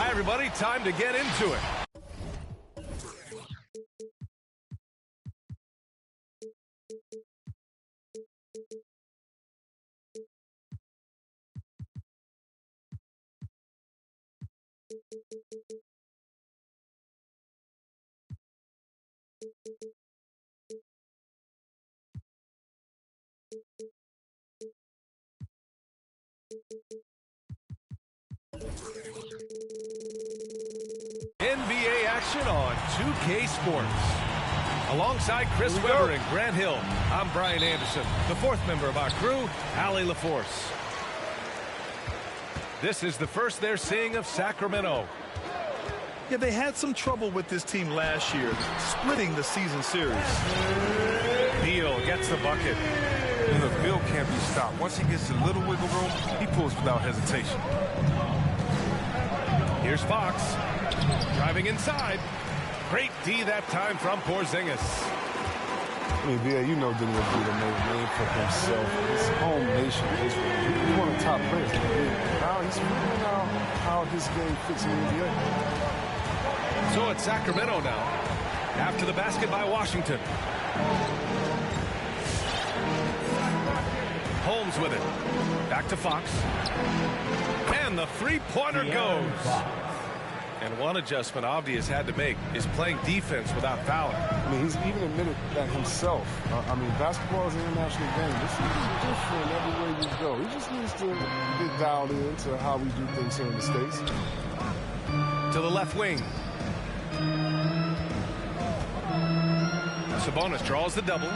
Hi, everybody. Time to get into it. NBA action on 2K Sports. Alongside Chris Webber and Grant Hill, I'm Brian Anderson, the fourth member of our crew, Allie LaForce. This is the first they're seeing of Sacramento. Yeah, they had some trouble with this team last year, splitting the season series. Beal gets the bucket. And look, Beal can't be stopped. Once he gets a little wiggle room, he pulls without hesitation. Here's Fox. Driving inside. Great D that time from Porzingis. I mean, yeah, you know Daniel Beal made a name for himself. His home nation, Israel. He's one of the top players in the league. Now he's figuring out how his game fits in the NBA. So it's Sacramento now. After the basket by Washington. Holmes with it. Back to Fox. And the three-pointer goes. And one adjustment Avdi has had to make is playing defense without fouling. I mean, he's even admitted that himself. I mean, basketball is an international game. This is different everywhere you go. He just needs to get dialed into how we do things here in the States. To the left wing. Sabonis draws the double.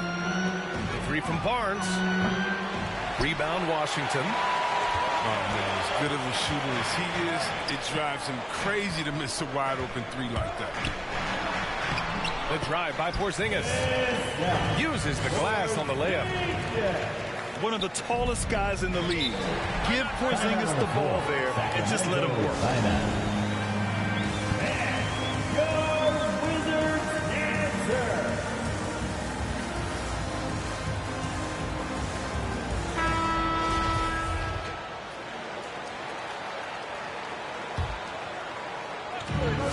Three from Barnes. Rebound, Washington. Oh, man, as good of a shooter as he is, it drives him crazy to miss a wide-open three like that. The drive by Porzingis. Uses the glass on the layup. One of the tallest guys in the league. Give Porzingis the ball there and just let him work.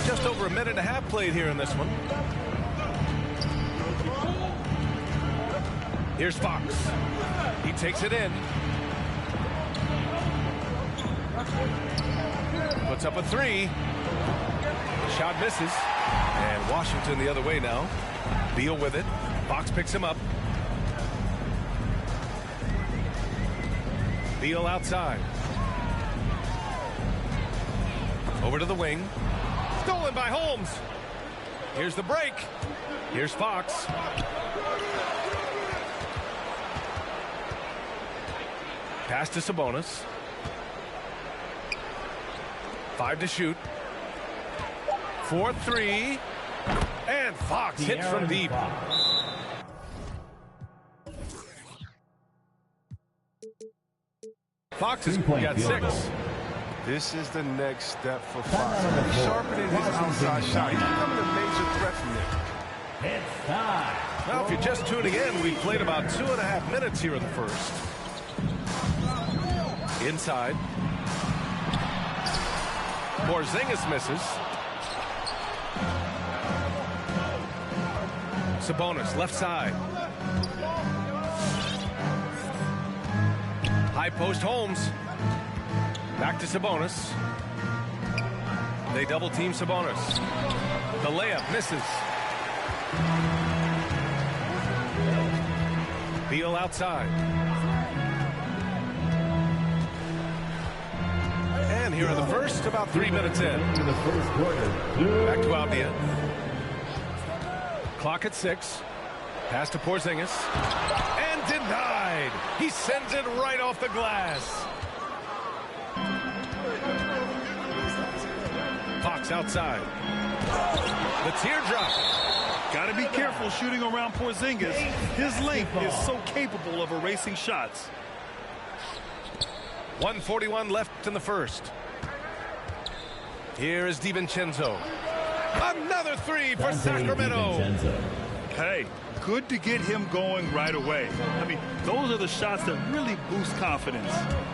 Just over a minute and a half played here in this one. Here's Fox. He takes it in. Puts up a three. Shot misses. And Washington the other way now. Beal with it. Fox picks him up. Beal outside. Over to the wing. Stolen by Holmes. Here's the break. Here's Fox. Pass to Sabonis. 5 to shoot. 4-3. And Fox hits from deep. Fox has got 6. This is the next step for Fox. He's sharpening his outside shot. He's becoming a major threat from there. It's time. Now, if you're just tuning in, we've played about 2.5 minutes here in the first. Inside. Porzingis misses. Sabonis, left side. High post, Holmes. Back to Sabonis. They double team Sabonis. The layup misses. Beal outside. And here are the first, about 3 minutes in. Back to Avdia. Clock at 6. Pass to Porzingis. And denied. He sends it right off the glass. Fox outside. The teardrop. Got to be careful shooting around Porzingis. His length is so capable of erasing shots. 1:41 left in the first. Here is DiVincenzo. Another three for Sacramento. Hey, Good to get him going right away. I mean, those are the shots that really boost confidence.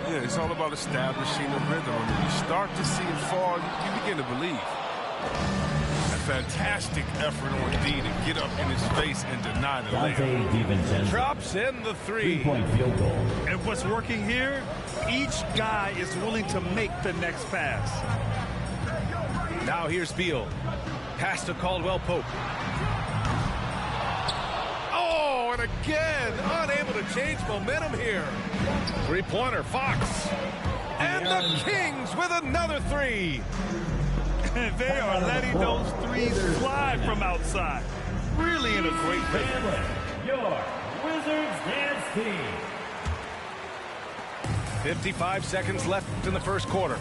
Yeah, it's all about establishing a rhythm. And when you start to see it fall, you begin to believe. A fantastic effort on D to get up in his face and deny the layup. Drops in the three. Three-point field goal. And what's working here, each guy is willing to make the next pass. Now here's Beal. Pass to Caldwell Pope. Oh, and again, unable to change momentum here. Three-pointer, Fox. And the Kings with another three. And they are letting those threes fly from outside. Really in a great rhythm. Your Wizards dance team. 55 seconds left in the first quarter.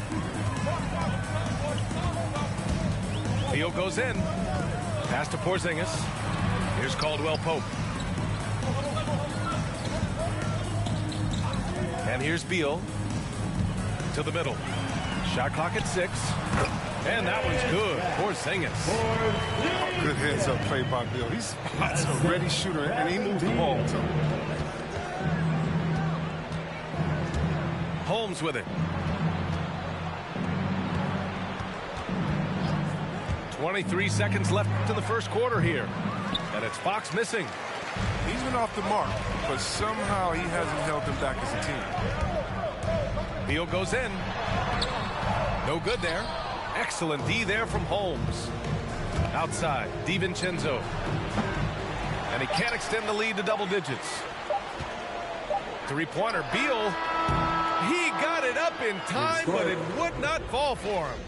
Beal goes in. Pass to Porzingis. Here's Caldwell Pope. And here's Beal to the middle. Shot clock at 6. And that one's good. Porzingis. Good heads-up play by Beal. He's a ready shooter, and he moves the ball, too. Holmes with it. 23 seconds left in the first quarter here. And it's Fox missing. He's been off the mark, but somehow he hasn't held them back as a team. Beal goes in. No good there. Excellent D there from Holmes. Outside, DiVincenzo. And he can't extend the lead to double digits. Three-pointer, Beal. He got it up in time, but it would not fall for him.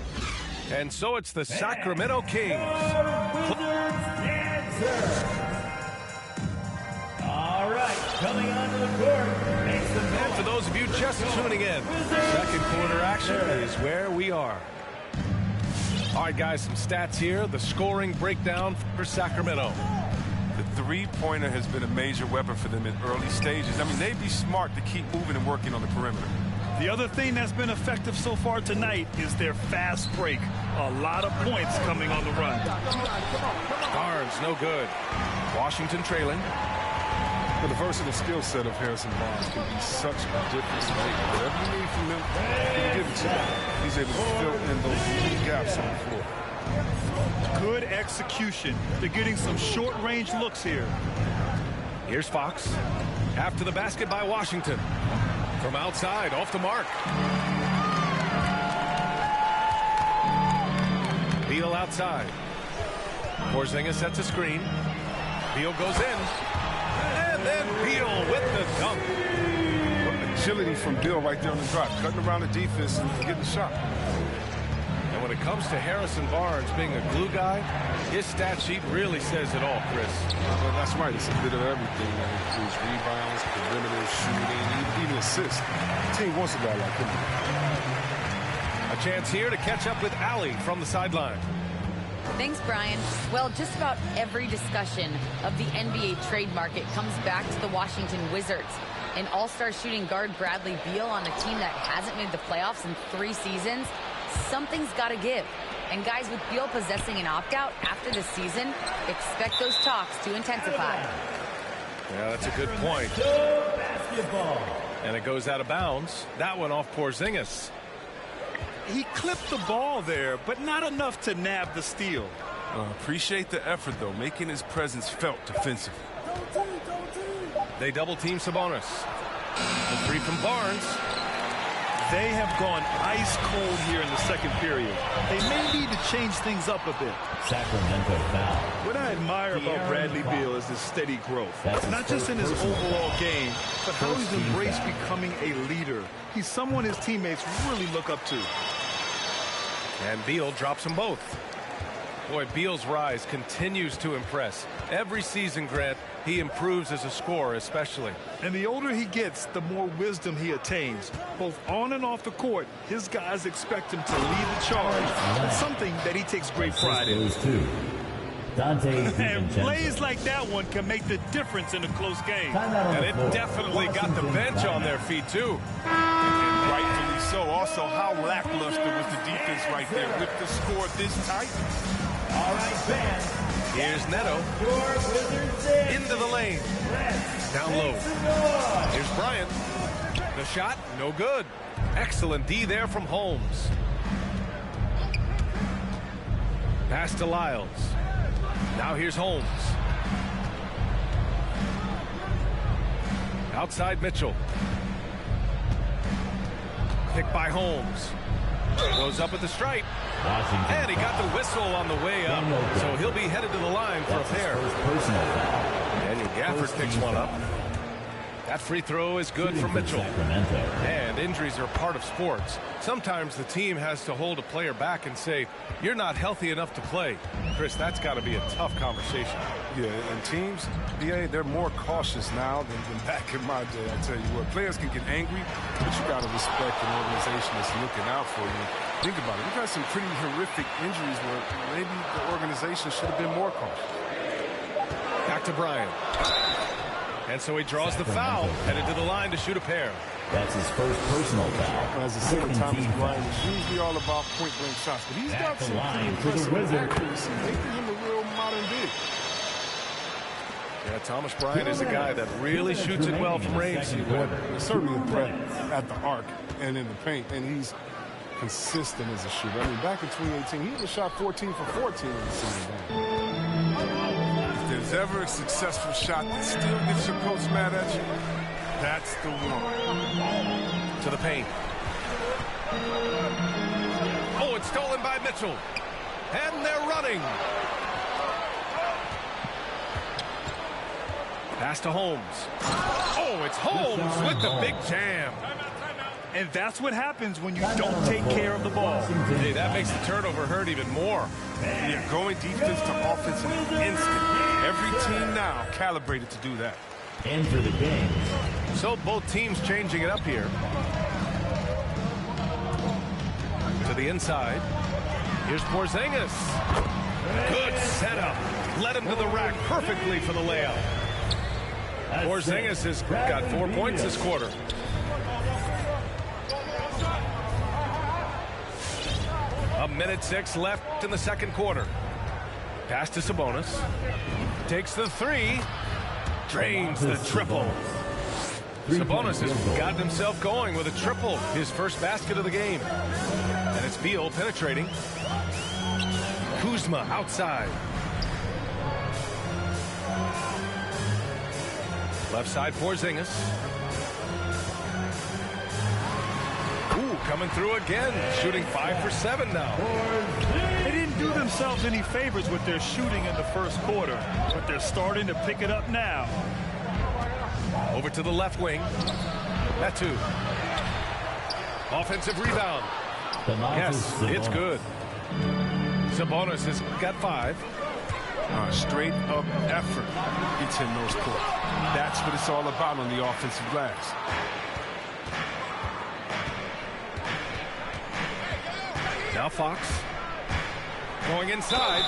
And so it's the Sacramento Kings. All right, coming onto the court. And for those of you just tuning in, second quarter action is where we are. All right, guys, some stats here. The scoring breakdown for Sacramento. The three-pointer has been a major weapon for them in early stages. I mean, they'd be smart to keep moving and working on the perimeter. The other thing that's been effective so far tonight is their fast break. A lot of points coming on the run. Barnes, no good. Washington trailing. The versatile skill set of Harrison Barnes can be such a difference maker. Whatever you need from him, he'll give it to you. He's able to fill in those gaps on the floor. Good execution. They're getting some short-range looks here. Here's Fox. After the basket by Washington. From outside, off the mark. Beal outside. Porzingis sets a screen. Beal goes in. And then Beal with the dunk. Agility from Beal right there on the drive, cutting around the defense and getting the shot. And when it comes to Harrison Barnes being a glue guy, his stat sheet really says it all, Chris. Well, that's right. It's a bit of everything that includes rebounds, perimeter shooting, even assists. The team wants a guy like him. A chance here to catch up with Allie from the sideline. Thanks, Brian. Well, just about every discussion of the NBA trade market comes back to the Washington Wizards. An all-star shooting guard Bradley Beal on a team that hasn't made the playoffs in 3 seasons. Something's got to give. And guys, with Beal possessing an opt-out after the season, expect those talks to intensify. Yeah, that's a good point. Basketball. And it goes out of bounds. That one off Porzingis. He clipped the ball there, but not enough to nab the steal. Appreciate the effort, though, making his presence felt defensively. They double-team Sabonis. The three from Barnes. They have gone ice cold here in the second period. They may need to change things up a bit. Sacramento foul. What I admire about Bradley Beal is his steady growth. That's Not just in his overall game, but how he's embraced becoming a leader. He's someone his teammates really look up to. And Beal drops them both. Boy, Beal's rise continues to impress. Every season, Grant, he improves as a scorer especially. And the older he gets, the more wisdom he attains. Both on and off the court, his guys expect him to lead the charge. That's something that he takes great pride in. Dante And DiVincenzo. plays like that one can make the difference in a close game. Timeout on And the it floor. definitely got the bench on their feet, too. And rightfully so. Also, how lackluster was the defense right there with the score this tight? All right, fans, Here's Neto. Into the lane. Down low. Here's Bryant. The shot, no good. Excellent D there from Holmes. Pass to Lyles. Now here's Holmes. Outside Mitchell. Picked by Holmes. Goes up at the stripe. And he got the whistle on the way up. So he'll be headed to the line for a pair. Daniel Gafford picks one up. That free throw is good from Mitchell. And injuries are part of sports. Sometimes the team has to hold a player back and say, you're not healthy enough to play. Chris, that's got to be a tough conversation. Yeah, and teams, they're more cautious now than back in my day. I tell you what, players can get angry, but you got to respect an organization that's looking out for you. Think about it. We've had some pretty horrific injuries where maybe the organization should have been more cautious. Back to Bryant. And so he draws the foul, headed to the line to shoot a pair. That's his first personal foul. As a second time, Bryant is usually all about point-blank shots, but he's got some impressive accuracy, making him a real modern big. Yeah, Thomas Bryant is a guy that really shoots it well from range. He's certainly a threat at the arc and in the paint, and he's consistent as a shooter. I mean, back in 2018, he even shot 14 for 14 in the season. If there's ever a successful shot that still gets your coach mad at you, that's the one. To the paint. Oh, it's stolen by Mitchell. And they're running. Pass to Holmes. Oh, it's Holmes with the big jam. And that's what happens when you don't take care of the ball. Hey, that makes the turnover hurt even more. Yeah, going defense to offense in an instant. Every team now calibrated to do that. Enter the game. So both teams changing it up here. To the inside. Here's Porzingis. Good setup. Led him to the rack perfectly for the layup. Porzingis has got 4 points this quarter. A minute 6 left in the second quarter. Pass to Sabonis. Takes the three. Drains the triple. Sabonis has gotten himself going with a triple. His first basket of the game. And it's Beal penetrating. Kuzma outside. Left side Porzingis. Ooh, coming through again. Shooting 5 for 7 now. They didn't do themselves any favors with their shooting in the first quarter, but they're starting to pick it up now. Over to the left wing. That too. Offensive rebound. Yes, it's good. Sabonis has got 5. Straight up effort gets him those points. That's what it's all about on the offensive glass. Now Fox going inside.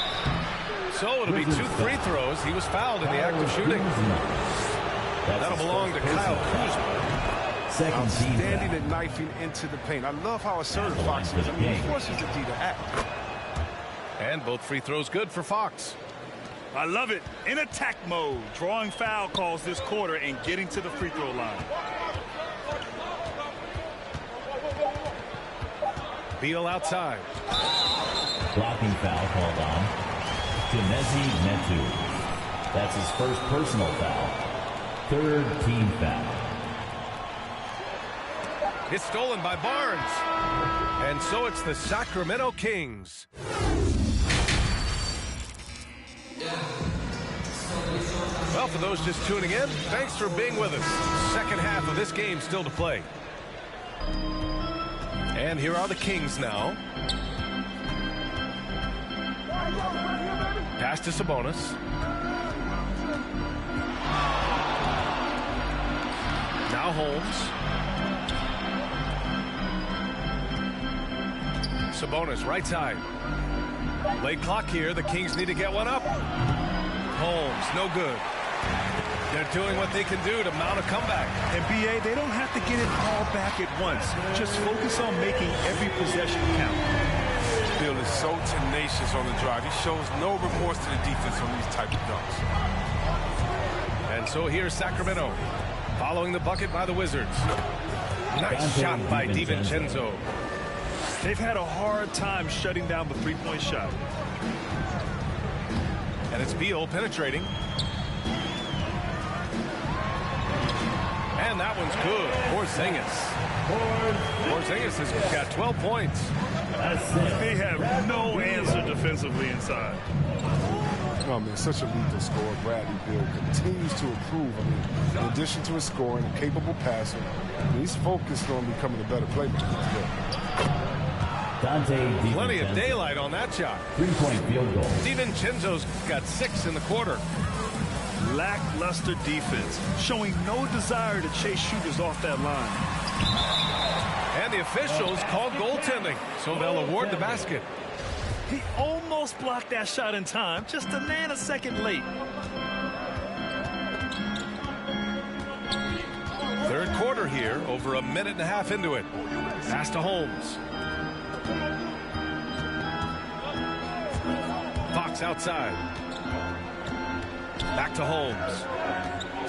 So it'll be 2 free throws. He was fouled in the act of shooting. That'll belong to Kyle Kuzma. Outstanding at knifing into the paint. I love how assertive Fox is. I mean, he forces the D to act. And both free throws good for Fox. I love it. In attack mode, drawing foul calls this quarter and getting to the free throw line. Beal outside. Blocking foul called on Janezi Metu. That's his first personal foul. 3rd team foul. It's stolen by Barnes. And so it's the Sacramento Kings. Well, for those just tuning in, thanks for being with us. Second half of this game still to play. And here are the Kings now. Pass to Sabonis. Now Holmes. Sabonis, right side. Late clock here. The Kings need to get one up. Holmes, no good. They're doing what they can do to mount a comeback. And BA, they don't have to get it all back at once. Just focus on making every possession count. Beal is so tenacious on the drive. He shows no remorse to the defense on these type of dunks. And so here's Sacramento, following the bucket by the Wizards. Nice shot by DiVincenzo. They've had a hard time shutting down the three-point shot. And it's Beal penetrating. And that one's good. Porzingis has got 12 points. They have no answer defensively inside. Oh, man, such a lethal scorer. Bradley Beal continues to improve. I mean, in addition to his scoring, a capable passer, he's focused on becoming a better playmaker. Plenty of daylight on that shot. 3-point field goal. DiVincenzo's got 6 in the quarter. Lackluster defense, showing no desire to chase shooters off that line. And the officials called goaltending, so they'll award the basket. He almost blocked that shot in time, just a nanosecond late. Third quarter here, over a minute and a half into it. Pass to Holmes. Fox outside. Back to Holmes.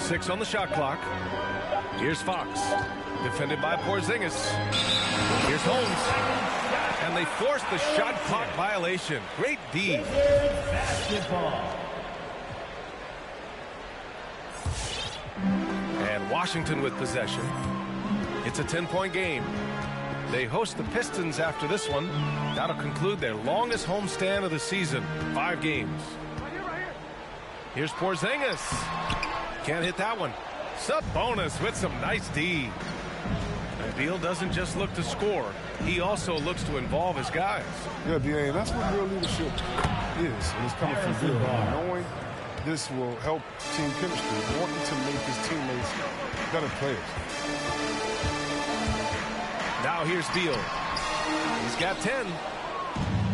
6 on the shot clock. Here's Fox. Defended by Porzingis. Here's Holmes. And they force the shot clock violation. Great D. Basketball. And Washington with possession. It's a 10-point game. They host the Pistons after this one. That'll conclude their longest homestand of the season. 5 games. Here's Porzingis. Can't hit that one. Sabonis with some nice D. And Beal doesn't just look to score. He also looks to involve his guys. Yeah, B.A., that's what real leadership is. And it's coming from Beal. Knowing this will help team chemistry, wanting to make his teammates better players. Now here's Beal. He's got 10.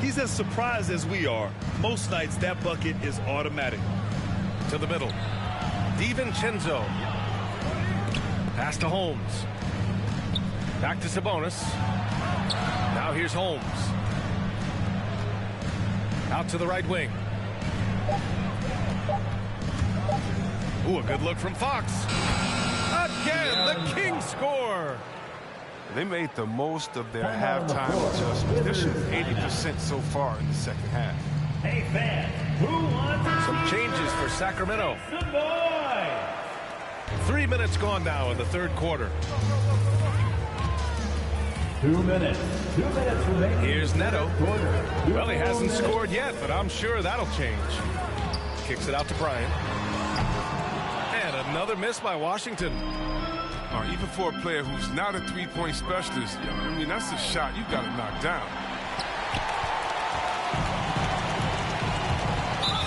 He's as surprised as we are. Most nights that bucket is automatic. To the middle. DiVincenzo. Pass to Holmes. Back to Sabonis. Now here's Holmes. Out to the right wing. Ooh, a good look from Fox. Again, the Kings score. They made the most of their halftime adjustments. They're shooting 80% so far in the second half. Hey, fans, who wants Some changes for Sacramento. the boy? 3 minutes gone now in the third quarter. 2 minutes. 2 minutes remaining. Here's Neto. Quarter. Well, he hasn't scored yet, but I'm sure that'll change. Kicks it out to Bryant. And another miss by Washington. Even for a player who's not a three-point specialist, I mean, that's a shot you've got to knock down.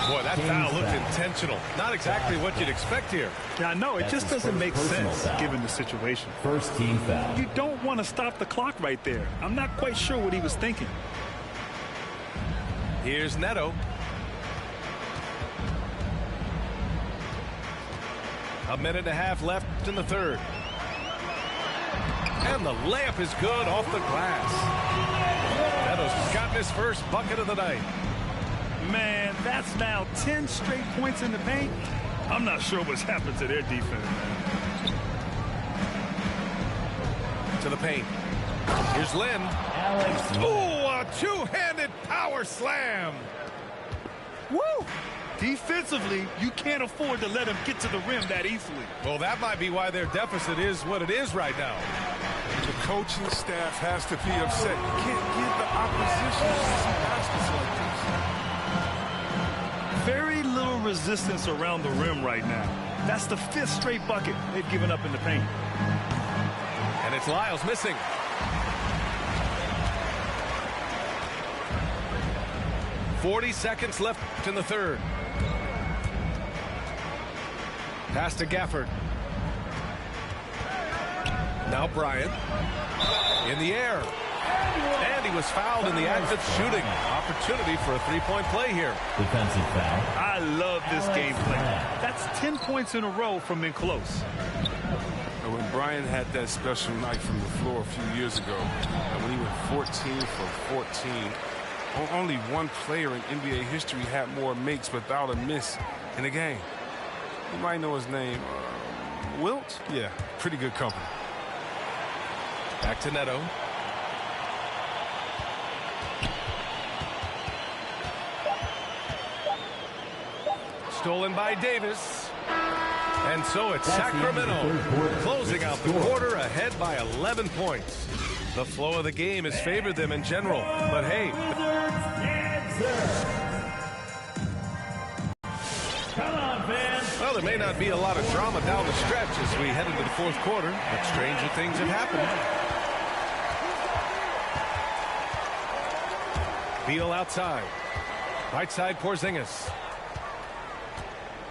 Boy, that foul looked intentional. Not exactly what you'd expect here. Yeah, I know. It just doesn't make sense given the situation. First team foul. You don't want to stop the clock right there. I'm not quite sure what he was thinking. Here's Neto. A minute and a half left in the third. And the layup is good off the glass. Neto's gotten his first bucket of the night. Man, that's now 10 straight points in the paint. I'm not sure what's happened to their defense, man. To the paint. Here's Lynn. Alex. Ooh, a two-handed power slam. Woo! Defensively, you can't afford to let him get to the rim that easily. Well, that might be why their deficit is what it is right now. The coaching staff has to be upset. You can't give the opposition some baskets like this. Very little resistance around the rim right now. That's the 5th straight bucket they've given up in the paint. And it's Lyles missing. .40 seconds left in the third. Pass to Gafford. Now Bryant. In the air. And he was fouled in the act of shooting. Opportunity for a three-point play here. Defensive foul. I love this game plan. That's 10 points in a row from in close. And when Bryant had that special night from the floor a few years ago, and when he went 14 for 14, Only one player in NBA history had more makes without a miss in a game. You might know his name. Wilt? Yeah, pretty good company. Back to Neto. Stolen by Davis. And so it's Sacramento closing out the quarter ahead by 11 points. The flow of the game has favored them in general, but hey. Well, there may not be a lot of drama down the stretch as we head into the fourth quarter, but stranger things have happened. Beal outside. Right side, Porzingis.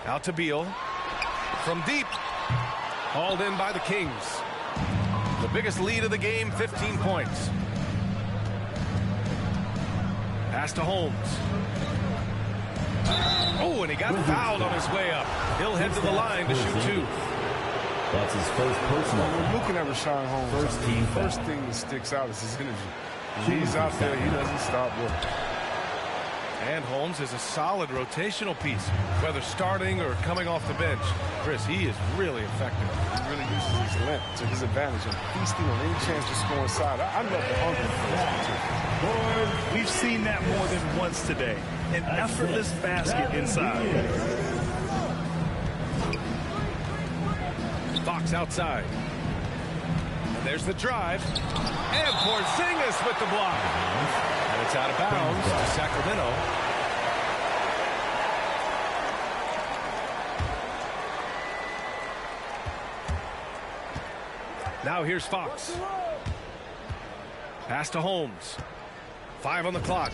Out to Beal. From deep. Hauled in by the Kings. The biggest lead of the game, 15 points. Pass to Holmes. Oh, and he got fouled on his way up. He'll head to the line to shoot two. That's his first personal. When looking at Richaun Holmes, first thing that sticks out is his energy. When he's out there, he doesn't stop working. And Holmes is a solid rotational piece, whether starting or coming off the bench. Chris, he is really effective. He really uses his length to his advantage and feasting on any chance to score inside. I love the hunger for this. We've seen that more than once today. An effortless basket inside. Fox outside. And there's the drive. And Porzingis with the block. And it's out of bounds to Sacramento. Now here's Fox. Pass to Holmes. 5 on the clock.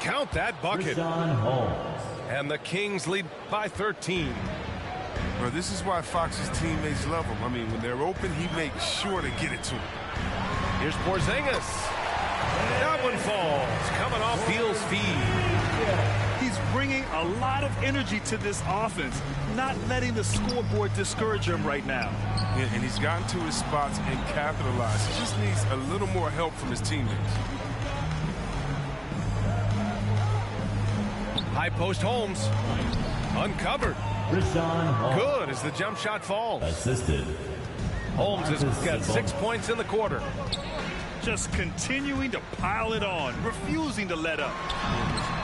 Count that bucket. And the Kings lead by 13. Well, this is why Fox's teammates love him. I mean, when they're open, he makes sure to get it to him. Here's Porzingis. That one falls. Coming off Beal's feed. He's bringing a lot of energy to this offense, not letting the scoreboard discourage him right now. Yeah, and he's gotten to his spots and capitalized. He just needs a little more help from his teammates. High post Holmes. Uncovered. Good as the jump shot falls. Assisted. Holmes has got 6 points in the quarter. Just continuing to pile it on, refusing to let up.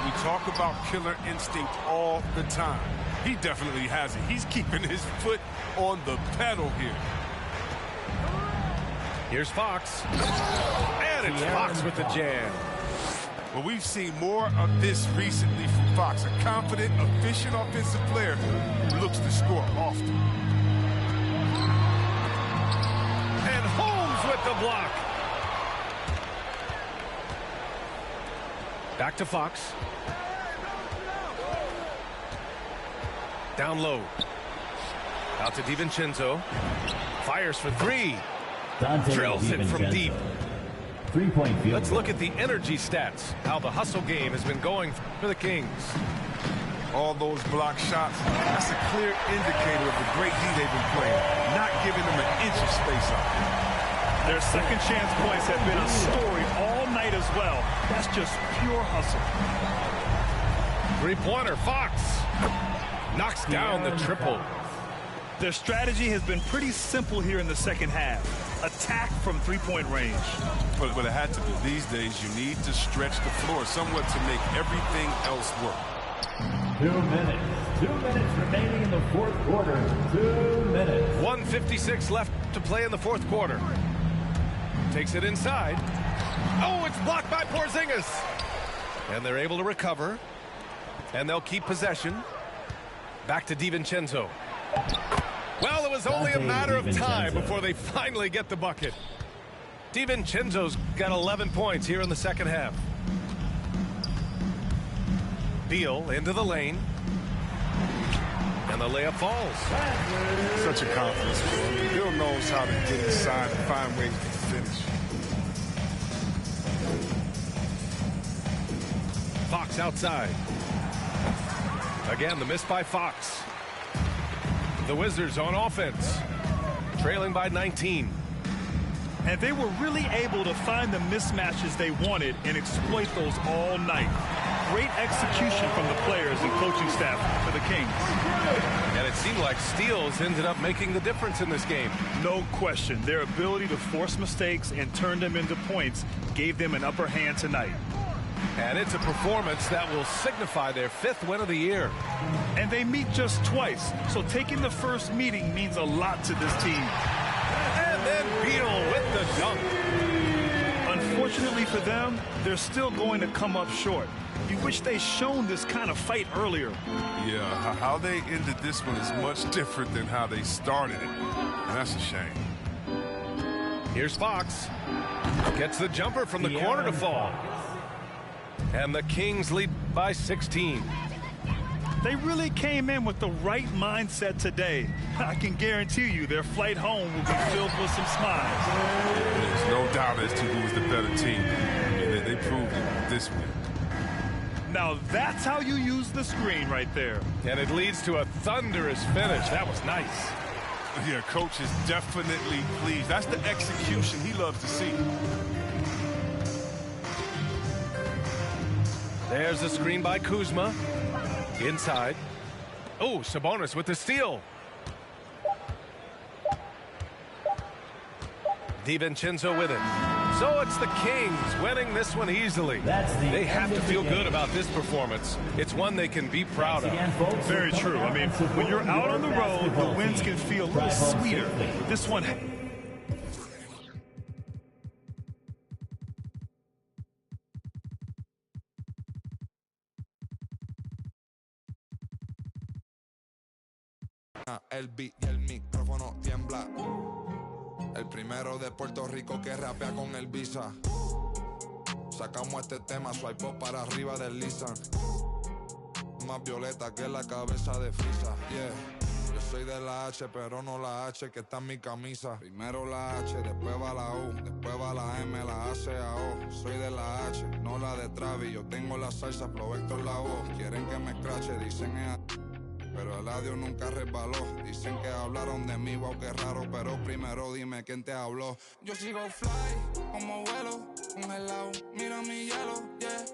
We talk about killer instinct all the time. He definitely has it. He's keeping his foot on the pedal here. Here's Fox. And it's Fox with the jam. Well, we've seen more of this recently from Fox. A confident, efficient offensive player who looks to score often. And Holmes with the block. Back to Fox. Down low. Out to DiVincenzo. Fires for three. Drills it from deep. 3-point field. Let's look at the energy stats. How the hustle game has been going for the Kings. All those block shots, that's a clear indicator of the great D they've been playing. Not giving them an inch of space out. Their second chance points have been a story all night as well. That's just pure hustle. Three-pointer, Fox. Knocks down the triple. Their strategy has been pretty simple here in the second half. Attack from three-point range. But it had to be. These days, you need to stretch the floor somewhat to make everything else work. 2 minutes. 2 minutes remaining in the fourth quarter. 2 minutes. 1:56 left to play in the fourth quarter. Takes it inside. Oh, it's blocked by Porzingis. And they're able to recover. And they'll keep possession. Back to DiVincenzo. Well, it was only a matter of time before they finally get the bucket. DiVincenzo's got 11 points here in the second half. Beal into the lane. And the layup falls. Such a confidence score. Beal knows how to get inside and find ways to finish. Fox outside. Again, the miss by Fox. The Wizards on offense, trailing by 19. And they were really able to find the mismatches they wanted and exploit those all night. Great execution from the players and coaching staff for the Kings. And it seemed like steals ended up making the difference in this game. No question. Their ability to force mistakes and turn them into points gave them an upper hand tonight. And it's a performance that will signify their 5th win of the year. And they meet just twice, so taking the first meeting means a lot to this team. And then Beal with the dunk. Unfortunately for them, they're still going to come up short. You wish they'd shown this kind of fight earlier. Yeah, how they ended this one is much different than how they started it. And that's a shame. Here's Fox. Gets the jumper from the corner to fall. And the Kings lead by 16. They really came in with the right mindset today. I can guarantee you their flight home will be filled with some smiles. There's no doubt as to who was the better team. I mean, they proved it this week. Now that's how you use the screen right there. And it leads to a thunderous finish. That was nice. Yeah, coach is definitely pleased. That's the execution he loves to see. There's the screen by Kuzma. Inside. Oh, Sabonis with the steal. DiVincenzo with it. So it's the Kings winning this one easily. They have to feel good about this performance. It's one they can be proud of. Very true. I mean, when you're out on the road, the wins can feel a little sweeter. This one... El beat y el micrófono tiembla. El primero de Puerto Rico que rapea con el visa. Sacamos este tema, swipe up para arriba deslizan. Más violeta que la cabeza de Frisa. Yeah. Yo soy de la H, pero no la H que está en mi camisa. Primero la H, después va la U, después va la M, la A, C, A, O. Soy de la H, no la de Travis. Yo tengo la salsa, Flow Héctor la voz. Quieren que me escrache, dicen pero el audio nunca resbaló. Dicen que hablaron de mí, wow, qué raro. Pero primero dime quién te habló. Yo sigo fly, como vuelo, congelado. Mira mi hielo, yeah,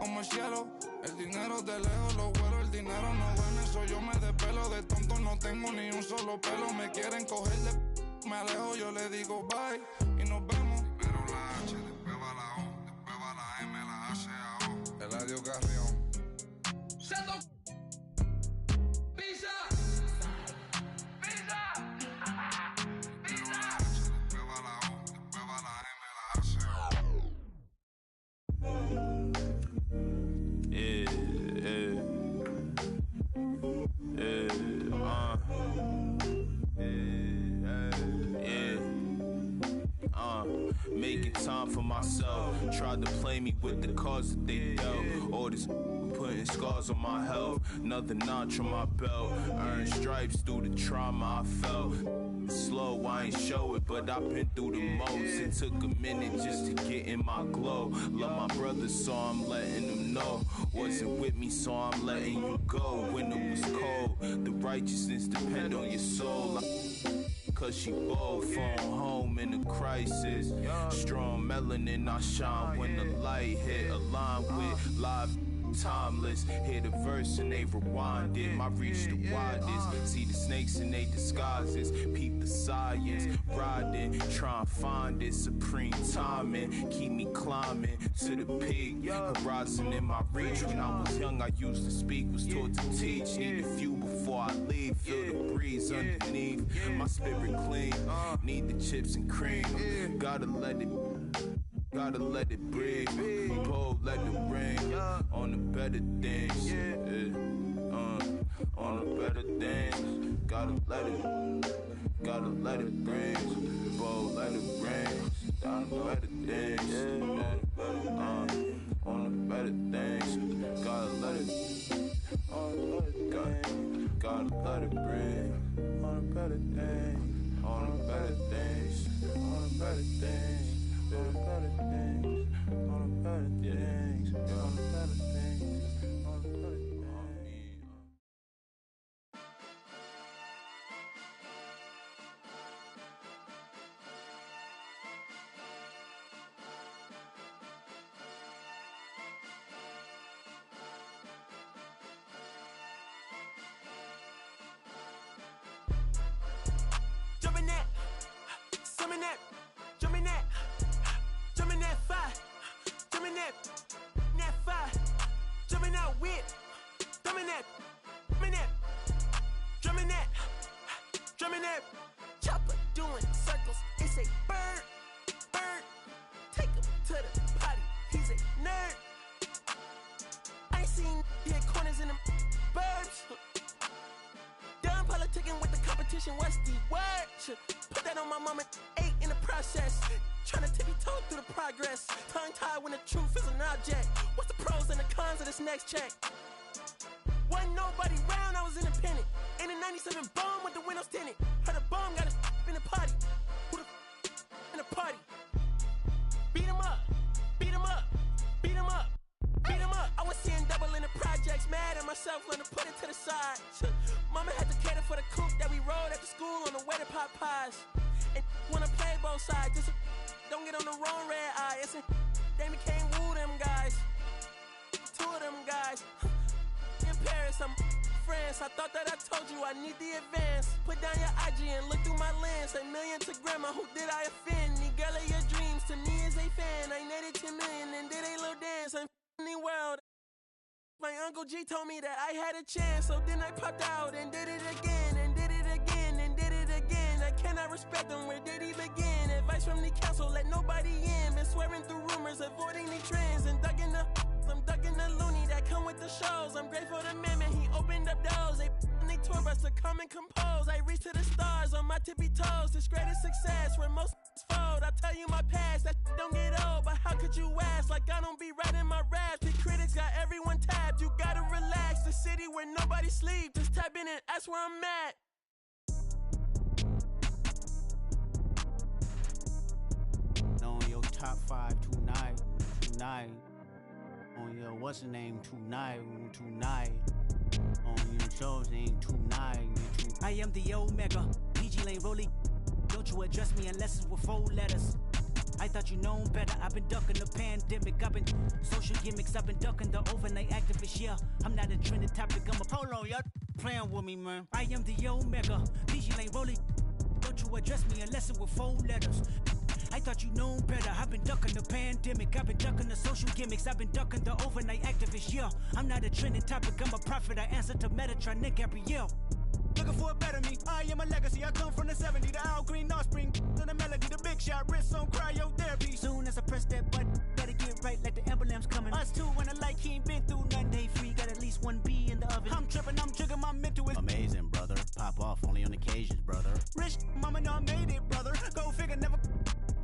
como el cielo. El dinero de lejos lo vuelo, el dinero no duerme. Soy yo me despelo, de tonto no tengo ni un solo pelo. Me quieren coger de me alejo, yo le digo bye y nos vemos. Primero la H, después va la O, después va la M, la A, C, A, O. Eladio Carrión. Making time for myself. Tried to play me with the cards that they dealt. All this putting scars on my health. Another notch on my belt. Earned stripes through the trauma I felt. Slow, I ain't show it, but I've been through the most. It took a minute just to get in my glow. Love my brothers, so I'm letting them know. Wasn't with me, so I'm letting you go. When it was cold, the righteousness depend on your soul. Cause she bold, phone home in a crisis. Strong melanin, I shine when the light hit. Aligned with live timeless. Hear the verse and they rewind it. My reach the widest. See the snakes in they disguises. Peep the science. Riding, try and find it. Supreme timing. Keep me climbing to the peak. Horizon in my reach. When I was young, I used to speak. Was taught to teach. Need a few before I leave. Feel the breeze underneath. My spirit clean. Need the chips and cream. Gotta let it breathe. Pull, let it ring. On the better things. On the better things. Gotta let it bring. Pull, let it ring. On the better things. On the better things. Gotta let it. Gotta let it bring. On the better things. On the better things. On the better things. On the better things, on the better things, on the better things, on the better things. Ticking with the competition, what's the word? Put that on my mama, 8 in the process. Trying to tippy-toe through the progress. Tongue-tied when the truth is an object. What's the pros and the cons of this next check? Wasn't nobody round, I was independent. In a 97 bomb with the windows tinted. Heard a bomb got a in the party. Who the in the party? Beat 'em up, beat 'em up, beat 'em up, beat 'em up. I was seeing double in the projects, mad at myself, learned to put it to the side. Mama had to cater for the coupe that we rode after school on the way to Popeyes. And wanna play both sides, just don't get on the wrong red eye. It's they became woo them guys, two of them guys. In Paris, I'm France. I thought that I told you I need the advance. Put down your IG and look through my lens. A million to grandma, who did I offend? The girl of your dreams to me is a fan. I netted 10 million and did a little dance. I'm the world. My Uncle G told me that I had a chance, so then I popped out and did it again, and did it again, and did it again. I cannot respect him, where did he begin? Advice from the council, let nobody in. Been swearing through rumors, avoiding the trends, and I'm ducking the loony that come with the shows. I'm grateful to man, he opened up doors. They tour bus to come and compose. I reach to the stars on my tippy toes. This greatest success where most fold. I tell you my past, that don't get old. But how could you ask? Like I don't be writing my raps. The critics got everyone tapped. You gotta relax. The city where nobody sleeps. Just tap in and that's where I'm at. On your top 5 tonight. On your what's the name tonight. On your shows ain't tonight. I am the Omega, PG Lane Rolly. Don't you address me unless it's with 4 letters. I thought you known better. I've been ducking the pandemic. I've been social gimmicks. I've been ducking the overnight activists. Yeah, I'm not a trending topic. I'm a polo. Y'all playing with me, man. I am the Omega, PG Lane Rolly. Don't you address me unless it's with 4 letters. I thought you known better. I've been ducking the pandemic. I've been ducking the social gimmicks. I've been ducking the overnight activists. Yeah, I'm not a trending topic. I'm a prophet. I answer to Metatron, Nick Gabrielle. Looking for a better me. I am a legacy. I come from the 70s. The Al Green offspring. To the melody. The big shot. Wrist on cryotherapy. Soon as I press that button, better get right like the emblem's coming. Us two when the light he ain't been through nothing. Day free. Got at least 1 B in the oven. I'm tripping. I'm triggering. My mental is amazing, brother. Pop off only on occasions, brother. Rich mama know I made it, brother. Go figure, never.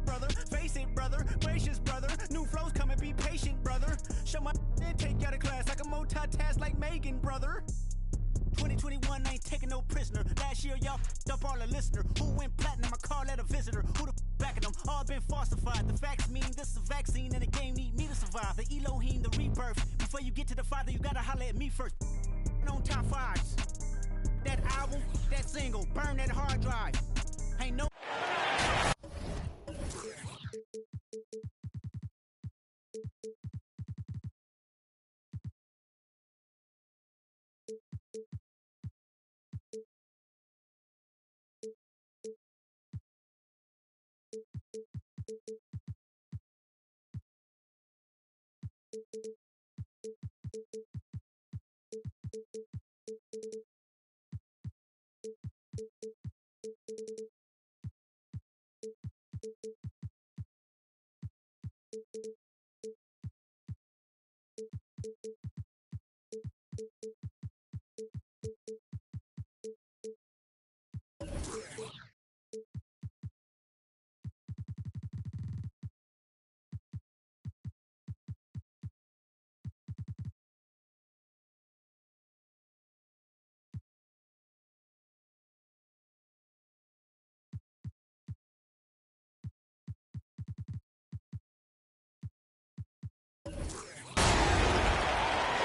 Brother, face it, brother, gracious, brother. New flows coming, be patient, brother. Show my and take you out of class like a multitask like Megan, brother. 2021 ain't taking no prisoner. Last year y'all up all the listener. Who went platinum? I call that a visitor. Who the backing them? All been falsified. The facts mean this is a vaccine and the game need me to survive. The Elohim, the rebirth. Before you get to the Father, you gotta holler at me first. On top 5s. That album, that single, burn that hard drive. Ain't no.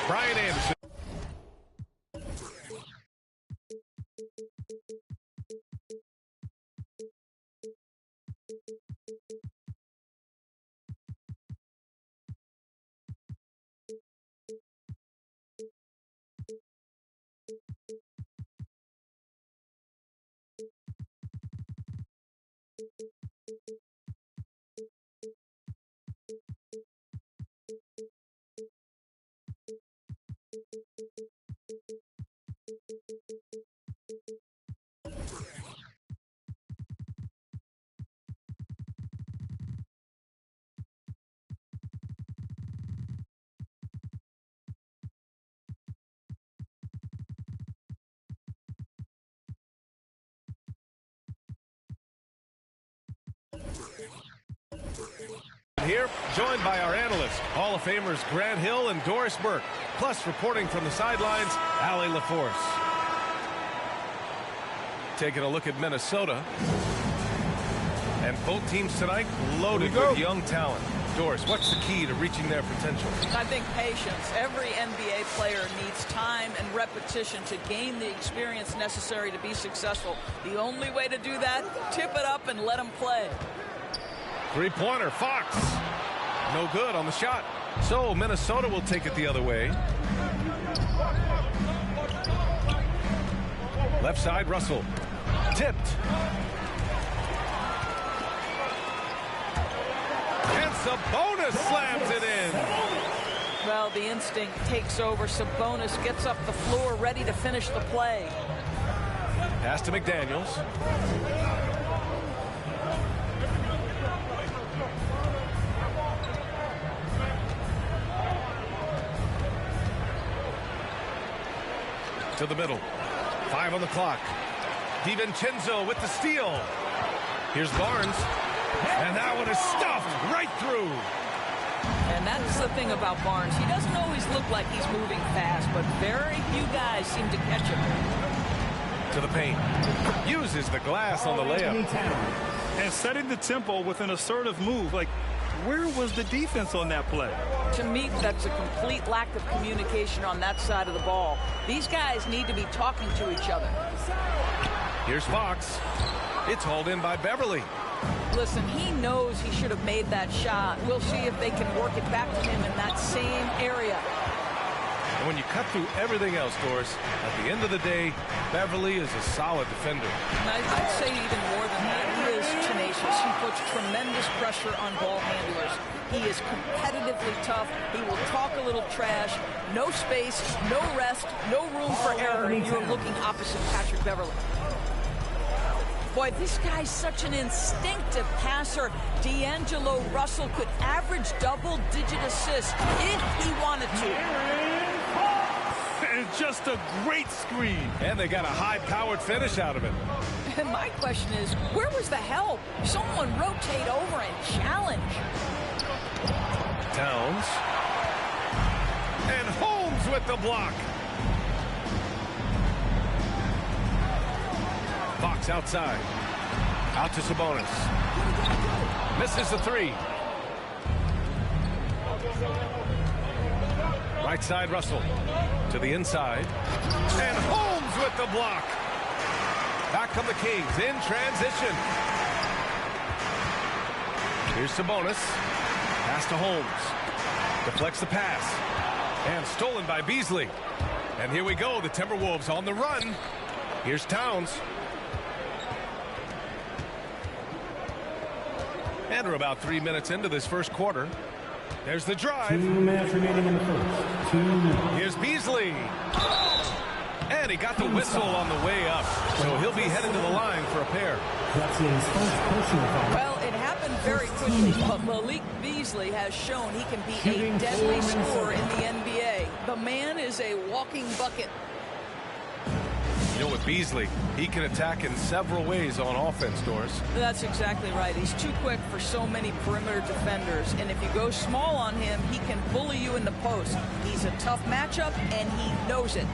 Brian Anderson. Here, joined by our analysts, Hall of Famers Grant Hill and Doris Burke, plus reporting from the sidelines, Allie LaForce. Taking a look at Minnesota. And both teams tonight loaded with young talent. Doris, what's the key to reaching their potential? I think patience. Every NBA player needs time and repetition to gain the experience necessary to be successful. The only way to do that, tip it up and let them play. Three-pointer, Fox. No good on the shot. So Minnesota will take it the other way. Left side, Russell. Tipped. And Sabonis slams it in. Well, the instinct takes over. Sabonis gets up the floor, ready to finish the play. Pass to McDaniels. To the middle. 5 on the clock. DiVincenzo with the steal. Here's Barnes. And that one is stuffed right through. And that's the thing about Barnes. He doesn't always look like he's moving fast, but very few guys seem to catch him. To the paint. Uses the glass on the layup. And setting the tempo with an assertive move. Like, where was the defense on that play? To me, that's a complete lack of communication on that side of the ball. These guys need to be talking to each other. Here's Fox. It's hauled in by Beverly. Listen, he knows he should have made that shot. We'll see if they can work it back to him in that same area. And when you cut through everything else, Doris, at the end of the day, Beverly is a solid defender. And I'd say even more than that. He is tenacious. He puts tremendous pressure on ball handlers. He is competitively tough. He will talk a little trash. No space, no rest, no room for error if you're looking opposite Patrick Beverly. Boy, this guy's such an instinctive passer. D'Angelo Russell could average double-digit assists if he wanted to. And just a great screen. And they got a high-powered finish out of it. And my question is, where was the help? Someone rotate over and challenge. Towns. And Holmes with the block. Fox outside. Out to Sabonis. Misses the three. Right side, Russell. To the inside. And Holmes with the block. Back come the Kings in transition. Here's Sabonis. Pass to Holmes. Deflects the pass. And stolen by Beasley. And here we go. The Timberwolves on the run. Here's Towns. And we're about 3 minutes into this first quarter. There's the drive. 2 minutes remaining in the first. 2 minutes. Here's Beasley. And he got the whistle on the way up. So he'll be headed to the line for a pair. That's his first personal foul. Well, it happened very quickly, but Malik Beasley has shown he can be a deadly scorer in the NBA. The man is a walking bucket. You know, with Beasley, he can attack in several ways on offense, Doris. That's exactly right. He's too quick for so many perimeter defenders. And if you go small on him, he can bully you in the post. He's a tough matchup, and he knows it.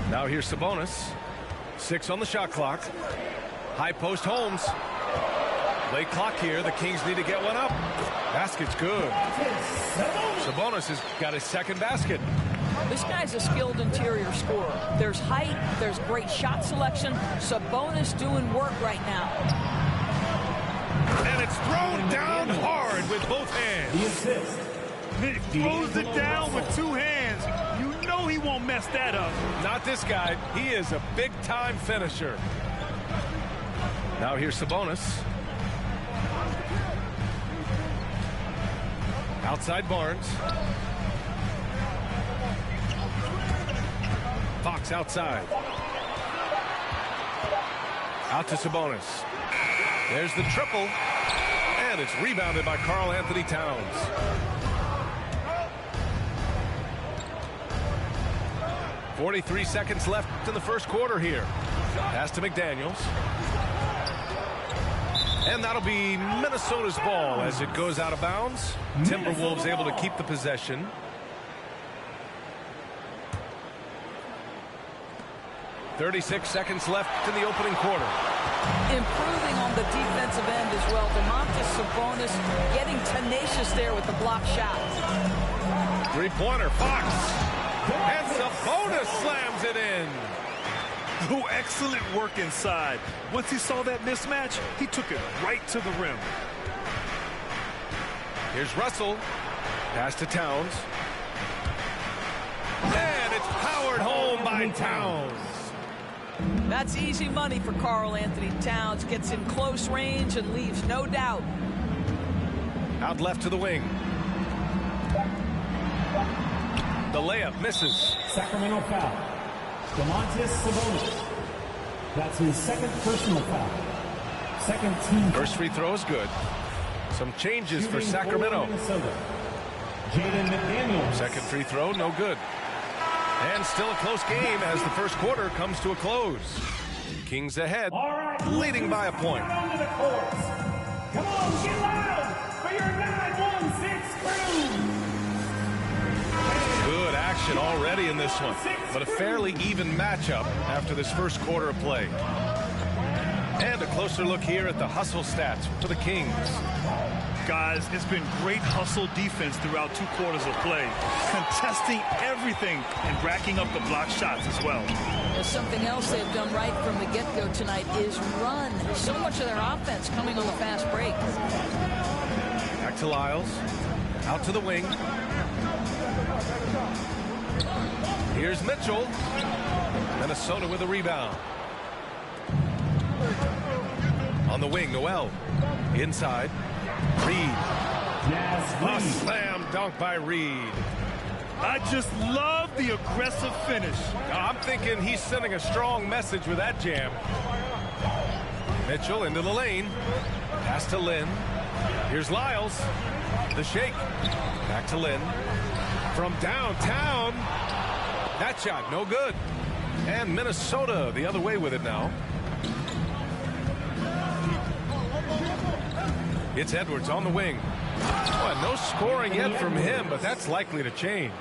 Now here's Sabonis. 6 on the shot clock. High post Holmes. Late clock here. The Kings need to get one up. Basket's good. Sabonis has got his second basket. This guy's a skilled interior scorer. There's height, there's great shot selection. Sabonis doing work right now. And it's thrown down hard with both hands. The assist. He throws it down with 2 hands. You know he won't mess that up. Not this guy. He is a big-time finisher. Now here's Sabonis. Outside Barnes. Fox outside. Out to Sabonis. There's the triple. And it's rebounded by Karl Anthony Towns. .43 seconds left in the first quarter here. Pass to McDaniels. And that'll be Minnesota's ball as it goes out of bounds. Timberwolves able to keep the possession. .36 seconds left in the opening quarter. Improving on the defensive end as well. Domantas Sabonis getting tenacious there with the block shot. Three-pointer, Fox. And Sabonis slams it in. Oh, excellent work inside. Once he saw that mismatch, he took it right to the rim. Here's Russell. Pass to Towns. And it's powered home by Towns. That's easy money for Karl Anthony Towns. Gets in close range and leaves no doubt. Out left to the wing. The layup misses. Sacramento foul. Domantas Sabonis. That's his second personal foul. Second team. First free throw is good. Some changes for Sacramento. Jaden McDaniels. Second free throw, no good. And still a close game as the first quarter comes to a close. Kings ahead, leading by a point. Come on, get loud for your 9-1-6 crew. Good action already in this one, but a fairly even matchup after this first quarter of play. And a closer look here at the hustle stats for the Kings. Guys, it's been great hustle defense throughout 2 quarters of play, contesting everything and racking up the block shots as well. There's something else they've done right from the get-go tonight is run. So much of their offense coming on the fast break. Back to Lyles. Out to the wing. Here's Mitchell. Minnesota with a rebound. On the wing, Noel. Inside. Reed. A slam dunk by Reed. I just love the aggressive finish. I'm thinking he's sending a strong message with that jam. Mitchell into the lane. Pass to Lynn. Here's Lyles. The shake. Back to Lynn. From downtown. That shot, no good. And Minnesota the other way with it now. It's Edwards on the wing. Well, no scoring yet from him, but that's likely to change.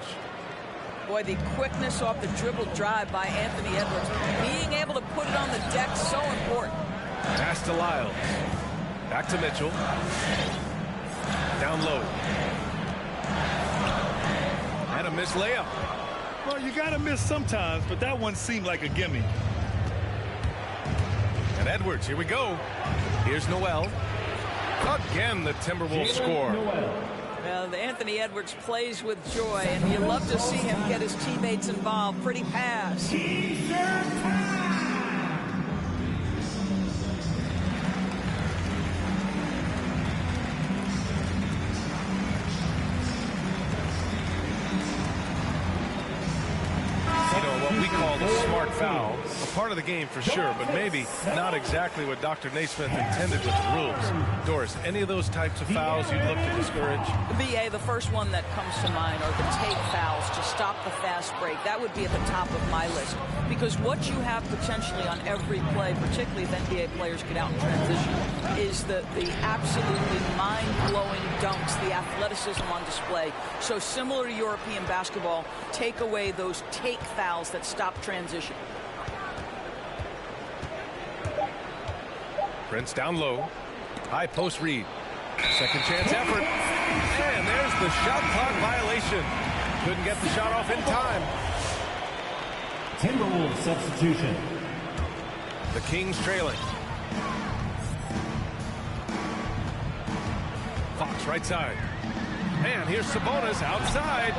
Boy, the quickness off the dribble drive by Anthony Edwards. Being able to put it on the deck, so important. Pass to Lyles. Back to Mitchell. Down low. And a missed layup. Well, you got to miss sometimes, but that one seemed like a gimme. And Edwards, here we go. Here's Noel. Again, the Timberwolves score. Well, Anthony Edwards plays with joy, and you love to see him get his teammates involved. Pretty pass. What we call the smart foul. A part of the game for sure, but maybe not exactly what Dr. Naismith intended with the rules. Doris, any of those types of fouls you'd look to discourage? BA, the first one that comes to mind are the take fouls to stop the fast break. That would be at the top of my list. Because what you have potentially on every play, particularly if NBA players get out in transition, is the absolutely mind-blowing dunks, the athleticism on display. So similar to European basketball, take away those take fouls that stop transition. Prince down low. High post Reed. Second chance effort. And there's the shot clock violation. Couldn't get the shot off in time. Timberwolves substitution. The Kings trailing. Fox right side. And here's Sabonis outside.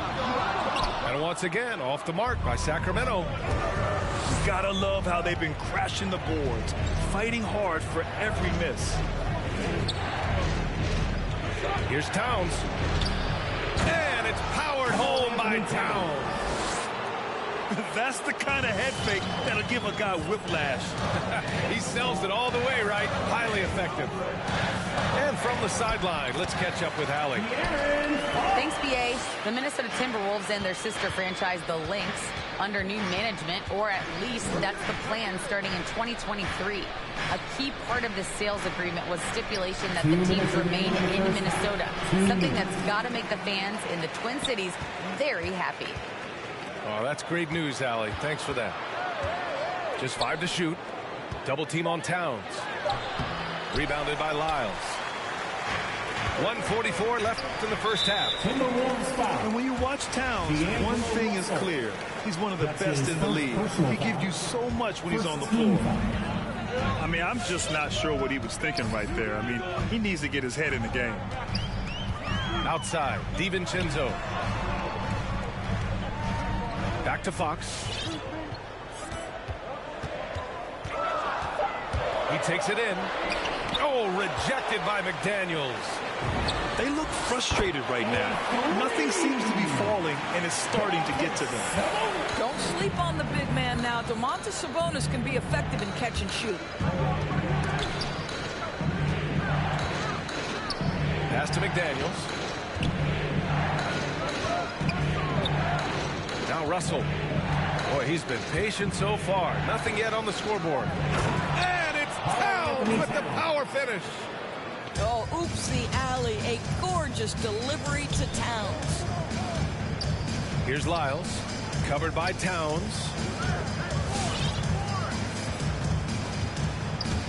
And once again, off the mark by Sacramento. You gotta love how they've been crashing the boards, fighting hard for every miss. Here's Towns. And it's powered home by Towns. That's the kind of head fake that'll give a guy whiplash. He sells it all the way, right? Highly effective. And from the sideline, let's catch up with Hallie. Thanks, BA. The Minnesota Timberwolves and their sister franchise, the Lynx, under new management, or at least that's the plan starting in 2023. A key part of this sales agreement was stipulation that the teams remain in Minnesota, something that's got to make the fans in the Twin Cities very happy. Oh, that's great news, Allie. Thanks for that. Just 5 to shoot. Double team on Towns. Rebounded by Lyles. 1:44 left in the first half. And when you watch Towns, one thing is clear. He's one of the best in the league. He gives you so much when he's on the floor. I mean, I'm just not sure what he was thinking right there. I mean, he needs to get his head in the game. Outside, DiVincenzo. Back to Fox. He takes it in. Oh, rejected by McDaniels. They look frustrated right now. Nothing seems to be falling, and it's starting to get to them. Don't sleep on the big man now. Domantas Sabonis can be effective in catch and shoot. Pass to McDaniels. Now Russell. Boy, he's been patient so far. Nothing yet on the scoreboard. And it's Towns with the power finish. Oh, oopsie alley. A gorgeous delivery to Towns. Here's Lyles. Covered by Towns.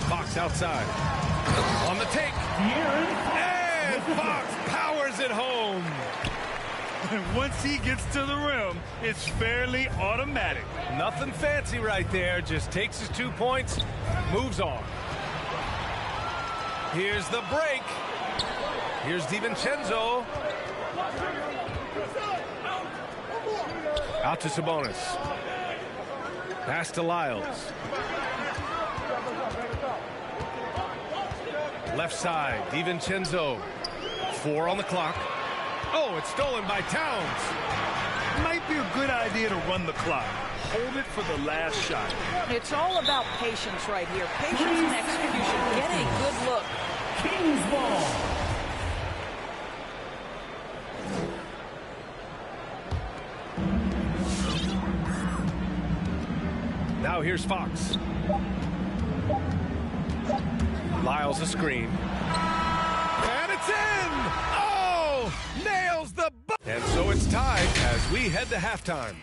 Fox outside. On the take. And Fox powers it home. And once he gets to the rim, it's fairly automatic. Nothing fancy right there. Just takes his 2 points, moves on. Here's the break. Here's DiVincenzo. Out to Sabonis. Pass to Lyles. Left side, DiVincenzo. 4 on the clock. Oh, it's stolen by Towns. Might be a good idea to run the clock. Hold it for the last shot. It's all about patience right here. Patience and execution. Get a good look. Kings ball. Now here's Fox. Lyles a screen. And it's in! Oh! Nails the butt! And so it's tied as we head to halftime.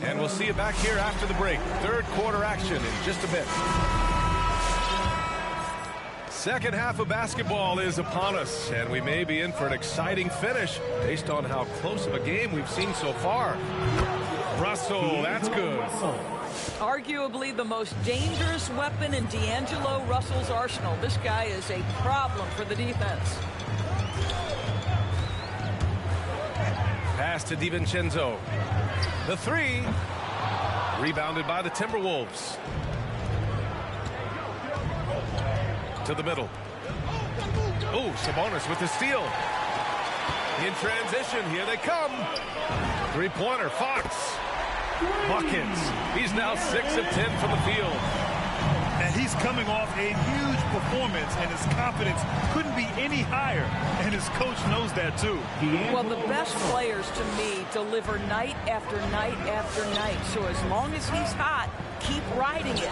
And we'll see you back here after the break. Third quarter action in just a bit. Second half of basketball is upon us, and we may be in for an exciting finish based on how close of a game we've seen so far. Russell, that's good. Arguably the most dangerous weapon in D'Angelo Russell's arsenal. This guy is a problem for the defense. Pass to DiVincenzo. The 3. Rebounded by the Timberwolves. To the middle. Oh, Sabonis with the steal. In transition, here they come. Three-pointer, Fox. Buckets. He's now 6 of 10 from the field. And he's coming off a huge performance, and his confidence couldn't be any higher. And his coach knows that, too. Well, the best players, to me, deliver night after night after night. So as long as he's hot, keep riding it.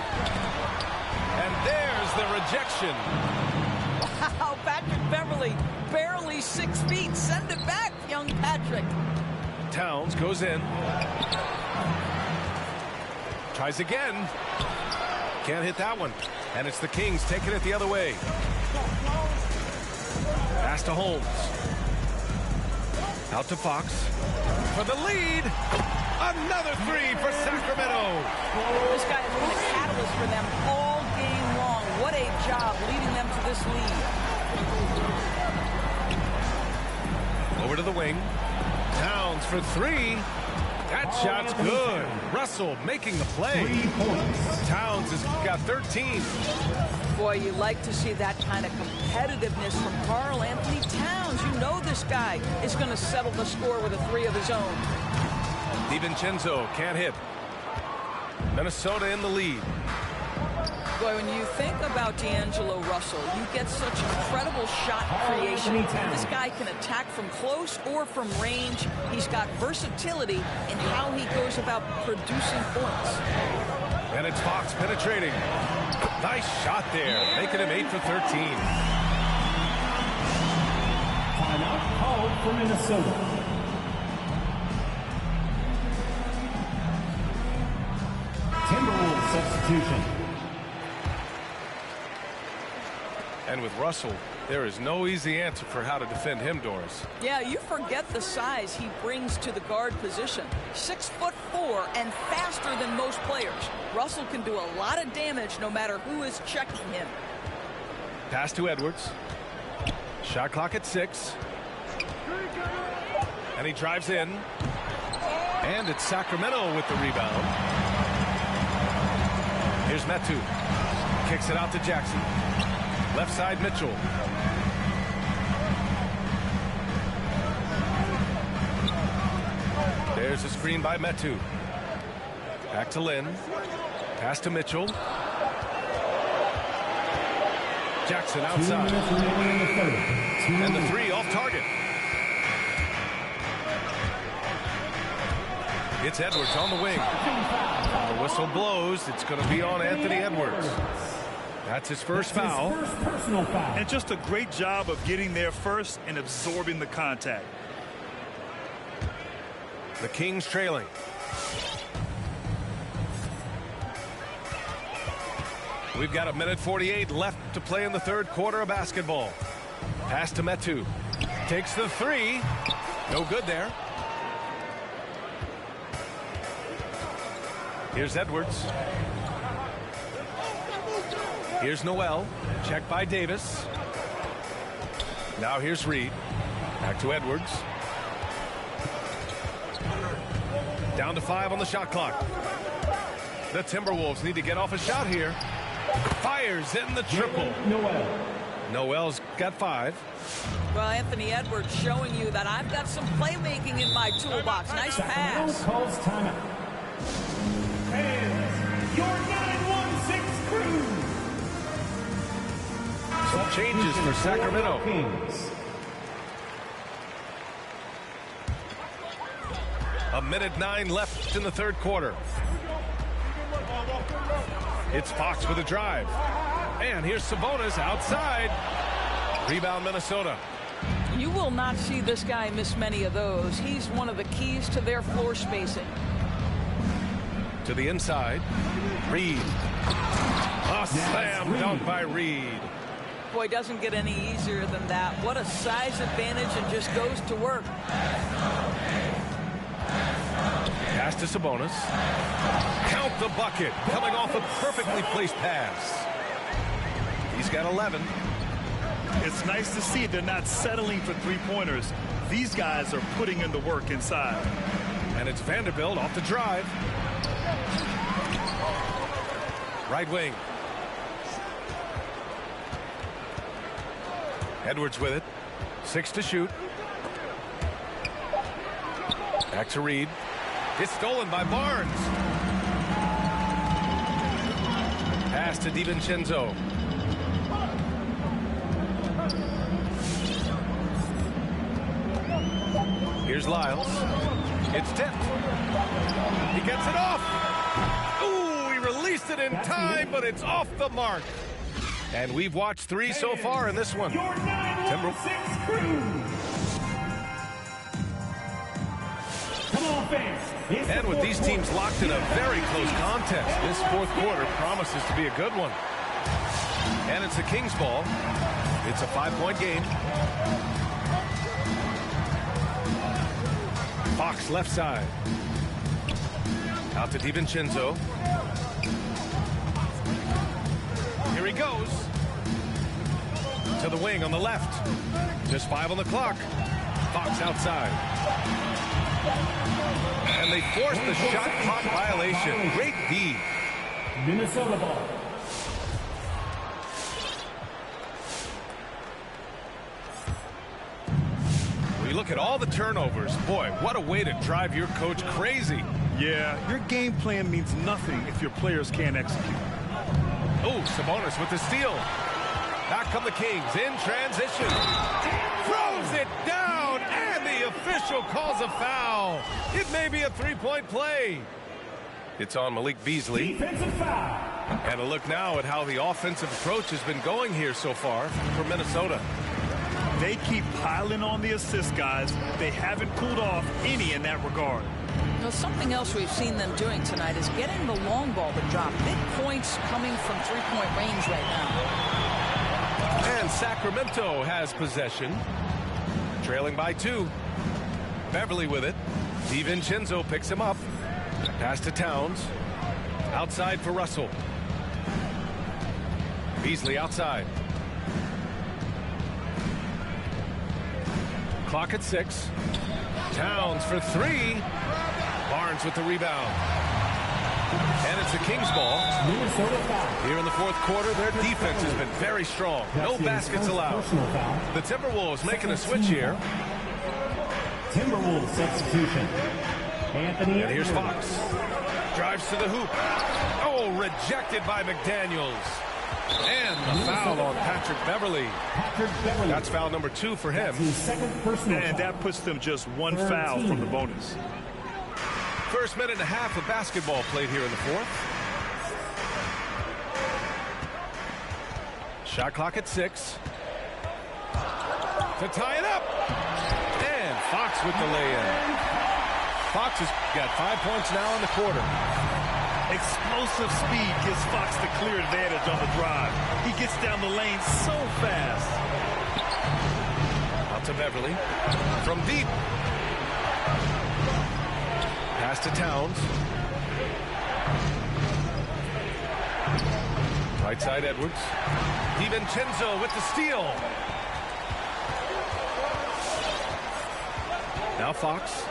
And there's the rejection. Wow, Patrick Beverly, barely 6 feet. Send it back, young Patrick. Towns goes in. Tries again. Can't hit that one. And it's the Kings taking it the other way. Pass to Holmes. Out to Fox. For the lead. Another 3 for Sacramento. This guy has been a catalyst for them all game long. What a job leading them to this lead. Over to the wing. Towns for 3. That shot's good. Russell making the play. 3 points. Towns has got 13. Boy, you like to see that kind of competitiveness from Karl Anthony Towns. You know this guy is going to settle the score with a 3 of his own. DiVincenzo can't hit. Minnesota in the lead. Boy, when you think about D'Angelo Russell, you get such incredible shot creation. This guy can attack from close or from range. He's got versatility in how he goes about producing points. And it's Fox penetrating. Nice shot there, making him 8 for 13. Timeout called for Minnesota. Timberwolves substitution. And with Russell, there is no easy answer for how to defend him, Doris. Yeah, you forget the size he brings to the guard position. 6'4" and faster than most players. Russell can do a lot of damage no matter who is checking him. Pass to Edwards. Shot clock at 6. And he drives in. And it's Sacramento with the rebound. Here's Metu. Kicks it out to Jackson. Left side, Mitchell. There's a screen by Metu. Back to Lynn. Pass to Mitchell. Jackson outside. And the 3 off target. It's Edwards on the wing. The whistle blows. It's going to be on Anthony Edwards. That's his first foul. And just a great job of getting there first and absorbing the contact. The Kings trailing. We've got 1:48 left to play in the third quarter of basketball. Pass to Metu. Takes the 3. No good there. Here's Edwards. Here's Noel. Check by Davis. Now here's Reed. Back to Edwards. Down to 5 on the shot clock. The Timberwolves need to get off a shot here. Fires in the triple. Noel's got 5. Well, Anthony Edwards showing you that I've got some playmaking in my toolbox. Nice pass. Calls timeout. And your 916 crew. Some changes for Sacramento. Kings. 1:09 left in the third quarter. It's Fox with a drive. And here's Sabonis outside. Rebound Minnesota. You will not see this guy miss many of those. He's one of the keys to their floor spacing. To the inside. Reed. A slam dunk by Reed. Boy, doesn't get any easier than that. What a size advantage, and just goes to work. Pass to Sabonis. Count the bucket. Coming off a perfectly placed pass. He's got 11. It's nice to see they're not settling for three-pointers. These guys are putting in the work inside. And it's Vanderbilt off the drive. Right wing. Edwards with it. 6 to shoot. Back to Reed. It's stolen by Barnes. Pass to DiVincenzo. Here's Lyles. It's tipped. He gets it off. Ooh, he released it in time, but it's off the mark. And we've watched 3 so far in this one. Timberwolves crew. Come on, fans. And with these teams locked in a very close contest, this fourth quarter promises to be a good one. And it's the Kings ball. It's a 5-point game. Fox left side. Out to DiVincenzo. Here he goes. To the wing on the left. Just 5 on the clock. Fox outside. And they forced the shot clock violation. Great D. Minnesota ball. When you look at all the turnovers, boy, what a way to drive your coach crazy. Yeah, your game plan means nothing if your players can't execute. Oh, Sabonis with the steal. Back come the Kings in transition. Throws it down, and the official calls a foul. It may be a three-point play. It's on Malik Beasley. Defensive foul. And a look now at how the offensive approach has been going here so far for Minnesota. They keep piling on the assist, guys. They haven't pulled off any in that regard. Now, something else we've seen them doing tonight is getting the long ball to drop. Big points coming from three-point range right now. And Sacramento has possession. Trailing by 2. Beverly with it. DiVincenzo picks him up. Pass to Towns. Outside for Russell. Beasley outside. Clock at 6. Towns for 3. Barnes with the rebound. And it's the Kings ball. Here in the fourth quarter, their defense has been very strong. No baskets allowed. The Timberwolves making a switch here. Timberwolves substitution. Anthony. And here's Fox. Drives to the hoop. Oh, rejected by McDaniels. And the foul on Patrick Beverly. That's foul number 2 for him. And that puts them just one foul from the bonus. First minute and a half of basketball played here in the fourth. Shot clock at 6. To tie it up. And Fox with the lay-in. Fox has got 5 points now in the quarter. Explosive speed gives Fox the clear advantage on the drive. He gets down the lane so fast. Out to Beverly. From deep. Pass to Towns. Right side Edwards. DiVincenzo with the steal. Now Fox.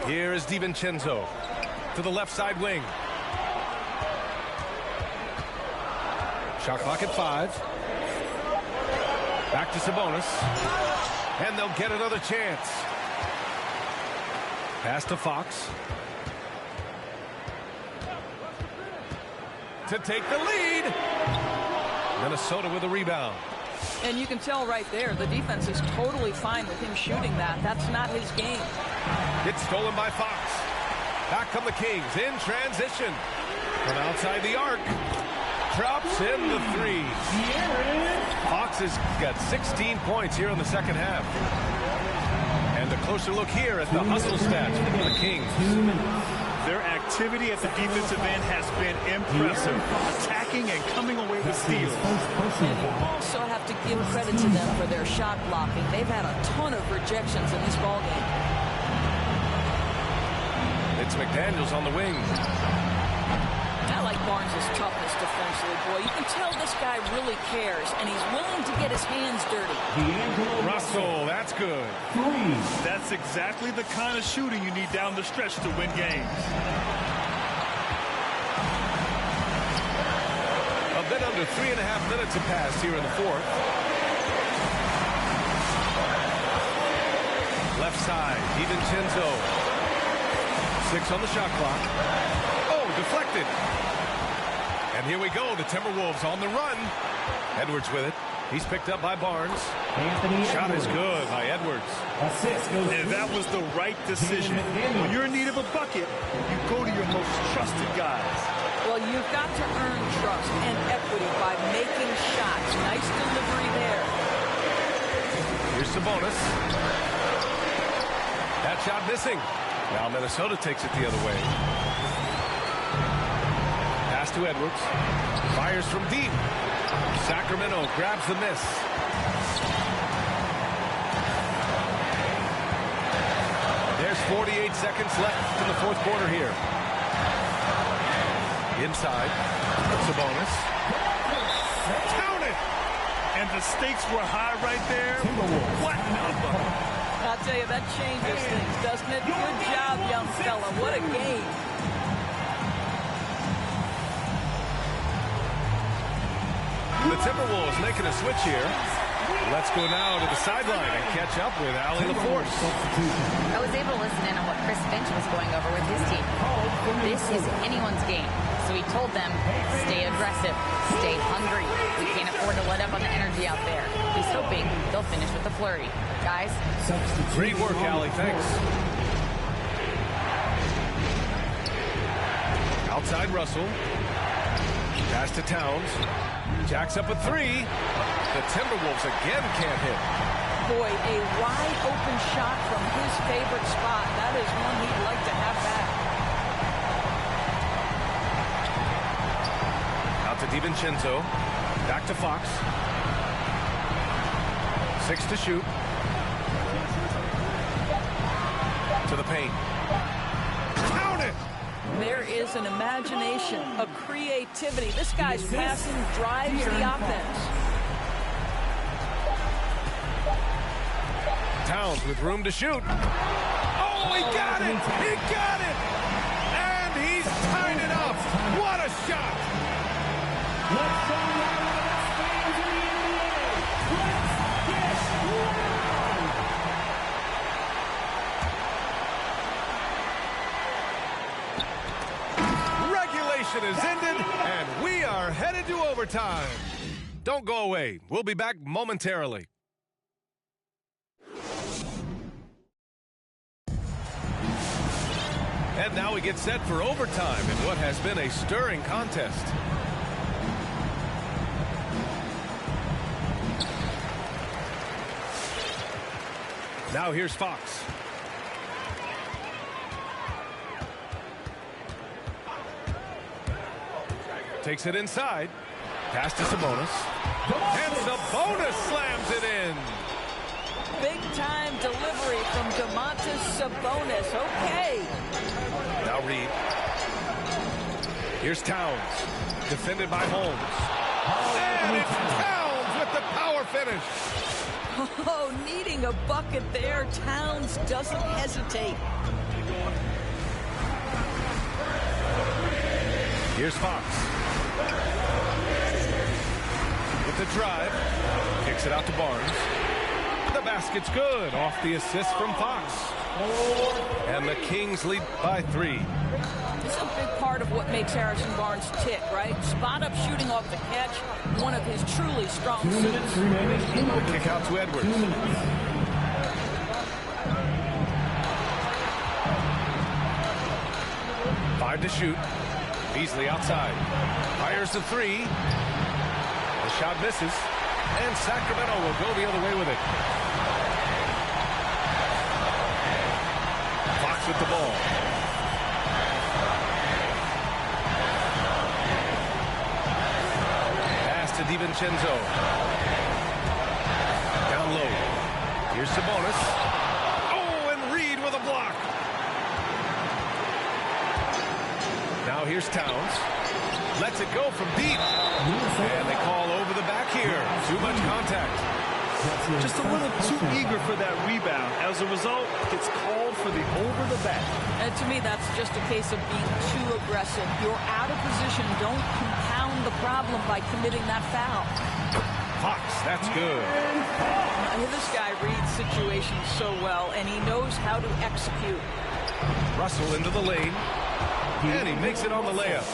Here is DiVincenzo to the left side wing. Shot clock at 5. Back to Sabonis. And they'll get another chance. Pass to Fox. To take the lead. Minnesota with a rebound. And you can tell right there, the defense is totally fine with him shooting that. That's not his game. It's stolen by Fox. Back come the Kings in transition. From outside the arc. Drops in the 3. Fox has got 16 points here in the second half. And a closer look here at the hustle stats for the Kings. Their activity at the defensive end has been impressive. Attacking and coming away with steals. And you also have to give credit to them for their shot blocking. They've had a ton of rejections in this ballgame. It's McDaniels on the wing. I like Barnes' toughness defensively, boy. You can tell this guy really cares, and he's willing to get his hands dirty. Russell, that's good. That's exactly the kind of shooting you need down the stretch to win games. A bit under 3.5 minutes have passed here in the fourth. Left side, DiVincenzo. 6 on the shot clock. Oh, deflected. And here we go. The Timberwolves on the run. Edwards with it. He's picked up by Barnes. Shot is good by Edwards. And that was the right decision. When you're in need of a bucket, you go to your most trusted guys. Well, you've got to earn trust and equity by making shots. Nice delivery there. Here's Sabonis. That shot missing. Now Minnesota takes it the other way. Pass to Edwards. Fires from deep. Sacramento grabs the miss. There's 48 seconds left in the fourth quarter here. Inside. Sabonis. Count it! And the stakes were high right there. What number? I'll tell you, that changes things, doesn't it? Good job, young fella. What a game. The Timberwolves making a switch here. Let's go now to the sideline and catch up with Allie LaForce. I was able to listen in on what Chris Finch was going over with his team. This is anyone's game. So he told them, stay aggressive, stay hungry. We can't afford to let up on the energy out there. He's hoping they'll finish with a flurry. Guys. Great work, Allie. Thanks. Outside Russell. Pass to Towns. Jacks up a three. The Timberwolves again can't hit. Boy, a wide open shot from his favorite spot. That is one he'd like to have back. Out to DiVincenzo. Back to Fox. 6 to shoot. To the paint. Count it! There is an imagination, a creativity. This guy's passing drives the offense. Towns with room to shoot. Oh, he got it! He got it! And he's tied it up. What a shot! Let's go now with the best fans in the NBA. Let's get loud. Regulation is ended, and we are headed to overtime. Don't go away. We'll be back momentarily. And now we get set for overtime in what has been a stirring contest. Now here's Fox. Takes it inside. Pass to Sabonis. And Sabonis slams it in. Big-time delivery from Domantas Sabonis. Okay. Now Reed. Here's Towns. Defended by Holmes. And it's Towns with the power finish. Oh, needing a bucket there. Towns doesn't hesitate. Here's Fox. With the drive. Kicks it out to Barnes. The basket's good. Off the assist from Fox. And the Kings lead by 3. This is a big part of what makes Harrison Barnes tick, right? Spot-up shooting off the catch, one of his truly strong suits. The kick out to Edwards. 5 to shoot. Beasley outside. Fires the 3. The shot misses. And Sacramento will go the other way with it. Fox with the ball. Pass to DiVincenzo. Down low. Here's Sabonis. Oh, and Reed with a block. Now here's Towns. Lets it go from deep. And they call over the back here. Too much contact. Just a little too eager for that rebound. As a result, it's called for the over the back. And to me, that's just a case of being too aggressive. You're out of position. Don't compound the problem by committing that foul. Fox, that's good. This guy reads situations so well, and he knows how to execute. Russell into the lane. And he makes it on the layup.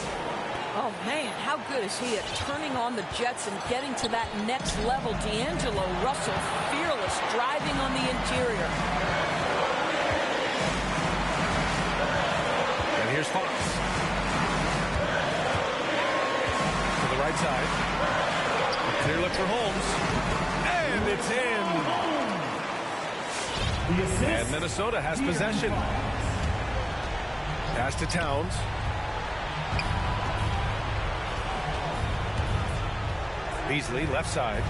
Oh, man, how good is he at turning on the Jets and getting to that next level? D'Angelo Russell, fearless, driving on the interior. And here's Fox. To the right side. A clear look for Holmes. And it's in. And Minnesota has possession. Pass to Towns. Beasley, left side.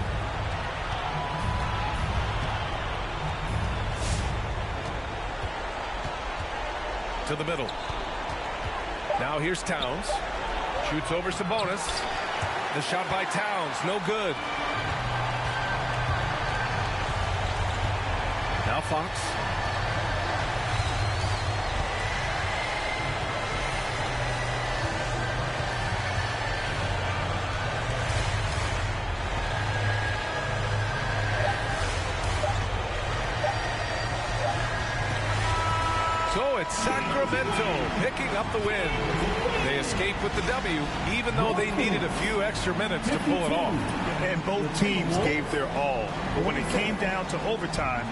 To the middle. Now here's Towns. Shoots over Sabonis. The shot by Towns, no good. Now Fox. So it's Sacramento picking up the win. They escaped with the W, even though they needed a few extra minutes to pull it off. And both teams gave their all. But when it came down to overtime,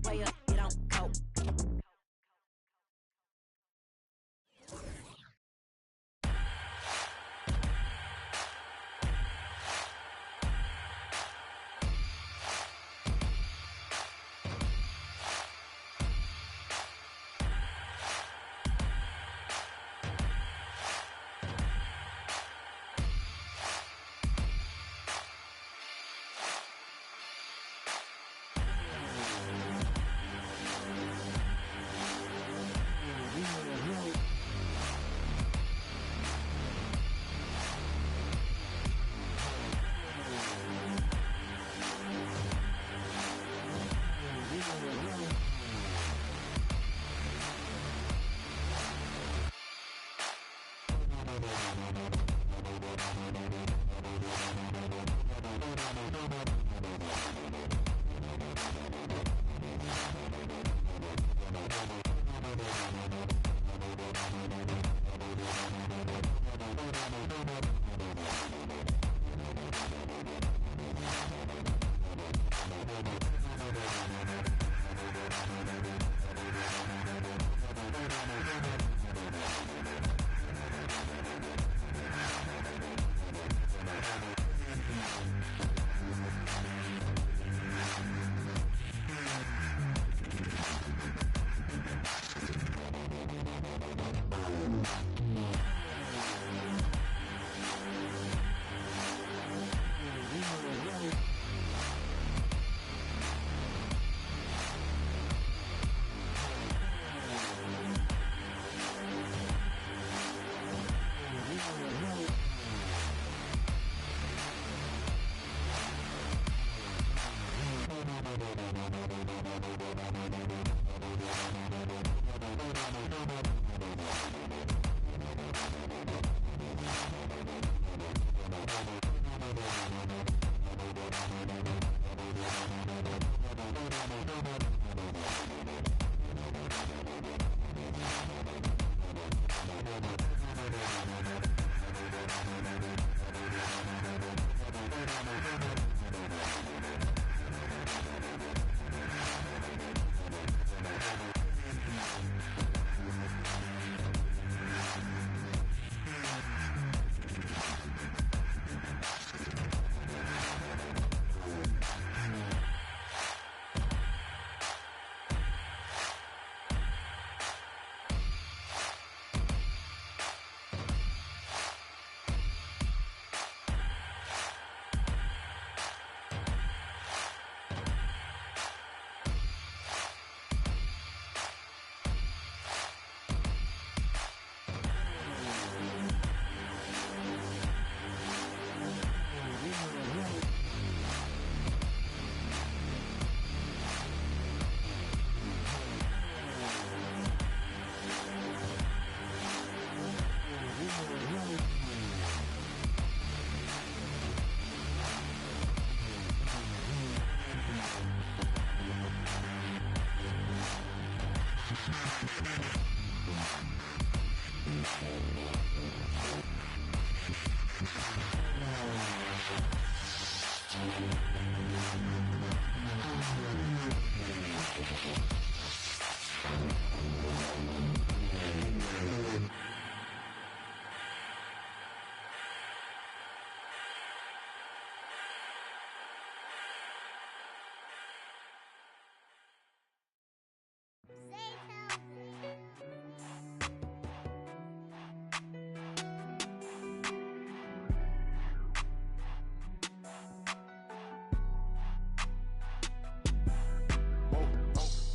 way up, you don't go.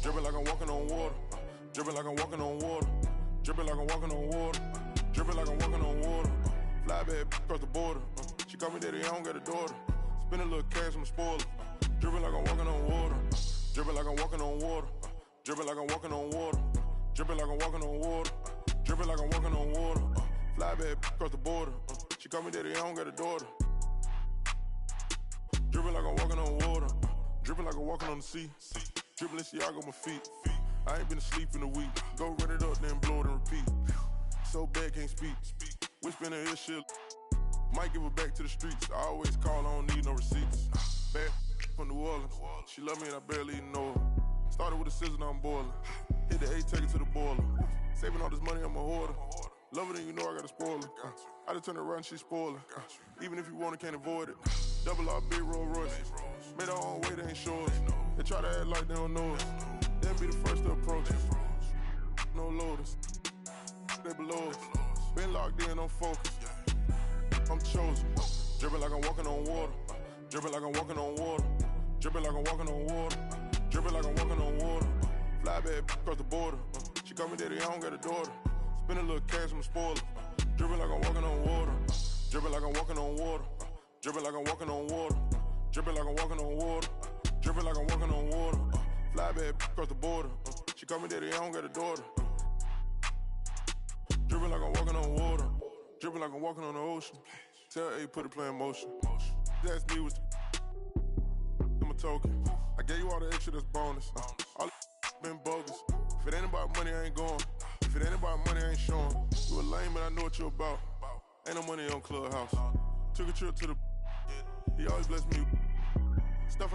Dripping like I'm walking on water. Dripping like I'm walking on water. Dripping like I'm walking on water. Dripping like I'm walking on water. Fly back across the border. She call me daddy, I don't got a daughter. Spend a little cash, I'm a spoiler. Dripping like I'm walking on water. Dripping like I'm walking on water. Dripping like I'm walking on water. Dripping like I'm walking on water. Dripping like I'm walking on water. Fly bad across the border. She call me daddy, I don't got a daughter. Dripping like I'm walking on water. Dripping like I'm walking on the sea. Dripping Balenciaga on my feet. I ain't been asleep in a week. Go run it up, then blow it and repeat. So bad, can't speak. Whisper in her ear shit. Might give her back to the streets. I always call, I don't need no receipts. Bad from New Orleans. She love me and I barely even know her. Started with a scissor, now I'm boiling. Hit the A, take it to the boiler. Saving all this money, I'm a hoarder. Love it and you know I got a spoiler. I just turn around, she spoiler. Even if you want it, can't avoid it. Double R, big Rolls Royce. Made our own way, they ain't sure. They try to act like they don't know us. They'll be the first to approach us. No loaders. They below us. Been locked in, I'm focused. I'm chosen. Dripping like I'm walking on water. Dripping like I'm walking on water. Dripping like I'm walking on water. Dripping like I'm walking on water. Fly bad across the border. She call me daddy, I don't got a daughter. Spend a little cash, I'm a spoiler. Dripping like I'm walking on water. Dripping like I'm walking on water. Dripping like I'm walking on water. Dripping like I'm walking on water. Dripping like I'm walking on water. Fly bad across the border. She call me daddy, I don't got a daughter. Dripping like I'm walking on water. Dripping like I'm walking on the ocean. Tell A, put the play in motion. That's me with I'm a token. I gave you all the extra, that's bonus. All been bogus. If it ain't about money, I ain't going. If it ain't about money, I ain't showing. You a lame, but I know what you about. Ain't no money on Clubhouse. Took a trip to the he always bless me. Stuff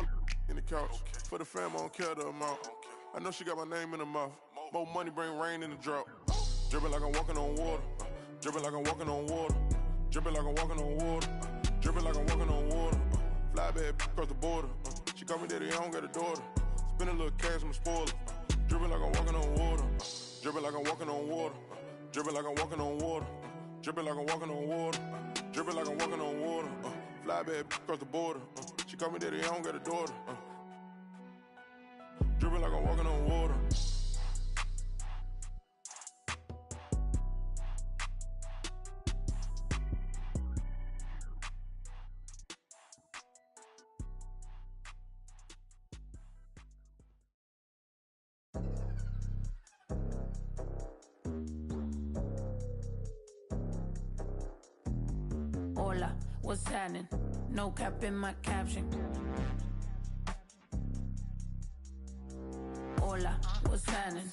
in the couch. For the fam, I don't care the amount. I know she got my name in her mouth. More money bring rain in the drought. Dripping like I'm walking on water. Dripping like I'm walking on water. Dripping like I'm walking on water. Dripping like I'm walking on water. Fly bad across the border. She call me daddy, I don't got a daughter. Spend a little cash, I'm a spoiler. Dripping like I'm walking on water. Dripping like I'm walking on water. Dripping like I'm walking on water. Dripping like I'm walking on water. Dripping like I'm walking on water. Fly bad across the border. She call me daddy, I don't got a daughter. Dripping like I'm walking on water. Hola, what's happening? No cap in my caption. Hola, what's happening?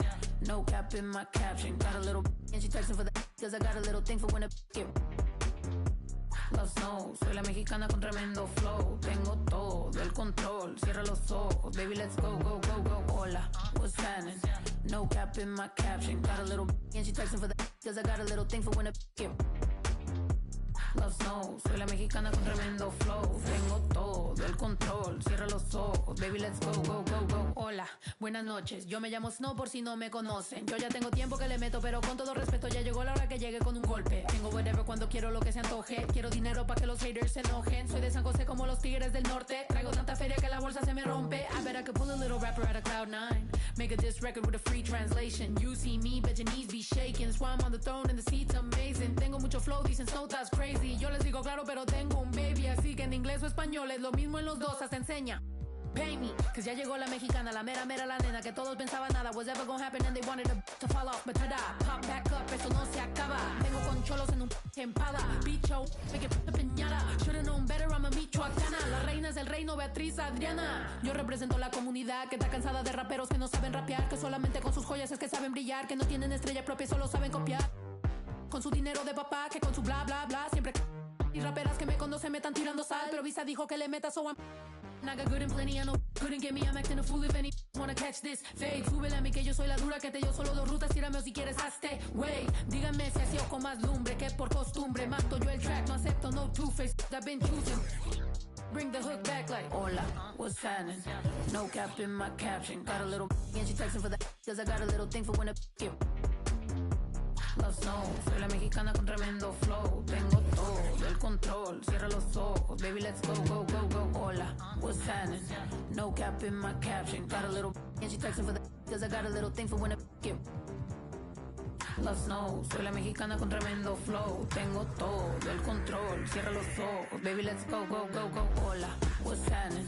No cap in my caption. Got a little and she texting for the cause I got a little thing for when a get Love knows, soy la mexicana con tremendo flow. Tengo todo el control, cierra los ojos. Baby, let's go, go, go, go. Hola, what's happening? No cap in my caption. Got a little and she texting for the cause I got a little thing for when a get Love knows, soy la mexicana con tremendo flow. Tengo todo el control, cierra los ojos. Baby, let's go, go, go, go. Hola, buenas noches, yo me llamo Snow por si no me conocen. Yo ya tengo tiempo que le meto, pero con todo respeto ya llegó la hora que llegue con un golpe. Tengo whatever cuando quiero lo que se antoje. Quiero dinero pa' que los haters se enojen. Soy de San José como los tigres del norte. Traigo tanta feria que la bolsa se me rompe. I bet I could pull a little rapper out of Cloud9. Make a diss record with a free translation. You see me, bet your knees be shaking. That's why I'm on the throne and the seat's amazing. Tengo mucho flow, dicen Snow that's crazy. Yo les digo claro, pero tengo un baby. Así que en inglés o español es lo mismo en los dos, hasta enseña. Pay me, cause ya llegó la mexicana, la mera mera la nena que todos pensaban nada was ever gonna happen and they wanted to fall off, but tada, pop back up, eso no se acaba. Vengo con cholos en un empada, bicho, me que piñata. Should've known better, I'm a michoacana. La reina es el reino, Beatriz Adriana. Yo represento la comunidad que está cansada de raperos que no saben rapear, que solamente con sus joyas es que saben brillar, que no tienen estrella propia, solo saben copiar. Con su dinero de papá, que con su bla bla bla, siempre y raperas que me conocen me están tirando sal, pero Visa dijo que le meta, so I'm I got good and plenty, I know couldn't get me, I'm acting a fool if any wanna catch this fade. Súbele a mí que yo soy la dura, que te dio solo 2 rutas, tírame o si quieres hazte, wey. Díganme si así o con más lumbre, que por costumbre mato yo el track, no acepto no two-face, I've been choosing. Bring the hook back like hola, what's happening? No cap in my caption, got a little and she texting for the cause I got a little thing for when a get Love Snow, soy la mexicana con tremendo flow. Tengo todo el control, cierra los ojos. Baby, let's go, go, go, go. Hola, what's happening? No cap in my caption. Got a little and she texting for the cause I got a little thing for when a get Love snow, soy la mexicana con tremendo flow. Tengo todo el control, cierra los ojos. Baby, let's go, go, go, go. Hola, what's happening?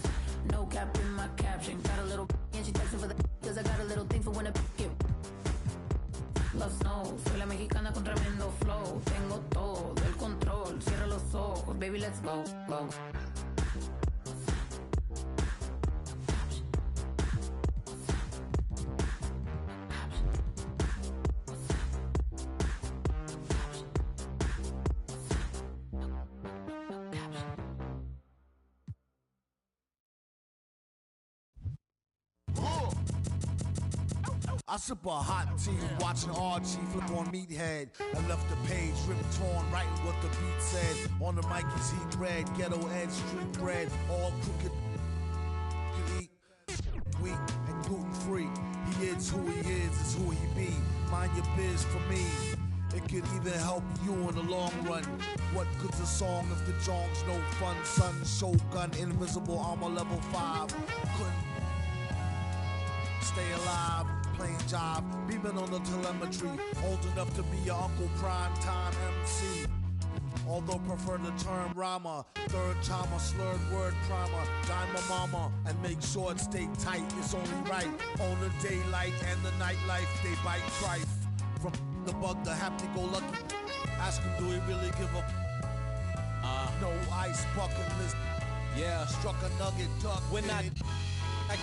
No cap in my caption. Got a little and she texting for the cause I got a little thing for when I get. Love snow, soy la mexicana con tremendo flow. Tengo todo el control, cierra los ojos. Baby, let's go, go. I sip a hot tea, watching Archie flip on Meathead. I left the page ripped torn, writing what the beat said. On the mic is heat bread, ghetto edge, street bread, all crooked. Can eat weak and gluten free. He is who he is who he be. Mind your biz for me. It could even help you in the long run. What good's a song if the jong's no fun? Son, Shogun, invisible armor level 5. Couldn't stay alive. Playing job, beaming on the telemetry, old enough to be your Uncle Prime Time MC. Although prefer the term rhymer, third timer, slurred word primer, dime a mama, and make sure it stay tight, it's only right. On the daylight and the nightlife, they bite trife. From the bug to happy-go-lucky, ask him, do he really give a no ice bucket list? Yeah, struck a nugget, duck. When I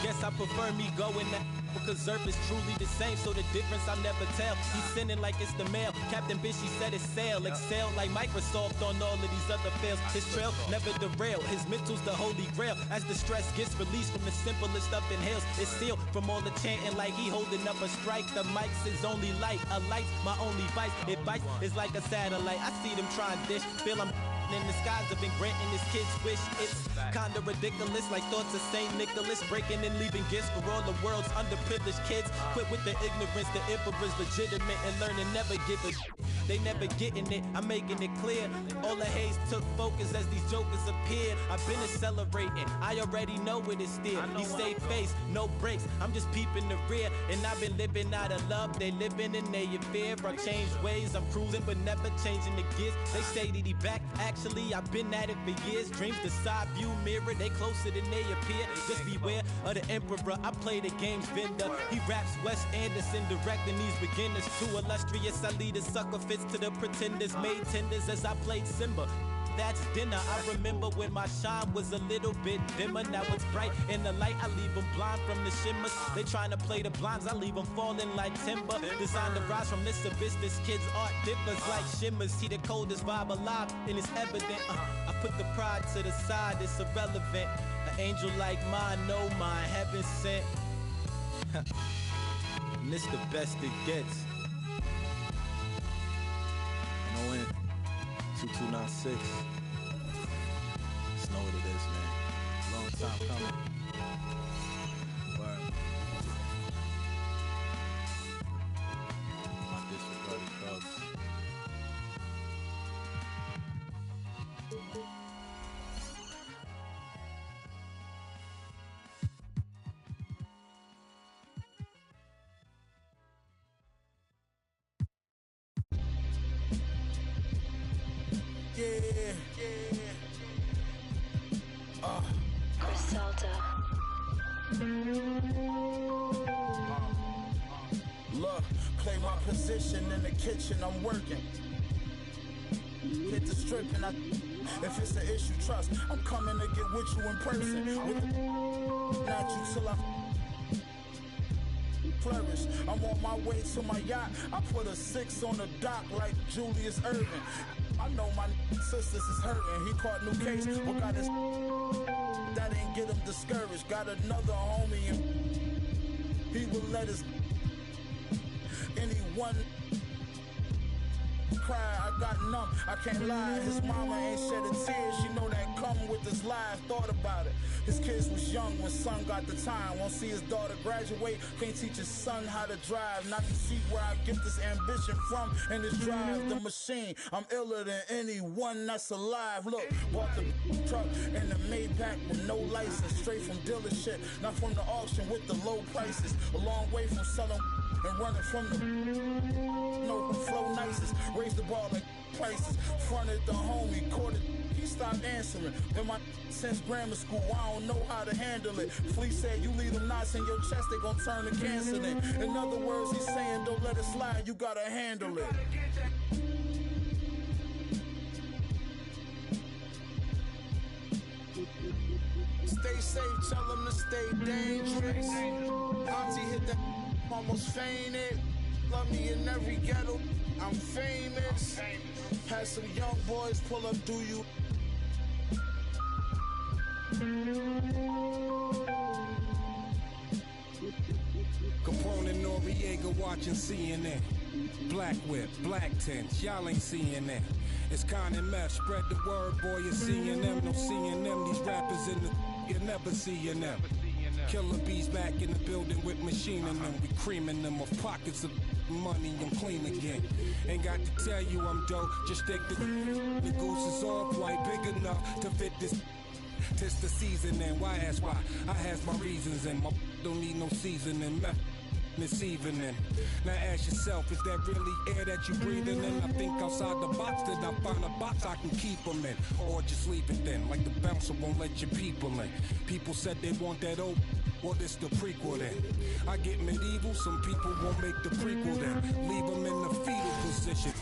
guess I prefer me going that. Because Zerp is truly the same, so the difference I'll never tell. He's sending like it's the mail. Captain Bishy said it's sail. Excel like Microsoft on all of these other fails. His trail never derail. His mental's the holy grail. As the stress gets released from the simplest stuff inhales, it's sealed from all the chanting like he holding up a strike. The mic's his only light. A light's my only vice. It bites, it's like a satellite. I see them trying dish. Feel I'm in the skies have been granting his kids wish. It's kinda ridiculous, like thoughts of St. Nicholas, breaking and leaving gifts for all the world's underprivileged kids. Quit with the ignorance, the emperor's legitimate, and learning never give a they never getting it, I'm making it clear. All the haze took focus as these jokers appeared. I've been accelerating, I already know it is still. He stay face, no breaks, I'm just peeping the rear. And I've been living out of love, they living in their fear. I changed ways, I'm cruising but never changing the gears. They say that he back, actually I've been at it for years. Dreams the side view mirror, they closer than they appear. Just beware of the emperor, I play the game's vendor. He raps Wes Anderson, directing these beginners. Too illustrious, I lead a sucker fits to the pretenders. Made tenders as I played Simba. That's dinner. I remember when my shine was a little bit dimmer. Now it's bright in the light. I leave them blind from the shimmers. They trying to play the blinds. I leave them falling like timber. Designed to rise from this abyss. This kid's art differs like shimmers. He the coldest vibe alive, and it's evident. I put the pride to the side. It's irrelevant. An angel like mine, no mine, heaven sent. And this the best it gets. NON 2296. Just know what it is, man. Long time coming. Word. My disregarded thugs. Look, play my position in the kitchen, I'm working. Hit the strip and if it's an issue, trust, I'm coming to get with you in person. Not you till I flourish. I'm on my way to my yacht. I put a 6 on the dock like Julius Erving. I know my sisters is hurting. He caught new case, but got his that ain't get him discouraged. Got another homie and he will let his anyone cry. I got numb, I can't lie. His mama ain't shed a tear. She know that come with this life. Thought about it. His kids was young when son got the time. Won't see his daughter graduate. Can't teach his son how to drive. Not to see where I get this ambition from. And this drive the machine. I'm iller than anyone that's alive. Look, bought the truck and the Maybach with no license. Straight from dealership, not from the auction with the low prices. A long way from selling and running from the no who flow nicest. Raise the bar like prices. Fronted the homie, caught it. He stopped answering. Been my since grammar school, I don't know how to handle it. Flea said, you leave them knots in your chest, they gon' turn to cancer then. In other words, he's saying, don't let it slide, you gotta handle it. Stay safe, tell them to stay dangerous. Auntie hit that, almost fainted. Love me in every ghetto, I'm famous. Had some young boys pull up, do you? Capone and Noriega watching CNN. Black whip, black tents, y'all ain't seeing that. It's Con and Meth, spread the word, boy, you're seeing them. No seeing them, these rappers in the, you're never seeing them. Killer bees back in the building with machine in them. We creaming them of pockets of money, I'm clean again. Ain't got to tell you I'm dope, just stick the goose is off white, big enough to fit this. Tis the season and why ask why? I has my reasons and my don't need no seasoning. This evening. Now ask yourself, is that really air that you breathing in? I think outside the box, then I find a box I can keep them in. Or just leave it then, like the bouncer won't let your people in. People said they want that old, well this the prequel then. I get medieval, some people won't make the prequel then. Leave them in the fetal position.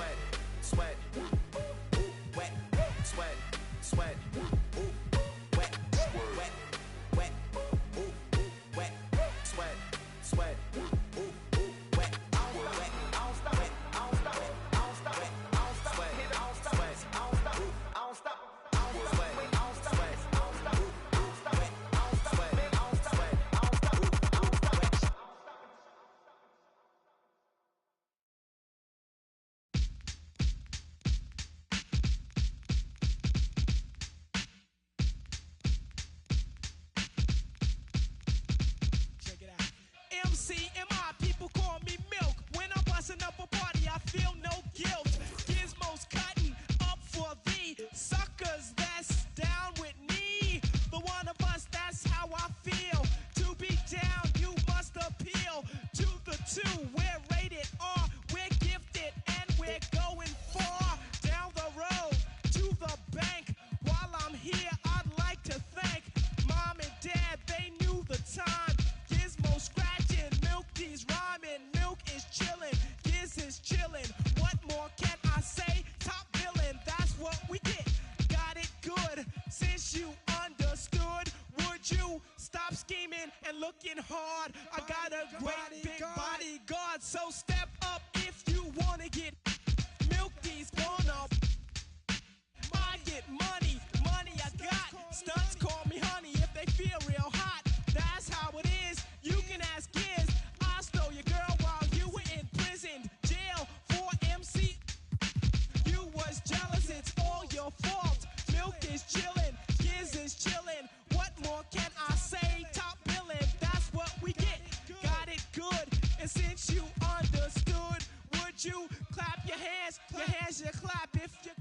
sweat, sweat, ooh, wet, sweat, sweat, ooh, wet, wet, wet, ooh, wet, sweat, sweat, ooh, wet, I don't stop it, I don't stop it, I don't stop it, I don't stop it, I don't stop it, I don't stop it, I don't stop it, I don't stop it, I don't stop it, I don't stop it, I don't stop it, I don't stop it, I don't stop it, I don't stop it, I don't stop it. MC and my people call me Milk. When I'm busting up a party, I feel no guilt. Gizmo's cutting up for the suckers that's down with me. The one of us, that's how I feel. To be down, you must appeal to the two. We're rated R, we're gifted, and we're going far down the road to the bank. While I'm here, I'd like to thank Mom and Dad, they knew the time. Gizmo scratching, Milky's rhyming, Milk is chilling, Giz is chilling. What more can I say? Top billing, that's what we get. Got it good, since you understood. Would you stop scheming and looking hard? I got a great big bodyguard, so step up if you wanna get. Milky's gonna. I get money, money I got. Stunts call me honey if they feel real hot. That's how it is. You can ask Giz. I stole your girl while you were in prison. Jail for MC. You was jealous, it's all your fault. Milk is chillin', Giz is chillin'. What more can I say? Top billing, that's what we get. Got it good, and since you understood, would you clap your hands? Your hands you clap if you.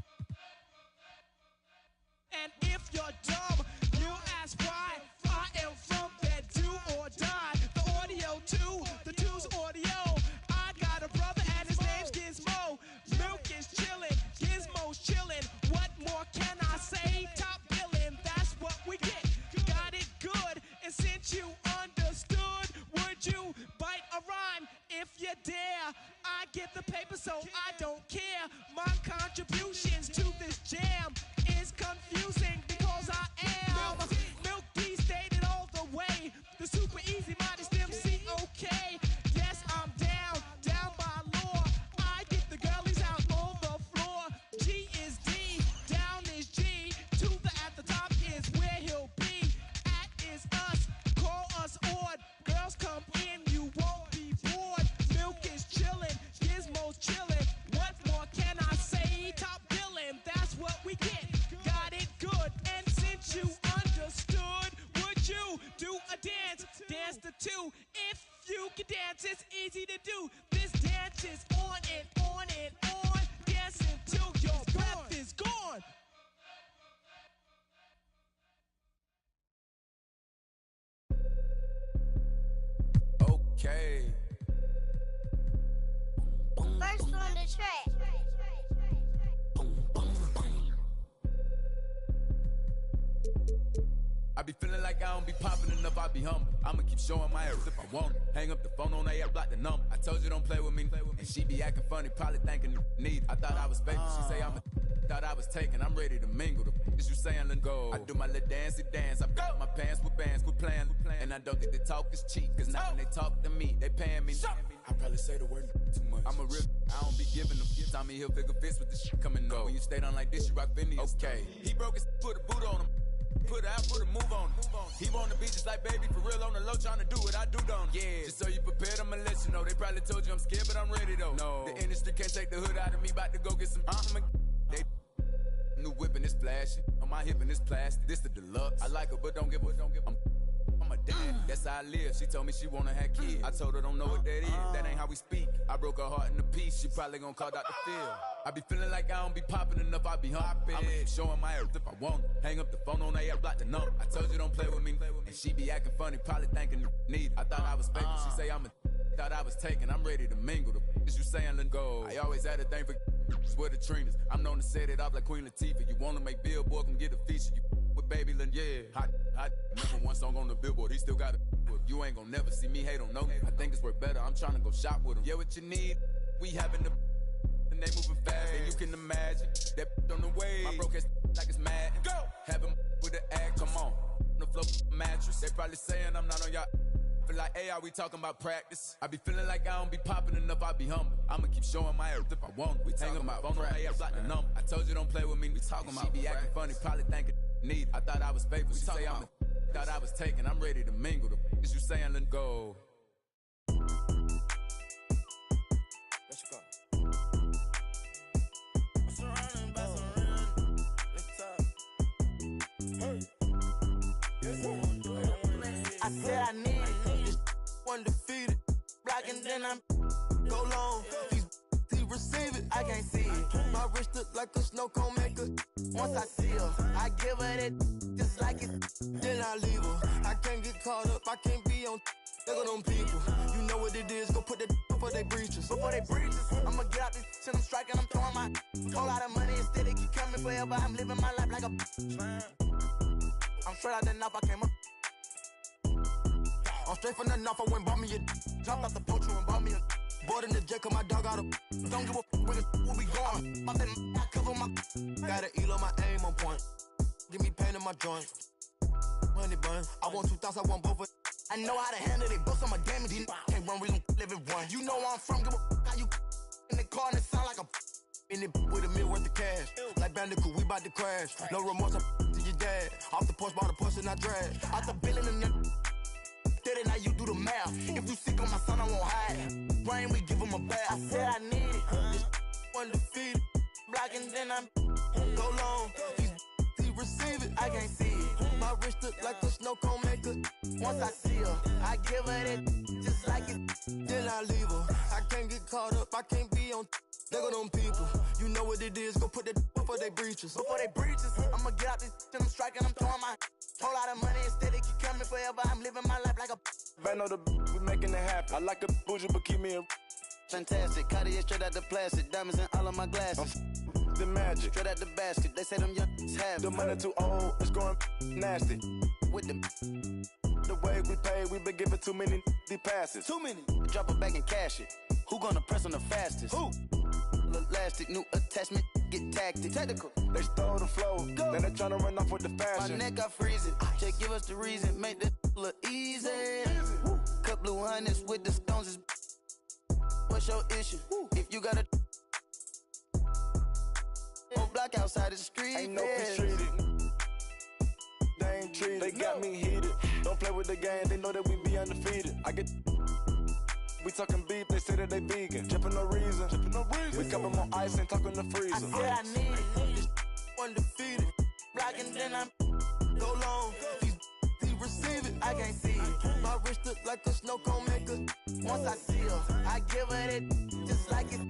And if you're dumb, you ask why. I am from that do or die. The audio too, the two's audio. I got a brother and his name's Gizmo. Milk is chillin', Gizmo's chillin'. What more can I say? Top billing, that's what we get. Got it good, and since you understood, would you bite a rhyme if you dare? I get the paper, so I don't care. My contributions to this jam is confusing because I am Milk D stated all the way. The super easy modest MC, okay. Yes, I'm down, down by law. I get the girlies out on the floor. G is D, down is G. To the at the top is where he'll be. At is us, call us odd. Girls come in, you won't be bored. Milk is chillin', Gizmo's chillin'. What more can I say? Top billing, that's what we get. Got it good, and since you understood, would you do a dance? Dance the two. If you can dance, it's easy to do. This dance is on and on and on. Dance until your breath is gone. Okay. First on the track. I be feeling like I don't be popping enough, I be humble. I'ma keep showing my ass if I want it. Hang up the phone on AF, block the number. I told you don't play with me. And she be acting funny, probably thinking need. I thought I was faking, she say thought I was taking. I'm ready to mingle. The is you saying, let go. I do my little dancey dance. I got my pants with bands, quit playing. And I don't think the talk is cheap, cause now when they talk to me, they paying me. I probably say the word too much. I'm a real, I don't be giving them. Tommy Hilfiger fits with the shit coming up. When you stay down like this, you rock Phineas. Okay, he broke his, put a boot on him. Put out, put a move on him. He wanna be just like baby, for real on the low, trying to do what I do, don't he? Yeah, just so you prepared, I'ma let you know. They probably told you I'm scared, but I'm ready though. No, the industry can't take the hood out of me, about to go get some. They new whipping is flashing, on my hip and it's plastic. This the deluxe. I like her, but don't give. I'm a dad, that's how I live. She told me she wanna have kids. I told her don't know what that is. That ain't how we speak. I broke her heart in a piece. She probably gonna call Dr. Phil. I be feeling like I don't be popping enough. I be hopping. I'ma keep showing my ass if I want it. Hang up the phone on AF, block the number. I told you don't play with me. And she be acting funny, probably thinking need. I thought I was faking. She say thought I was taking. I'm ready to mingle. The is you saying let go. I always had a thing for swear the Trinas. I'm known to set it off like Queen Latifah. You wanna make Billboard, come get a feature. You with Baby Lynn, yeah. Hot. Number one song on the Billboard. He still got it. You ain't gonna never see me hate on no. I think it's worth better. I'm trying to go shop with him. Yeah, what you need? We having the and they moving fast, and you can imagine that on the way. My broke ass like it's mad. Go! Have him with the act, come on. The floor mattress. They probably saying I'm not on y'all. Feel like, hey, are we talking about practice? I be feeling like I don't be popping enough, I be humble. I'ma keep showing my ass if I want. We talking about phone on AF like the number. I told you don't play with me, we talking about. She be acting funny, probably thinking need. I thought I was faithful. She say I'm thought I was taken. I'm ready to mingle. The is you saying let go. Let's go. Surrounded by let's talk. Hey. I said I need this undefeated. Blocking, then I'm go long. He receive it, I can't see it. My wrist look like a snow cone maker. Once I see her, I give her that just like it. Then I leave her. I can't get caught up, I can't be on. Look at them people. You know what it is, go put that before they breaches. Before they breaches, I'ma get out this shit, I'm striking, I'm throwing my whole lot of money instead it keep coming forever. I'm living my life like a I'm straight out the knife, I came up. I'm straight from the knife, I went bought me a jumped out the poacher and bought me a board in the jet, cause my dog out a don't give a where we going. My thing, I cover my got an elo, my aim on point. Give me pain in my joint. Honey bun, I want 2,000, I want both of I know how to handle it, books on my game, these can't run, we gon' live it one. You know where I'm from, give a how you in the car and it sound like a in it with $1 million worth of cash. Like Bandicoot, we bout to crash. No remorse, I'm to your dad. Off the porch, by the push and I drag. Out the billing and then did it, now you do the math. If you sick on my son, I won't hide. Brain, we give him a bath. I said I need it. This undefeated. Blocking, then I'm go long. He receive it, I can't see it. My wrist look like a snow cone maker. Once I see her, I give her that just like it. Then I leave her. I can't get caught up, I can't be on. Look at them people, you know what it is. Go put that before they breaches. Before they breaches, I'ma get out this shit, I'm striking, I'm throwing my whole lot of money instead it keep coming forever. I'm living my life like a Van on the we making it happen. I like a bougie, but keep me a fantastic. Cartier straight out the plastic, diamonds in all of my glasses. The magic, straight out the basket. They say them young have the money too old, it's growing nasty. With them. The way we pay, we been giving too many passes. Too many. Drop it back and cash it. Who gonna press on the fastest? Who? Elastic, new attachment, get tactic. Technical, they stole the flow. Go. Then they tryna run off with the fashion. My neck, I freeze it. Just give us the reason, make this look easy. Cut blue hundreds with the stones is. What's your issue? If you got a whole block outside the street, ain't no peace treated. They ain't treated. They got me heated. Don't play with the game. They know that we be undefeated. I get. We talking beef, they say that they vegan. Drippin' no reason. We cup 'em on ice and talking the freezer. I said I need it. This undefeated. Blocking, then I'm go long. He receive it, I can't see it. My wrist look like a snow cone maker. Once I see her, I give her that just like it.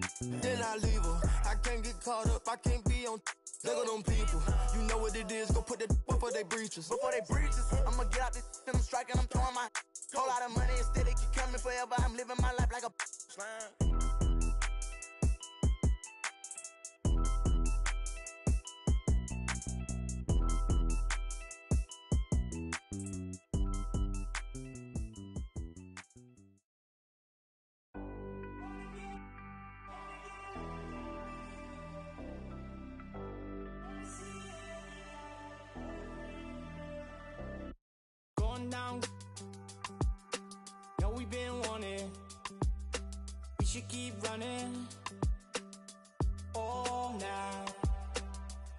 Then I leave her. I can't get caught up, I can't be on. Look at them people, you know what it is. Go put that before they breaches. Before they breaches, I'ma get out this shit, I'm striking, I'm throwing my whole lot of money instead it keep coming forever. I'm living my life like a down. Know we been wanting. We should keep running all night.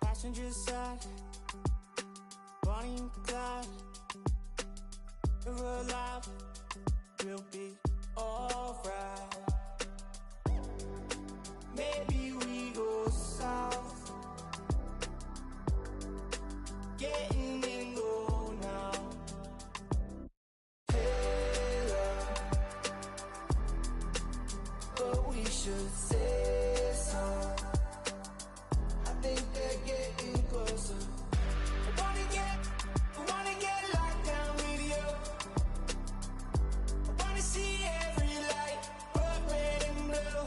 Passenger side, Bonnie and Clyde. If we're alive, we'll be alright. Maybe we go south, getting in go now. We should say so. I think they're getting closer. I wanna get locked down with you. I wanna see every light, red, red and blue.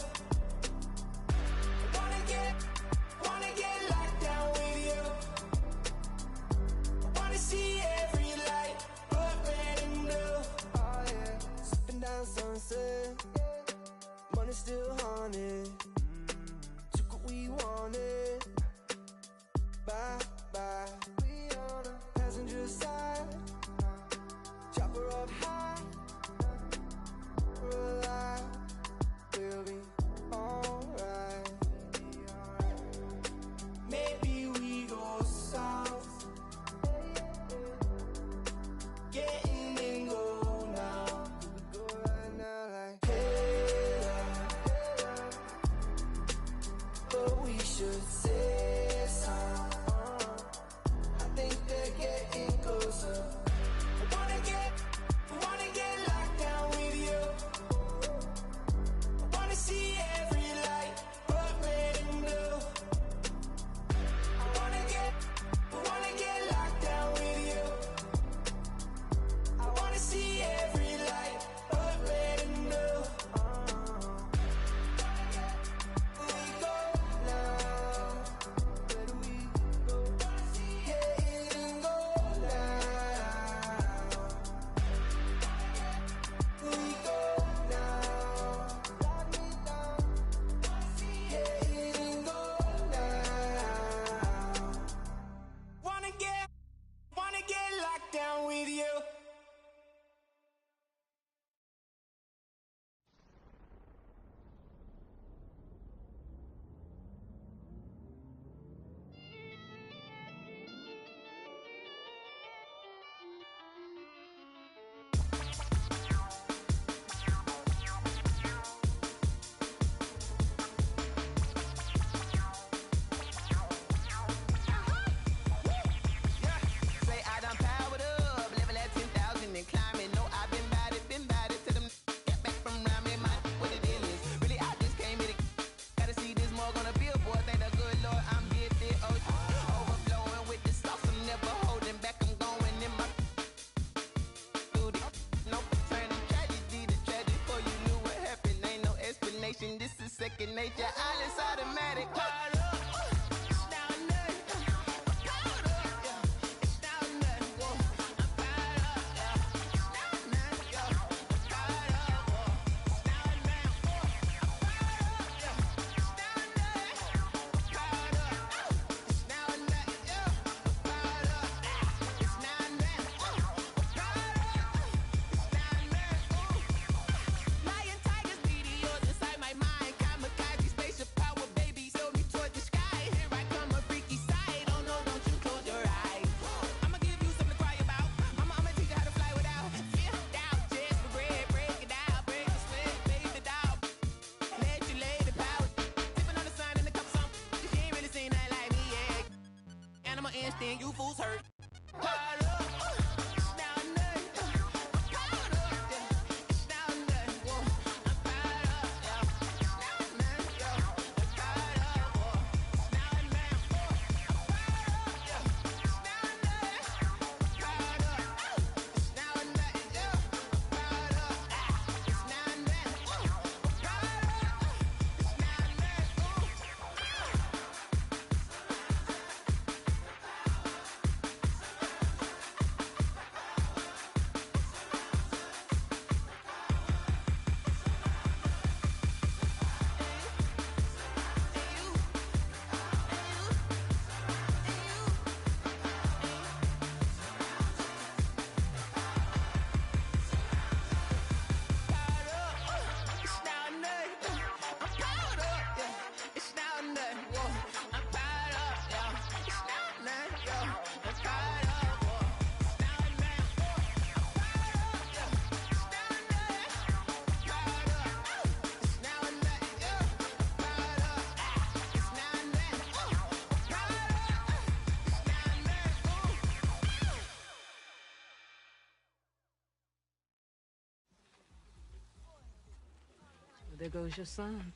Lord, I'm gifted. Overflowing with the sauce, I'm never holding back. I'm going in my duty. No turning tragedy to tragic. Before you knew what happened, ain't no explanation. This is second nature. All is automatic. Caught up. It's now or nothing. Caught up. Yeah. It's now or nothing. Whoa. I'm caught up. Yeah. It's now or nothing. Yeah. Caught up. Whoa. It's now or nothing. Whoa. I'm caught up. Yeah. It's now or nothing. Caught up. It's now or nothing. Yeah. Caught up. It's now or nothing. Caught up. It's now or nothing. Lion, tigers, meteors inside my mind. Kamikaze, spaceship power, baby, sail me toward the sky. Here I come, a freaky side. Oh no, don't you close your eyes. I'ma give you something to cry about. I'ma teach you how to fly without fear, doubt, just regret. Break it out, break the sweat, fade it out. Let you lay the power. Sipping on the sun in a cup of something. She ain't really seen nothing like me, yeah. Animal instinct, you fools hurt. Caught up. It's now or nothing. Caught up. Yeah. It's now or nothing. Whoa. I'm caught up. Yeah. It's now or nothing. Yeah. I'm caught up. Whoa. It's now or nothing. Whoa. I'm caught up. Yeah. It's now or nothing. Caught up. It's now or nothing. Yeah. Caught up. It's now or nothing. Whoa. Caught up. It's now or nothing. It's now or nothing. I'm caught up, yeah. It's now or nothing. Whoa. I'm caught up, yeah. It's now or nothing, yeah. I'm caught up, whoa. It's now or nothing, whoa. I'm caught up, yeah. It's now or nothing. Caught up. It's now or nothing, yeah. Caught up. It's now or nothing, whoa. Caught up. It's now or nothing, whoa. There goes your son.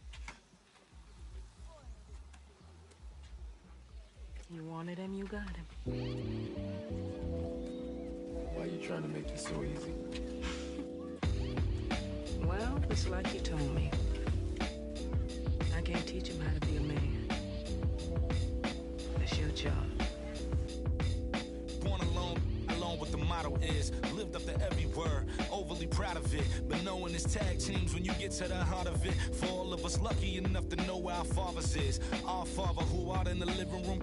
You wanted him, you got him. Why are you trying to make this so easy? Well, it's like you told me. I can't teach him how to be a man. That's your job. Born alone, alone what the motto is. Lived up to every word, overly proud of it. But knowing it's tag teams when you get to the heart of it. For all of us lucky enough to know where our fathers is. Our father who out in the living room.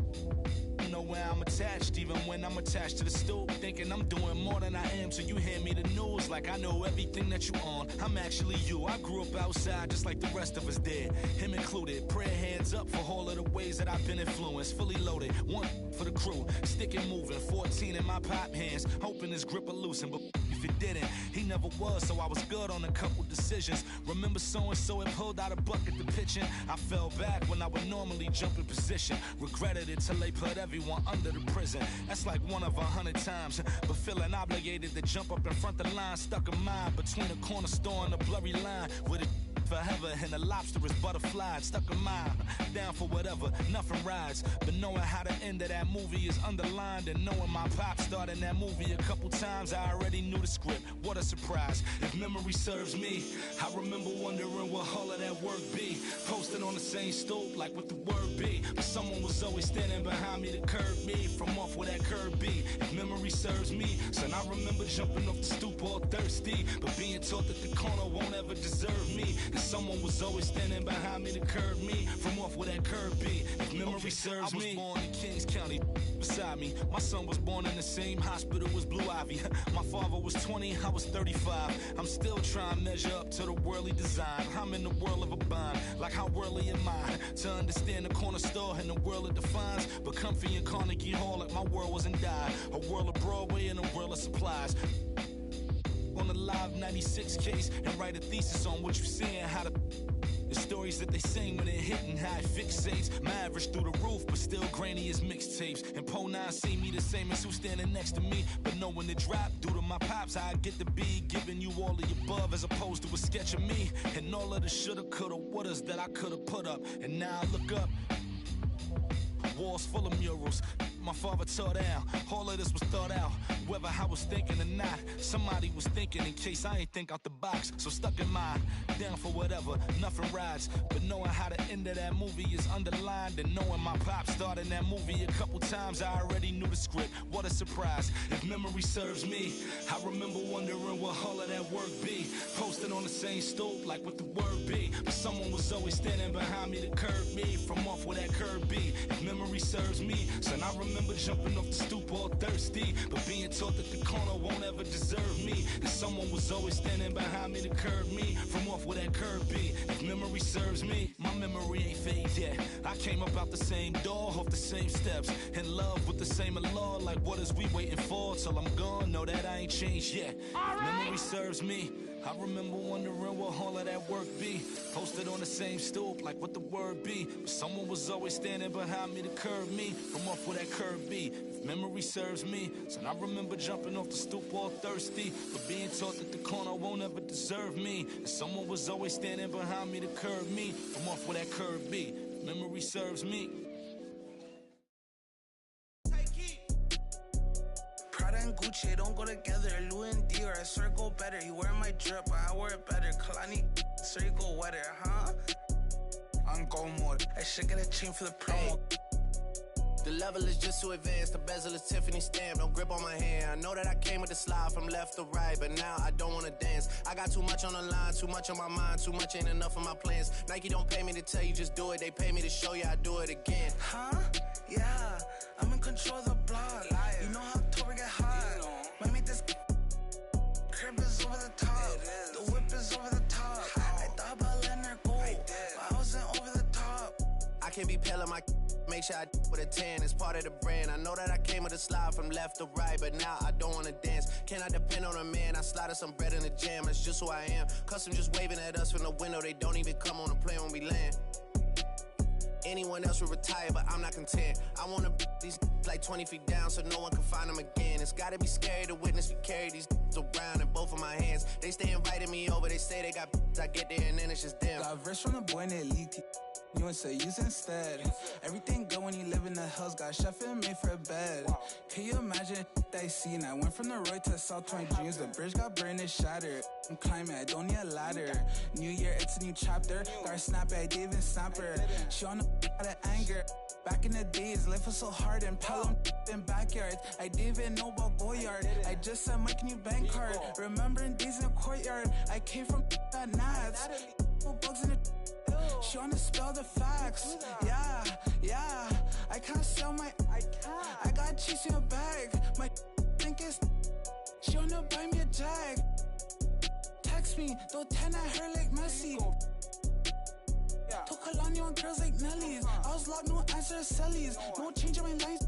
Know where I'm attached, even when I'm attached to the stool. Thinking I'm doing more than I am, so you hand me the news like I know everything that you on. I'm actually you. I grew up outside just like the rest of us did, him included. Prayer hands up for all of the ways that I've been influenced. Fully loaded, one for the crew, stick and moving. 14 in my pop hands, hoping his grip will loosen, but if it didn't, he never was, so I was good on a couple decisions. Remember so-and-so had pulled out a bucket to pitching. I fell back when I would normally jump in position. Regretted it till they put everyone under the prison. That's like 1 of 100 times. But feeling obligated to jump up in front of the line. Stuck a mind between a corner store and a blurry line. With it forever and the lobster is butterfly. Stuck a mind, down for whatever, nothing rides. But knowing how the end of that movie is underlined, and knowing my pop starred in that movie a couple times, I already knew the script. What a surprise. If memory serves me, I remember wondering what all of that work be. Posted on the same stoop like what the word be. But someone was always standing behind me to curb me from off where that curb be. If memory serves me, son, I remember jumping off the stoop all thirsty, but being taught that the corner won't ever deserve me. And someone was always standing behind me to curb me from off where that curb be. If memory serves me, I was born in Kings County. Beside me, my son was born in the same hospital as Blue Ivy. My father was 20, I was 35. I'm still trying to measure up to the worldly design. I'm in the world of a bind, like how worldly am I? To understand the corner store and the world it defines. But comfy in Carnegie Hall like my world wasn't die. A world of Broadway and a world of supplies. On the Live 96 case and write a thesis on what you see and how to... The stories that they sing when it hit and how it fixates. My average through the roof, but still grainy as mixtapes. And Po 9 see me the same as who's standing next to me. But knowing the drop due to my pops, how I get to be giving you all of the above as opposed to a sketch of me. And all of the shoulda, coulda, wouldas that I coulda put up. And now I look up. walls full of murals. My father tore down, all of this was thought out. Whether I was thinking or not, somebody was thinking in case I ain't think out the box. So stuck in mind, down for whatever, nothing rides. But knowing how the end of that movie is underlined, and knowing my pop starred in that movie a couple times, I already knew the script. What a surprise. If memory serves me, I remember wondering what all of that work be. Posted on the same stoop, like what the word be. But someone was always standing behind me to curb me from off where that curb be. If memory serves me, son, I remember jumping off the stoop all thirsty, but being taught that the corner won't ever deserve me. And someone was always standing behind me to curb me from off where that curb be. If memory serves me, my memory ain't fade yet. I came up out the same door, off the same steps, in love with the same law. Like what is we waiting for till I'm gone? Know that I ain't changed yet. If memory serves me, I remember wondering what all of that work be. Posted on the same stoop, like what the word be. But someone was always standing behind me to curb me from off where that curb be. If memory serves me, son, I remember jumping off the stoop all thirsty, but being taught that the corner won't ever deserve me. And someone was always standing behind me to curb me from off where that curb be. If memory serves me. Prada and Gucci don't go together. Louis and Dior, I swear go better. You wear my drip, but I wear it better. Kalani, swear you go wetter, huh? On go mode. I should get a chain for the promo. The level is just too advanced. The bezel is Tiffany stamp. Don't grip on my hand. I know that I came with the slide from left to right, but now I don't wanna dance. I got too much on the line, too much on my mind, too much ain't enough of my plans. Nike don't pay me to tell you just do it. They pay me to show you I do it again. Huh? Yeah, I'm in control of the block. You know how October get hot. Might make this crib is over the top. The whip is over the top. I thought about letting her go, but I wasn't over the top. I can't be pale on my make sure I with a 10, it's part of the brand. I know that I came with a slide from left to right, but now I don't wanna dance. Can I depend on a man? I slided some bread in the jam, that's just who I am. Custom just waving at us from the window, they don't even come on the plane when we land. Anyone else would retire, but I'm not content. I wanna these like 20 feet down so no one can find them again. It's gotta be scary to witness me carry these around in both of my hands. They stay inviting me over, they say they got I get there and then it's just them. Got verse from the boy named Elite. You would say use instead. Everything good when you live in the hills. Got chef and made for a bed. Can you imagine that I seen? I went from the Roy to South 20 dreams. The bridge got burned and shattered. I'm climbing, I don't need a ladder. New year, it's a new chapter. Got her snap it, I didn't even snap her. She on the out of anger. Back in the days, life was so hard and Pelham in backyards. I didn't even know about Goyard. I just said, Mike, new bank card. Remembering days in the courtyard. I came from that Nats. Bugs in the she wanna spell the facts. Yeah. I can't sell my. I got cheese in a bag. My think it's. She wanna buy me a jag. Text me, throw 10 at her like Messi. Took Kalani on girls like Nelly's. I was locked, no answer to Sellies. No change in my lines.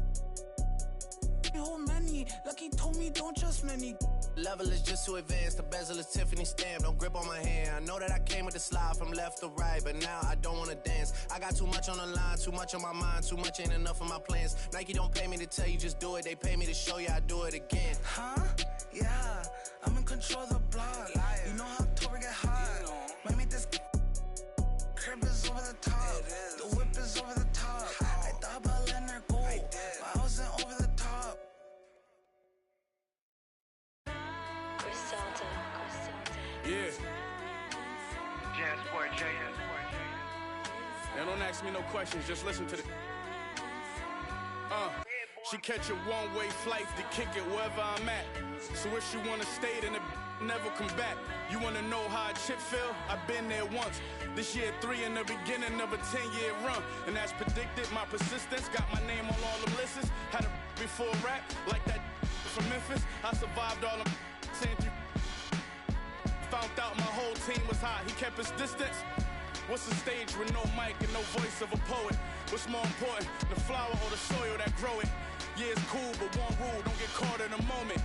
Whole many. Lucky told me don't trust many. Level is just too advanced. The bezel is Tiffany stamp. Don't grip on my hand. I know that I came with the slide from left to right, but now I don't wanna dance. I got too much on the line, too much on my mind, too much ain't enough of my plans. Nike don't pay me to tell you just do it. They pay me to show you I do it again. Huh? Yeah, I'm in control of the block. You know how October get hot. Might make this crib is over the top. The whip is over the top. I thought about letting her go, but I wasn't over the top. Yeah. Now don't ask me no questions, just listen to the. She catch a one-way flight to kick it wherever I'm at. So if she wanna stay, then it never come back. You wanna know how a chick feel? I've been there once. This year 3 in the beginning of a 10-year run. And as predicted, my persistence got my name on all the lists. Had a before rap, like that from Memphis. I survived all them saying you. Found out my whole team was hot, he kept his distance. What's a stage with no mic and no voice of a poet? What's more important, the flower or the soil that grow it? Yeah, it's cool, but one rule, don't get caught in a moment.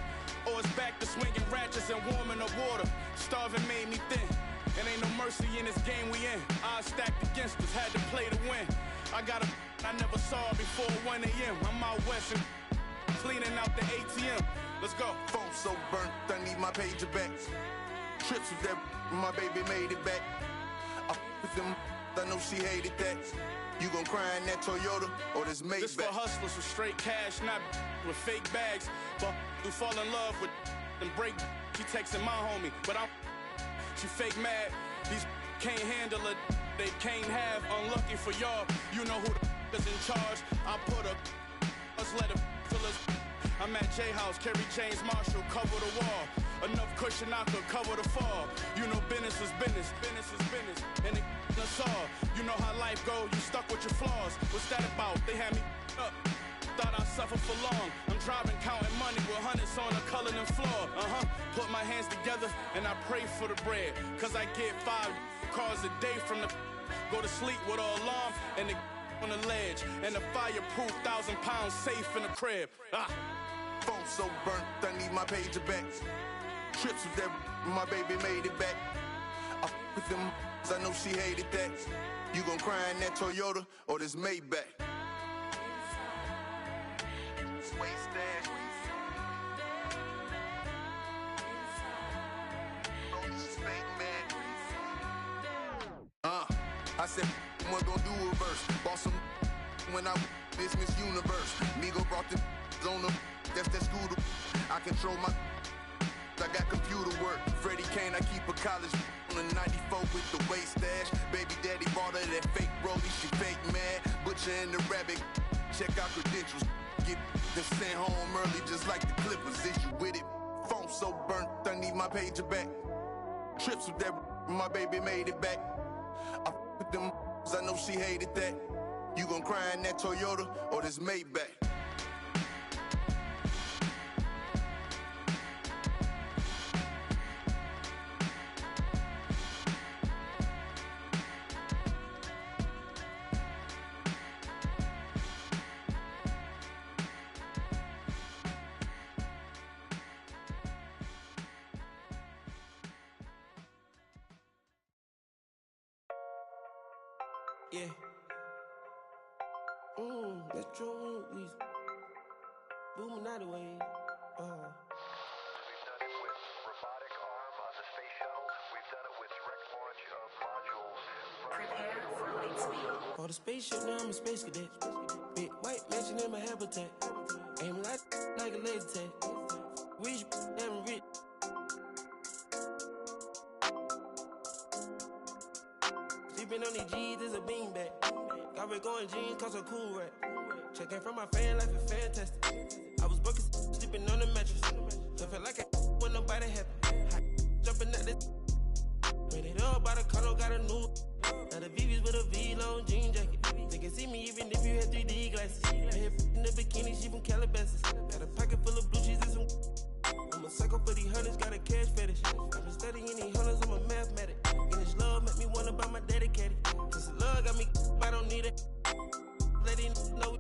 Or it's back to swinging ratchets and warming the water. Starving made me thin, and ain't no mercy in this game we in. Odds stacked against us, had to play to win. I got a I never saw before 1 a.m. I'm out west and cleaning out the ATM. Let's go. Phone so burnt, I need my pager back. Trips with that, my baby made it back. I with them, I know she hated that. You gon' cry in that Toyota or this Maybach? This for hustlers with straight cash, not with fake bags. But who fall in love with and break. She texting my homie, but she fake mad. These can't handle it. They can't have. Unlucky for y'all. You know who the is in charge. I put a us let it fill us. I'm at J House, Kerry James Marshall, cover the wall. Enough cushion I could cover the fall. You know business is business, business is business, and it us all. You know how life go, you stuck with your flaws. What's that about? They had me up. Thought I'd suffer for long. I'm driving, counting money with hundreds on the colored floor. Put my hands together and I pray for the bread. Cause I get 5 cars a day from the go to sleep with an alarm and the on the ledge. And the fireproof 1,000 pounds safe in the crib. Phone so burnt, I need my pager back. Trips with that, my baby made it back. I with them, I know she hated that. You gon' cry in that Toyota or this Maybach? I said, what gon' do a verse? Bought some when I this Miss Universe. Migo brought the on the, that's that scooter. I control my, I got computer work. Freddie Kane, I keep a college on the 94 with the waist stash. Baby daddy bought her that fake rollie, she fake mad. Butcher and the rabbit, check out credentials. Get the sent home early just like the Clippers. Issue with it. Phone so burnt, I need my pager back. Trips with that, my baby made it back. I with them, I know she hated that. You gon' cry in that Toyota or this Maybach? Yeah. Metro we booming out the way. We've done it with robotic arm on the space shuttle. We've done it with direct launch of modules. Prepare for light speed. For the spaceship, now I'm a space cadet. Big white mansion in my habitat. Aim like a laser tag. Rich, damn rich. Sleeping on these G's is a beanbag. Got red going jeans, cause a cool rat. Checking from my fan life is fantastic. I was broken, sleeping on the mattress. I felt like I when nobody happy. Jumping at this. Made it up by the color, got a new. Now the VV's with a V-long jean jacket. They can see me even if you had 3D glasses. I had in the bikini, she from Calabasas. Got a pocket full of blue cheese and some. I'm a psycho for these hunters, got a cash fetish. I've been studying these hunters, I'm a mathematic. And this love make me wanna buy my dedicated. This love got me, I don't need it. Let it know.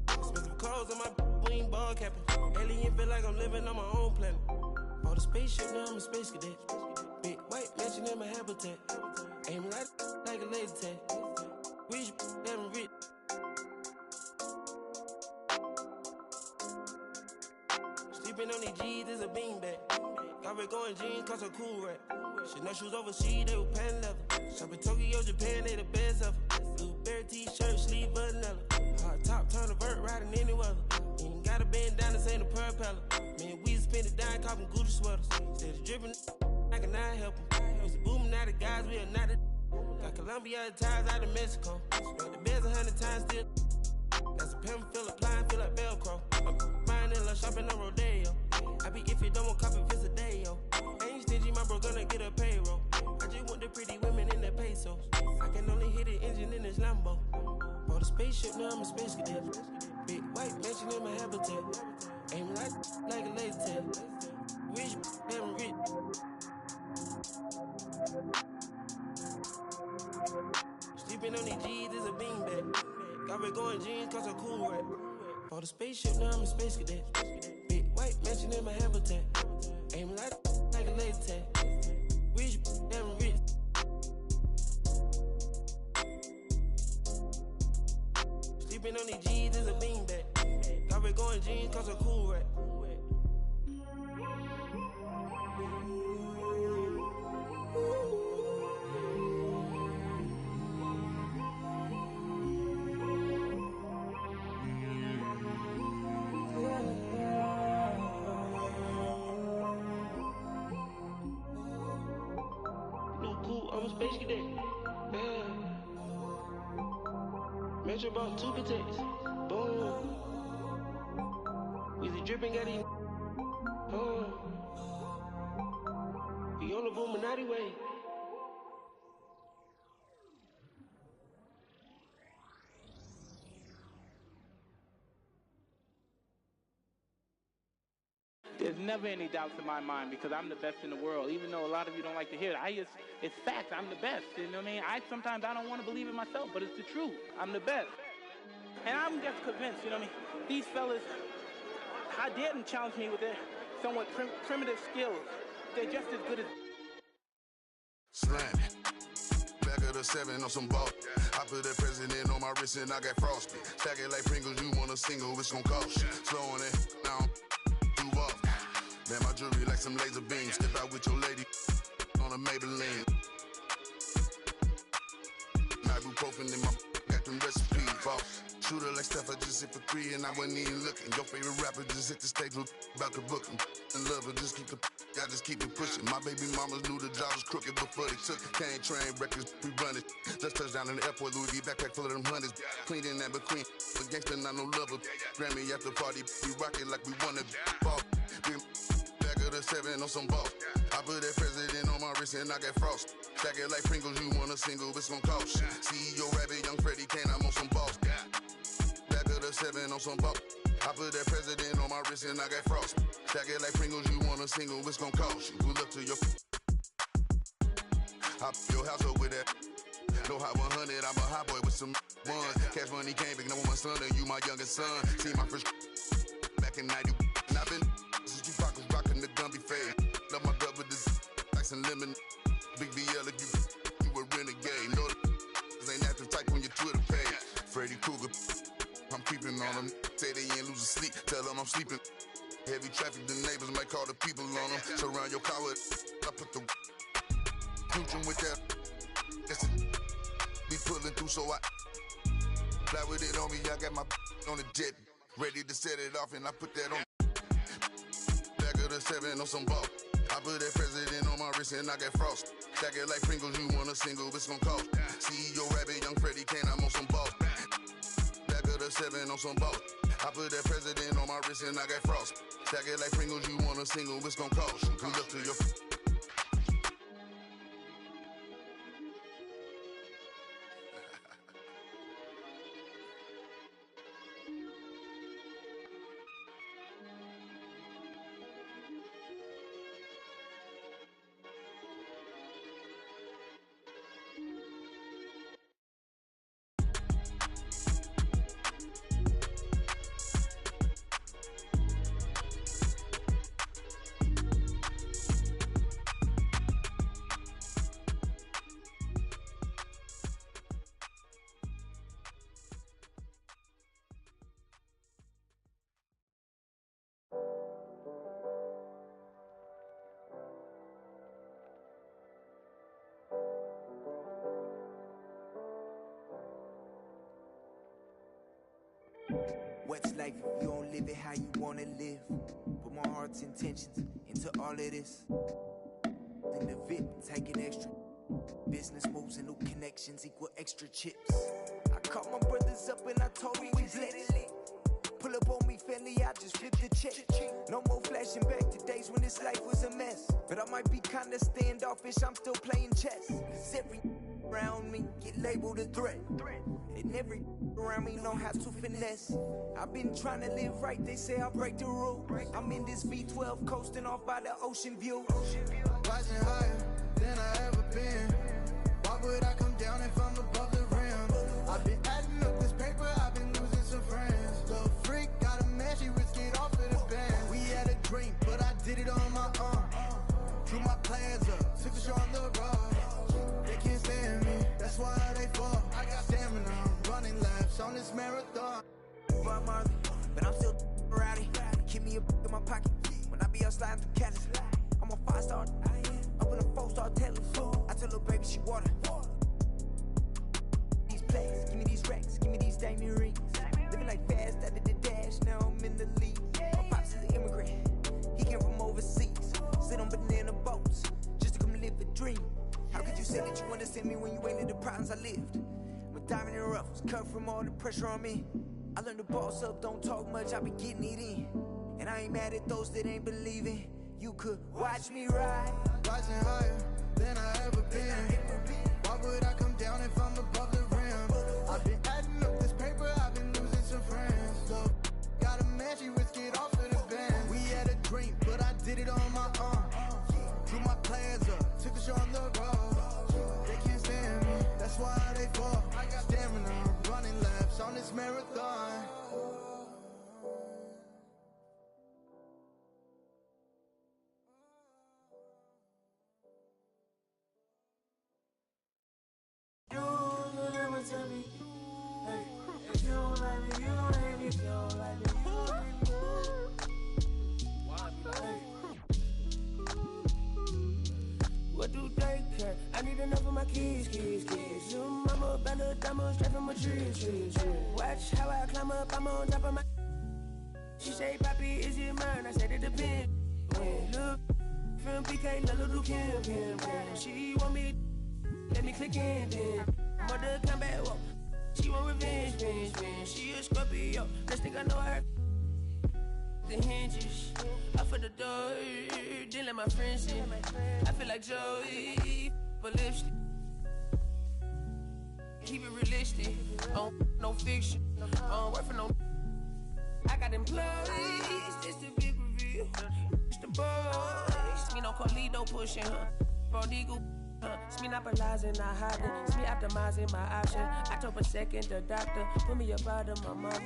Expensive clothes on my wing ball capping. Alien feel like I'm living on my own planet. Bought a spaceship, now I'm a space cadet. Big white mansion in my habitat. Aim like a laser tag. Rich, damn rich. Sleeping on these G's is a beanbag. Got red going jeans, cause a cool rat. Chanel shoes overseas, they were pan leather. Shopping Tokyo, Japan, they the best ever. Blueberry t-shirt, sleeve vanilla. Hard top, turn a vert, riding any weather. Ain't gotta bend down, this ain't a propeller. Man, we spend it down, copping Gucci sweaters. Instead of dripping, I cannot help them. Used to booming out the guys, we are not the. Got Colombia ties out of Mexico. Spent the beds 100 times still. Got some pimp, feel applying, feel like Velcro. I'm buying in love, shopping on Rodeo. I be if you don't want copy, visit a day, yo. Ain't stingy, my bro gonna get a payroll. I just want the pretty women in their pesos. I can only hit the engine in this Lambo. Bought a spaceship, now I'm a space cadet. Big white mansion in my habitat. Aim like a laser tag. Rich, damn rich. Sleeping on these G's is a beanbag. Got red going jeans, cause a cool rat. Bought a spaceship, now I'm a space cadet. Big white mansion in my habitat. Aim like a laser tag. Rich, damn rich. Sleeping on these G's is a beanbag. Got red going jeans, cause a cool rat. Metro bought 2 protects. Boom. Weezy dripping, got these. We on the Boominati way. There's never any doubts in my mind because I'm the best in the world. Even though a lot of you don't like to hear it, it's fact. I'm the best. You know what I mean? Sometimes I don't want to believe it myself, but it's the truth. I'm the best. And I'm just convinced, you know what I mean? These fellas, I dare them challenge me with their somewhat primitive skills. They're just as good as... Slam. Back of the 7 on some ball. I put that president on my wrist and I got frosty. Stack it like Pringles, you want a single, it's gon' cost you. Slowing it down, do off. Man, my jewelry like some laser beams. Step out with your lady on a Maybelline. Ibuprofen in my got them recipes. Boss. Shooter like stuff, I just hit for 3 and I wasn't even looking. Your favorite rapper just hit the stage with about to book him. And love her, just keep I just keep it pushing. My baby mamas knew the job was crooked before they took it. Can't train records, we run it. Just touched down in the airport, Louis V backpack full of them hundreds. Clean in that between, but gangsta not no lover. Grammy after party, we rock it like we wanna ball. Back of the 7 on some ball. I put that president on my wrist and I got frost. Stack it like Pringles, you want a single, it's gon' cost. CEO Rabbit, Young Freddie Kane, I'm on some balls. Back of the 7 on some ball. I put that president on my wrist and I got frost. Stack it like Pringles, you want a single, it's gon' cost you. Good luck to your hop your house up with that. No hot 100, I'm a hot boy with some ones. Cash money came big, number 1 son, and you my youngest son. See my first back in 90. And I've been since you pockets rocking the Gumby fade. Love my gut with this ice and lemon. Big BL if you a renegade. No, ain't active type on your Twitter page. Freddy Krueger, I'm creeping on them. Say they ain't losing sleep, tell them I'm sleeping. Heavy traffic, the neighbors might call the people on them. Surround your car with, I put the future with that. Be pulling through, so I fly with it on me. I got my on the jet, ready to set it off, and I put that on. Back of the 7 on some ball. I put that president on my wrist and I got frost. Stack it like Pringles, you want a single, it's gon' cost. CEO Rabbit, Young Freddie Kane, I'm on some balls. Back of the 7 on some balls. I put that president on my wrist and I got frost. Stack it like Pringles, you want a single, it's gon' cost. Good luck to your... What's life if you don't live it how you wanna live? Put my heart's intentions into all of this. In the VIP, taking extra. Business moves and new connections equal extra chips. I called my brothers up and I told them we blessed. Pull up on me, family, I just flipped the check. No more flashing back to days when this life was a mess. But I might be kinda standoffish, I'm still playing chess. Cause every around me get labeled a threat. And every around me know how to finesse. I've been trying to live right, they say I break the rule. I'm in this V12 coasting off by the ocean view. Rising higher than I ever been. Why would I come down if I'm above the rim? I've been adding up this paper, I've been losing some friends. Little freak, got a man, she risked it off of the band. We had a dream, but I did it on my own. Drew my plans up, took the show on the road. They can't stand me, that's why they fall. I got stamina, I'm running laps on this marathon. But I'm still rowdy. Keep me a in my pocket when I be out sliding through Cali. I'm a 5-star, up in a 4-star telly. I tell little baby she water. These plays, give me these racks, give me these diamond rings. Living like fast, I did the dash, now I'm in the league. My pops is an immigrant, he came from overseas. Sit on banana boats, just to come live a dream. How could you say that you understand me when you ain't in the problems I lived? I'ma Diamond in the rough, was cut from all the pressure on me. I learned to boss up, don't talk much, I be getting it in. And I ain't mad at those that ain't believing. You could watch me ride. Rising higher than I ever been. Why would I come down if I'm above the rim? I've been adding up this paper, I've been losing some friends. So, got a man, she risk it off of the band. We had a dream, but I did it on my own. Drew my plans up, took the show on the road. They can't stand me, that's why they fall. I got stamina, running laps on this marathon. You never tell me, hey, if you don't like me, you don't hate me. If you don't like me, you don't hate me. Hey. What do they care? I need enough for my kids. Your mama better diamond straight from a tree. Watch how I climb up, I'm on top of my. She say, Papi, is it mine? I said it depends. When look from PK, little Kim. She want me, let me click in then. Mother come back, whoa. She want revenge. She a Scorpio, next thing I know her. The hinges, up for the door, didn't let my friends in. I feel like Joey, but lipstick. Keep it realistic, no fiction, work for no. I got employees, this the big reveal. It's the boys, me no Carlito pushing her. Prodigal, it's me not monopolizing, not hiding. It's me optimizing my option. October 2nd, the doctor put me up out of my mama.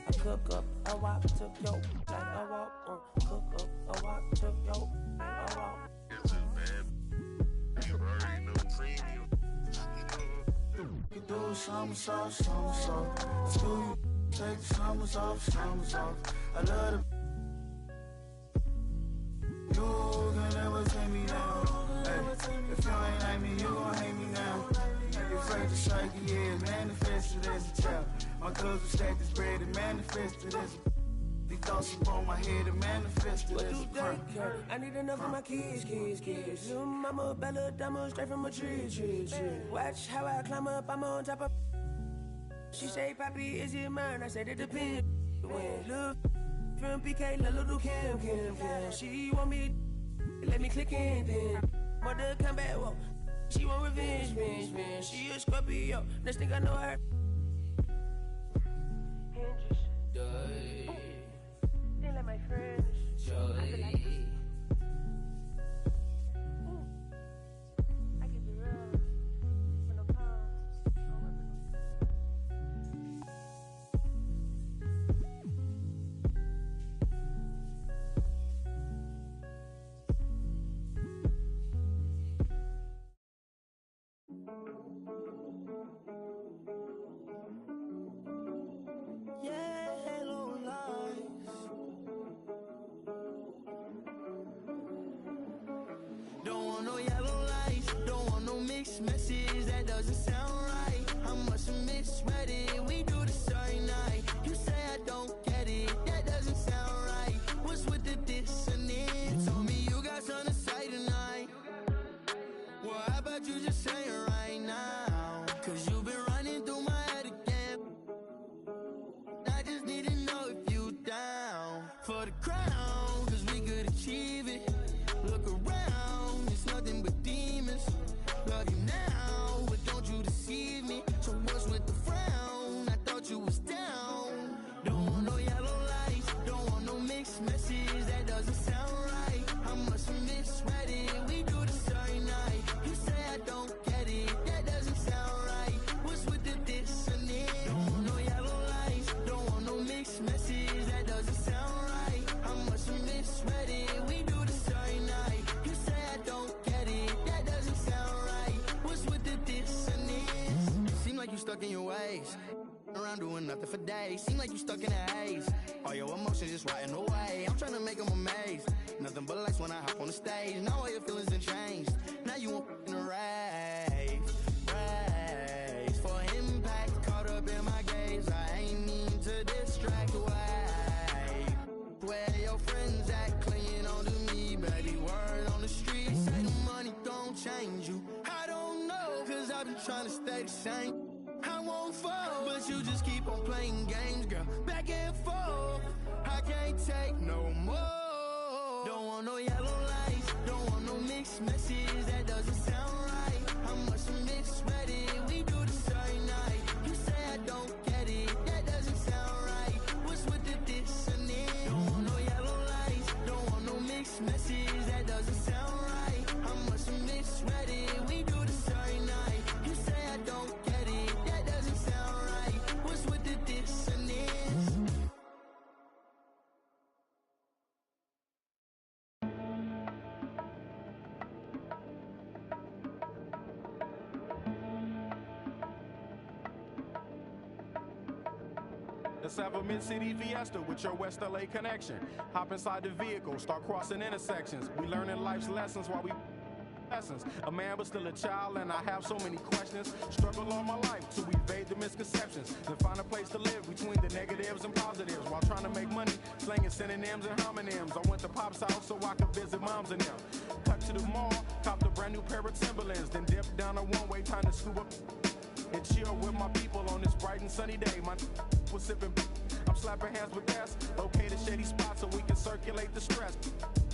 I cook up, I walk, took yo, like I walk, cook up, I walk, took yo, like I walk. It's just bad. You already know premium. You do somersault. Let's do you. Take the summers off. I love the. You can never take me down. Hey, if you ain't like me, you gon' hate me now. You're afraid to psyche, yeah, manifested as a child. My cousin stacked this bread and manifested as a. These thoughts upon my head and manifested as a crime. I need enough for my kids. Your mama Bella diamond straight from a tree. Watch how I climb up, I'm on top of. She say, Papi, is it mine? I said it depends. When look from PK, little Kim. She want me, let me click in then. Mother come back, whoa. She want revenge. She a Scorpio, next thing I know her. Hinges. Didn't let my friends. I keep it real. With no pause. Yellow lights. Don't want no yellow lights, don't want no mixed messages, that doesn't sound right. I must have misread it, we do this every night. You say I don't get it, that doesn't sound right. What's with the dissonance? Told me you got something to say tonight. Well, how about you just say it right now? Cause you've been running through my head again. I just need to know if you down for the crown, cause we could achieve it. Look around, it's nothing but demons. Love you now, but don't you deceive me. So what's with the frown? I thought you was down. Don't want no yellow lights, don't want no mixed messages, that doesn't sound right. I must have misread it, we do this every night. You say I don't get it, that doesn't sound right. What's with the dissonance? Don't want no yellow lights, don't want no mixed messages, that doesn't sound right. I must have misread it, we do this every night. You say I don't get it, that doesn't sound right. What's with the dissonance? Seem like you stuck in your ways, around doing nothing for days. Seem like you stuck in a haze, all your emotions just rotting away. I'm trying to make them amazed, nothing but lights when I hop on the stage. Now all your feelings done changed, now you want in a race for impact, caught up in my gaze. I ain't mean to distract away. Where your friends at, clinging on to me, baby, word on the street, say the money don't change you. I don't know, cause I've been trying to stay the same. I won't forth, but you just keep on playing games, girl. Back and forth, I can't take no more. Don't want no yellow lights, don't want no mixed messages. That doesn't sound right. I must have misread it. We do this every night. You say I don't get it. That doesn't sound right. What's with the dissonance? Don't want no yellow lights, don't want no mixed messages. That doesn't sound right. I must have misread it. We do this every night. You say I don't get it. That doesn't sound right. What's with the dissonance? Let's have a Mid-City Fiesta with your West LA connection. Hop inside the vehicle, start crossing intersections. We learning life's lessons while we lessons. A man but still a child, and I have so many questions. Struggle all my life to evade the misconceptions. Then find a place to live between the negatives and positives while trying to make money, slanging synonyms and homonyms. I went to Pop's house so I could visit moms and them. Cut to the mall, copped a brand new pair of Timberlands, then dipped down a one-way, time to scoop up and chill with my people on this bright and sunny day. My was sipping, I'm slapping hands with gas. Locate a shady spot so we can circulate the stress.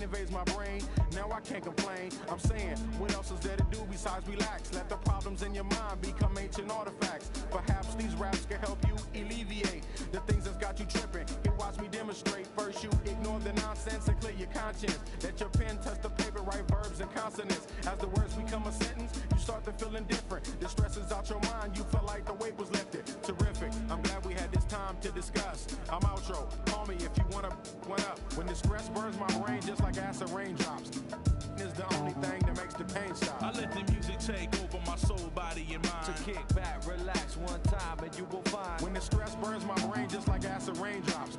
Invades my brain, now I can't complain. I'm saying, what else is there to do besides relax? Let the problems in your mind become ancient artifacts. Perhaps these raps can help you alleviate the things that's got you tripping. Here, watch me demonstrate. First, you ignore the nonsense and clear your conscience. Let your pen touch the paper, write verbs and consonants. As the words become a sentence, you start to feel indifferent. The stress is out your mind, you feel like the weight was lifted. Terrific, I'm glad we had this time to discuss. I'm outro, call me if you wanna one up. When the stress burns my brain just like acid raindrops, is the only thing that makes the pain stop. I let the music take over my soul, body, and mind. To kick back, relax one time, and you will find. When the stress burns my brain just like acid raindrops,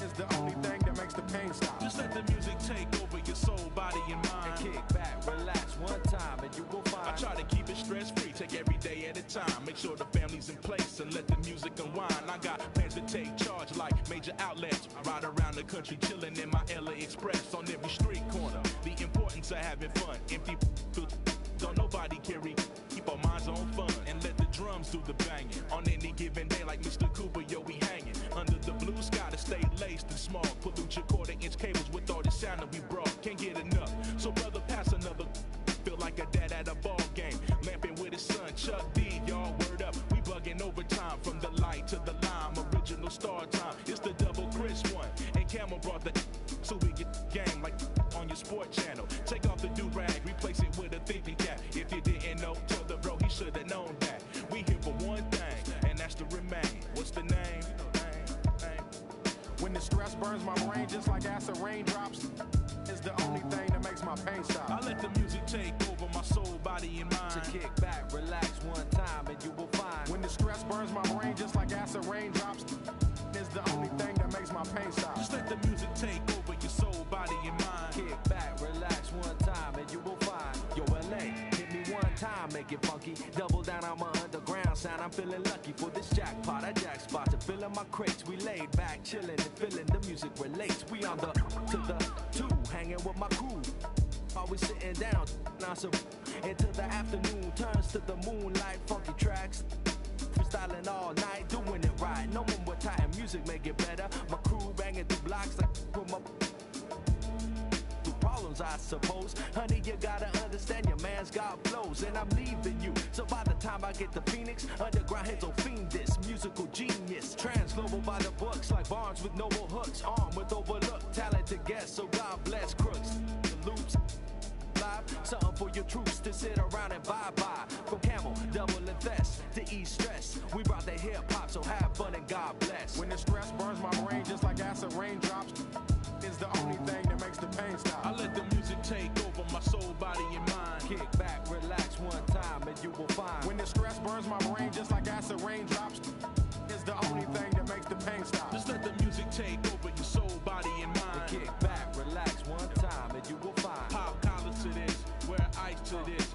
is the only thing that makes the pain stop. Just let the music take over your soul, body, and mind. And kick back, relax one time, and you will find. I try to keep it stress-free, take every day at a time. Make sure the family's in place and let the music unwind. I got plans to take charge like major outlets. Ride around the country chilling in my LA Express on every street corner. The importance of having fun. Empty don't nobody carry. Keep our minds on fun and let the drums do the banging. On any given day like Mr. Cooper, yo, we hanging. Under the blue sky to stay laced and small. Pollute your quarter-inch cables with all the sound that we brought. Can't get enough. So brother, pass another. Feel like a dad at a ball game. Lamping with his son, Chuck D, y'all word up. We bugging overtime from the light to the lime. Original star time, it's the double Chris one. And Camel brought the so we get game like on your sport channel. Take off the do-rag, replace it with a thinking cap. If you didn't know, tell the bro he should have known that. We here for one thing, and that's to remain. What's the name? When the stress burns my brain just like acid raindrops, is the only thing that makes my pain stop. I let the music take over my soul, body, and mind. To kick back, relax one time, and you will find. When the stress burns my brain just like acid raindrops, is the only thing that makes my pain stop. Just let the music take over your soul, body, and mind. Kick back, relax one time, and you will find. Yo, LA, hit me one time, make it funky. Double down on my underground sound. I'm feeling lucky for this jackpot. I jack spot to fill in my crates. We laid back, chilling and feeling the music relates. We on the to the two, hanging with my crew. Always sitting down, until the afternoon turns to the moonlight. Funky tracks, freestyling all night, doing it right. No one with tight music make it better. My crew banging through blocks like from up. Problems, I suppose. Honey, you gotta understand your man's got flows, and I'm leaving you. So by the time I get to Phoenix, underground heads will fiend this musical genius. Trans-global by the books, like Barnes with noble hooks. Armed with overlooked, talented guests, so God bless crooks. The loops, live, something for your troops to sit around and bye-bye. From Camel, double and Thess, to ease stress. We brought the hip-hop, so have fun and God bless. When the stress burns my brain just like acid raindrops, is the only thing that makes the pain stop. I let the music take over my soul, body, and mind. Kick back, relax one time, and you will find. When the stress burns my brain just like acid raindrops, is the only thing that makes the pain stop. Just let the music take over your soul, body, and mind. And kick back, relax one time, and you will find. Pop collars to this, wear ice to this,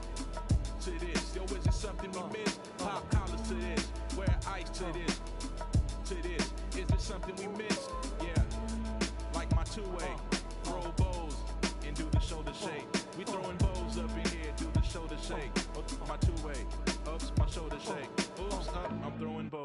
to this. Yo, is it something we miss? Pop collars to this, wear ice to this, to this. Is it something we missed? Yeah. Like my two-way, throw bows and do the shoulder shake. We throwing bows up in here, do the shoulder shake. My two-way, oops, my shoulder shake. Oops, up, I'm throwing bows.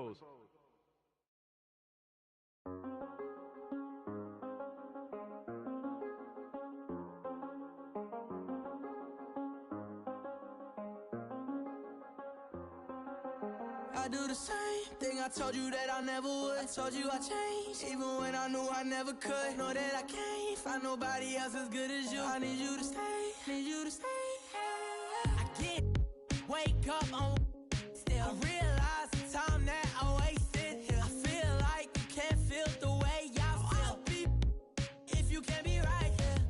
I do the same thing I told you that I never would. I told you I changed, even when I knew I never could. Know that I can't find nobody else as good as you. I need you to stay, need you to stay. I get, wake up on still. I realize the time that I wasted here. I feel like you can't feel the way I feel. I'll be if you can't be right here.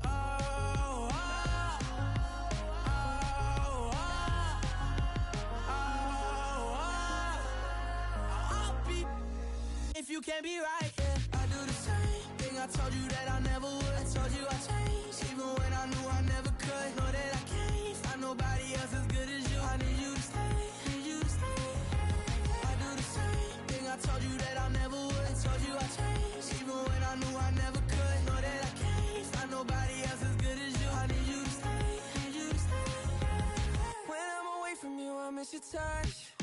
I'll be if you can't be right here. I do the same thing I told you that I never would. I told you I changed, even when I knew I never could. Know that I can't find nobody else as good as you. I need you to stay, need you to stay. I do the same thing I told you that I never would. I told you I changed, even when I knew I never could. Know that I can't find nobody else as good as you. I need you to stay, need you to stay. When I'm away from you, I miss your touch.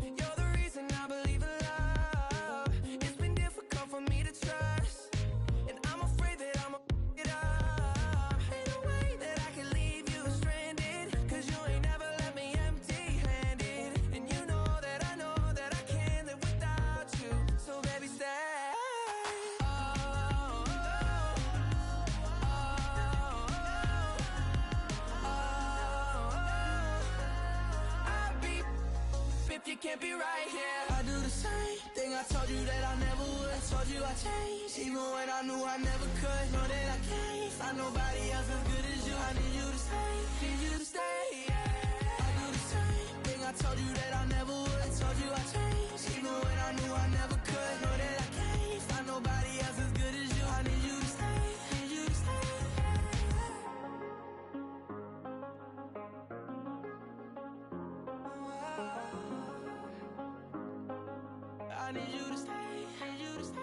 You're the reason I believe in love. It's been difficult for me to trust, and I'm afraid that I'ma f it up. Ain't no way that I can leave you stranded, cause you ain't never left me empty-handed. And you know that I can't live without you. So baby, stay. I'll be if you can't be right here. I do the same thing I told you that I never would. I told you I changed, even when I knew I never could. Know that I can't find nobody else as good as you. I need you to stay, need you to stay. I do the same thing I told you that I never would. I told you I changed, even when I knew I never could. Know that I can't find nobody else as good as you. I need you to stay, need you to stay. I need you to stay, need you to stay.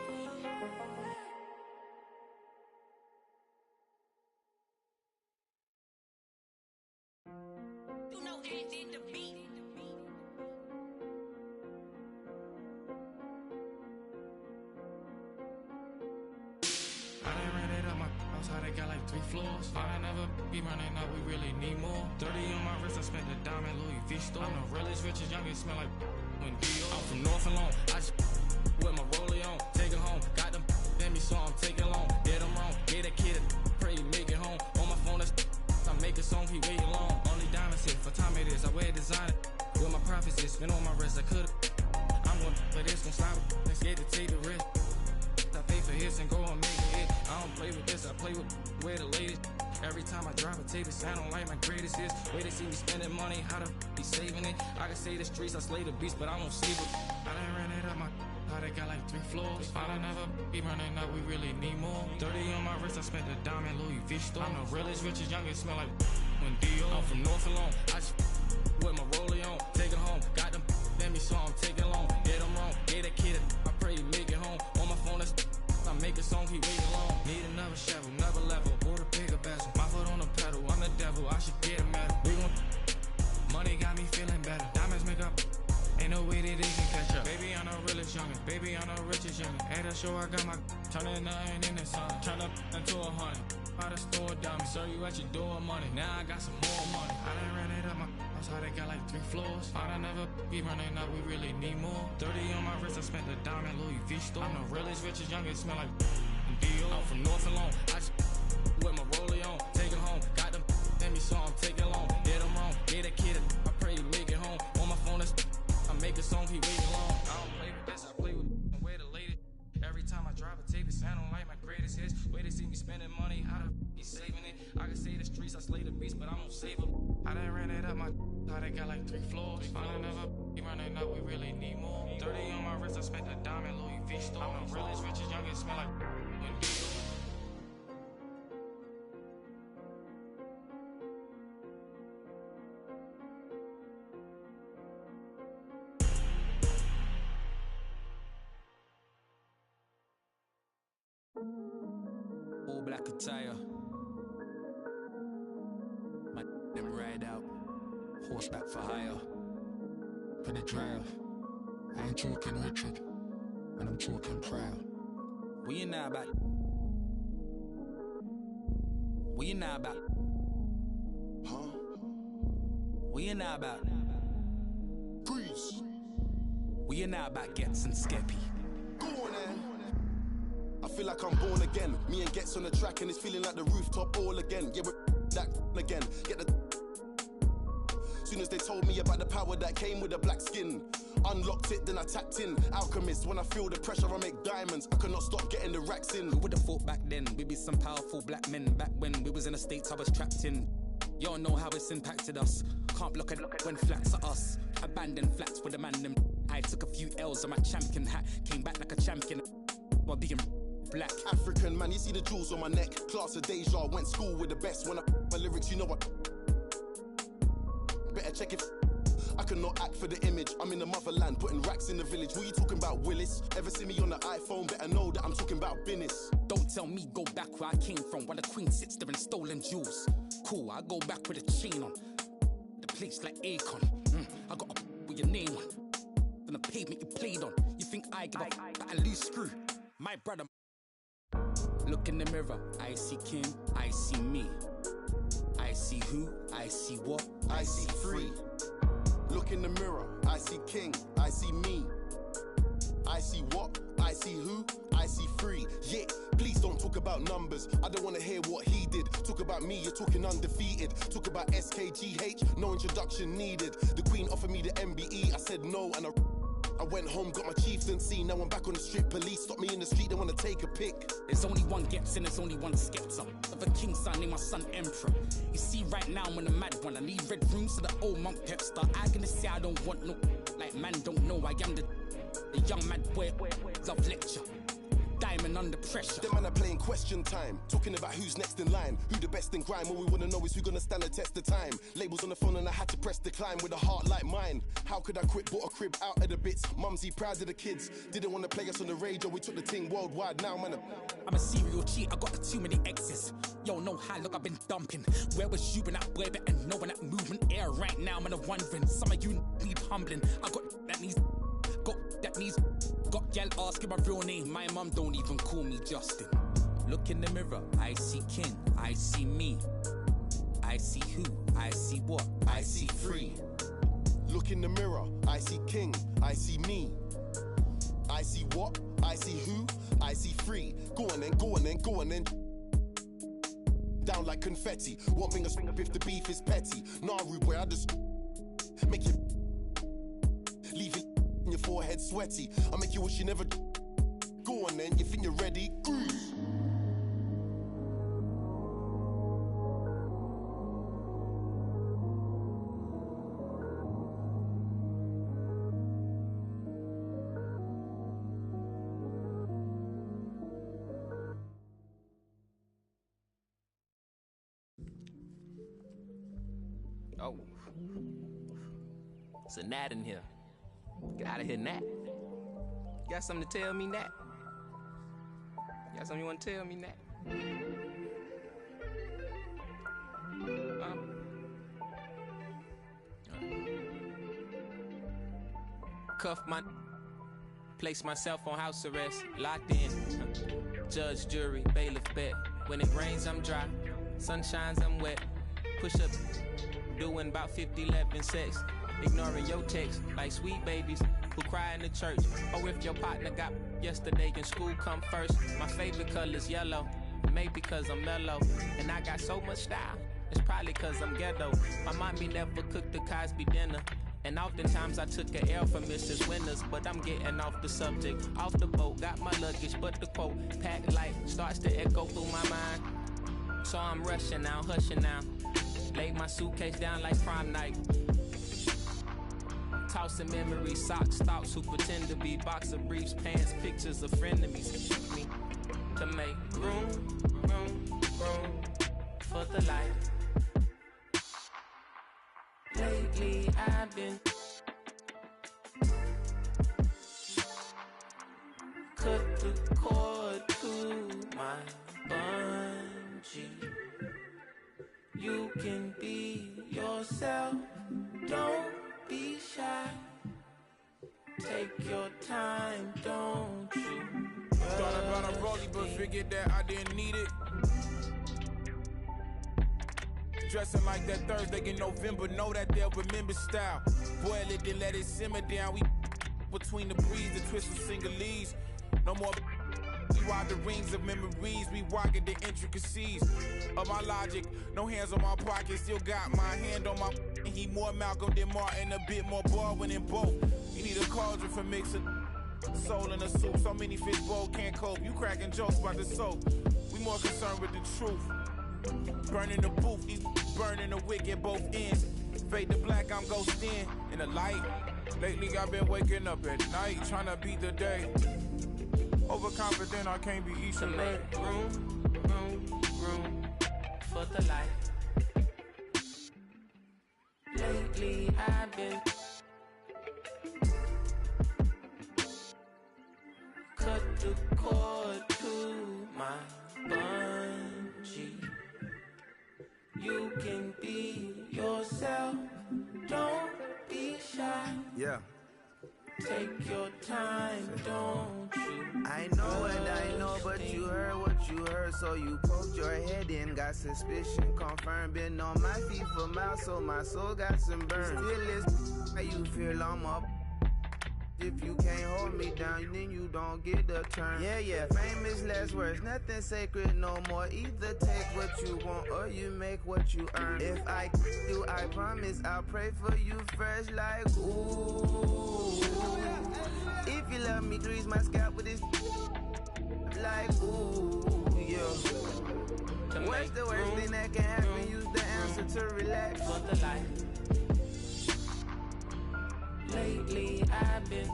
You know, and in the beat. I done ran it up my house, how they got like 3 floors. I never be running up, we really need more. 30 on my wrist, I spent the diamond Louis V store. I'm the realest, richest, youngest, smell like when Dio. I'm from North alone, I just with my rollie on. Take it home, got them in me, so I'm taking long. Get them wrong, get a kid, pray he make it home. On my phone, that's I make a song, he waiting long. Only diamonds hit, for time it is, I wear designer. With my profits, it's been on my wrist, I could've. I'm going but it's gon' slide, let's get to take the risk. I pay for hits and go and make it hit. I don't play with this, I play with where the latest. Every time I drop a tape, it sound like my greatest hits. Way to see me spending money, how to be saving it. I can say the streets, I slay the beast, but I won't save it. I done ran it up my how they got like 3 floors. I done never be running up, we really need more. 30 on my wrist, I spent the diamond Louis V store. I'm the realest, richest, youngest, smell like when Dio. I'm from North alone, I just with my rollie on. Take it home, got them in me, so I'm taking long. Get them wrong, get a kid, I pray he make it home. On my phone, that's I make a song, he waiting long. Need another shovel, another level, bought a bigger bezel. My foot on the pedal, I'm the devil, I should get a medal. We gon' money got me feeling better. Diamonds make up, ain't no way that they can catch up. Baby, I'm the realest youngin', baby, I'm the richest youngin'. At the show, I got my turning nothing in the sun. Turn up into 100, how to store diamonds. Serve you at your door money, now I got some more money. I done ran it up my house, how they got like 3 floors. I done never be running up, we really need more. 30 on my wrist, I spent the diamond Louis V store. I'm the realest, richest, youngest, smell like Dio. I'm from North alone, I just with my rollie on. Take it home, got them in me, so I'm taking long. Get them wrong, get a kid, I pray he make it home. On my phone, that's I make a song, he waiting long. I don't play with this, I play with where the latest. Every time I drop a tape, it sound like my greatest hits. Way to see me spending money, how to be saving it. I can say the streets, I slay the beast, but I won't save them. I done ran it up my how they got like 3 floors. I done never be running up, we really need more. 30 on my wrist, I spent the diamond Louis V store. I'm the realest, richest, youngest, smell like when Dio. All black attire. My them ride out. Horseback for hire. For the drive. I ain't talking Richard. And I'm talking proud. We in now about. We in now about. We in now about. Freeze. We are now about Gets and Skeppy. Go on then. I feel like I'm born again. Me and Gets on the track and it's feeling like the rooftop all again. Yeah, we're that again. Get the. Soon as they told me about the power that came with the black skin, unlocked it, then I tapped in. Alchemist, when I feel the pressure, I make diamonds. I could not stop getting the racks in. Who would have thought back then we'd be some powerful black men? Back when we was in the States, I was trapped in. Y'all know how it's impacted us. Can't block it when flats are us. Abandoned flats with a man them. I took a few L's on my champion hat. Came back like a champion while being black. African man, you see the jewels on my neck. Class of deja, went school with the best. When I my lyrics, you know what? Better check if I cannot act for the image. I'm in the motherland, putting racks in the village. What you talking about, Willis? Ever see me on the iPhone? Better know that I'm talking about business. Don't tell me go back where I came from, while the queen sits there in stolen jewels. Cool, I go back with a chain on. The place like Akon. I got a with your name on. From the pavement you played on. You think I give up that a loose screw? My brother. Look in the mirror, I see King, I see me. I see who, I see what, I see free. Look in the mirror, I see King, I see me. I see what, I see who, I see free. Yeah, please don't talk about numbers. I don't want to hear what he did. Talk about me, you're talking undefeated. Talk about SKGH, no introduction needed. The Queen offered me the MBE, I said no, and I went home, got my chieftaincy. Now I'm back on the strip. Police stop me in the street, they want to take a pic. There's only one Gets and there's only one Skepta. Of a king's son, named my son Emperor. You see right now I'm on a mad one. I need red rooms to the old monk Pepster. I gonna say I don't want no, like man don't know. I am the young mad boy, love lecture. Diamond under pressure. Them man are playing question time. Talking about who's next in line. Who the best in grime. All we wanna know is who gonna stand the test of time. Labels on the phone and I had to press decline with a heart like mine. How could I quit? Bought a crib out of the bits. Mumsy proud of the kids. Didn't wanna play us on the radio. We took the thing worldwide. Now man, I'm a serial cheat. I got too many exes. Yo, know how look I've been dumping. Where was you when that boy better know when that movement air right now? I'm wondering. Some of you need humbling. I got that needs. Got gal asking my real name. My mum don't even call me Justin. Look in the mirror, I see King, I see me. I see who, I see what, I see free. Look in the mirror, I see King, I see me. I see what, I see who, I see free. Go on then, go on then, go on then. Down like confetti. One finger swing up if the beef is petty. Nah, rude boy, I just make you leave it your forehead sweaty. I make you wish you never. Go on then, you think you're ready? Cruise. Oh, it's a gnat in here. Get out of here, Nat. You got something to tell me, Nat? You got something you want to tell me, Nat? Cuff my... Place myself on house arrest. Locked in. Judge, jury, bailiff, bet. When it rains, I'm dry. Sun shines, I'm wet. Push up. Doing about 50, 11 sex. Ignoring your text like sweet babies who cry in the church. Or if your partner got yesterday in school come first. My favorite color's yellow. Maybe cause I'm mellow. And I got so much style. It's probably cause I'm ghetto. My mommy never cooked the Cosby dinner. And oftentimes I took an L for Mrs. Winters. But I'm getting off the subject. Off the boat, got my luggage. But the quote, packed light, starts to echo through my mind. So I'm rushing now, hushing now. Laid my suitcase down like prom night. Tossing memories, socks, thoughts who pretend to be boxer briefs, pants, pictures of frenemies. Me to make room for the light. Lately I've been cut the cord to my bungee. You can be yourself, don't be shy. Take your time, don't you? Thought about a rollie, but figured that I didn't need it. Dressing like that Thursday in November, know that they'll remember style. Boil it, then let it simmer down. We between the breeze, the twist of singlese. No more. We ride the rings of memories, we rockin' the intricacies of my logic. No hands on my pocket, still got my hand on my. He more Malcolm than Martin, a bit more Baldwin than both. You need a cauldron for mixing soul in a soup. So many fish bowl can't cope. You cracking jokes about the soap. We more concerned with the truth. Burning the booth, burning the wick at both ends. Fade to black, I'm ghosting in the light. Lately I've been waking up at night, trying to beat the day. Overconfident, I can't be easy. To make room for the light. Lately I've been cut the cord to my bungee. You can be yourself, don't be shy. Yeah. Take your time, don't you? I know and I know, but you heard what you heard, so you poked your head in, got suspicion confirmed. Been on my feet for miles, so my soul got some burn. Still is how you feel I'm up. If you can't hold me down, then you don't get a turn. Yeah, fame is less words, nothing sacred no more. Either take what you want or you make what you earn. If I do, I promise I'll pray for you first, like ooh. If you love me, grease my scalp with this, like ooh, yeah. What's the worst thing that can happen? Use the answer to relax. For the light. Lately I've been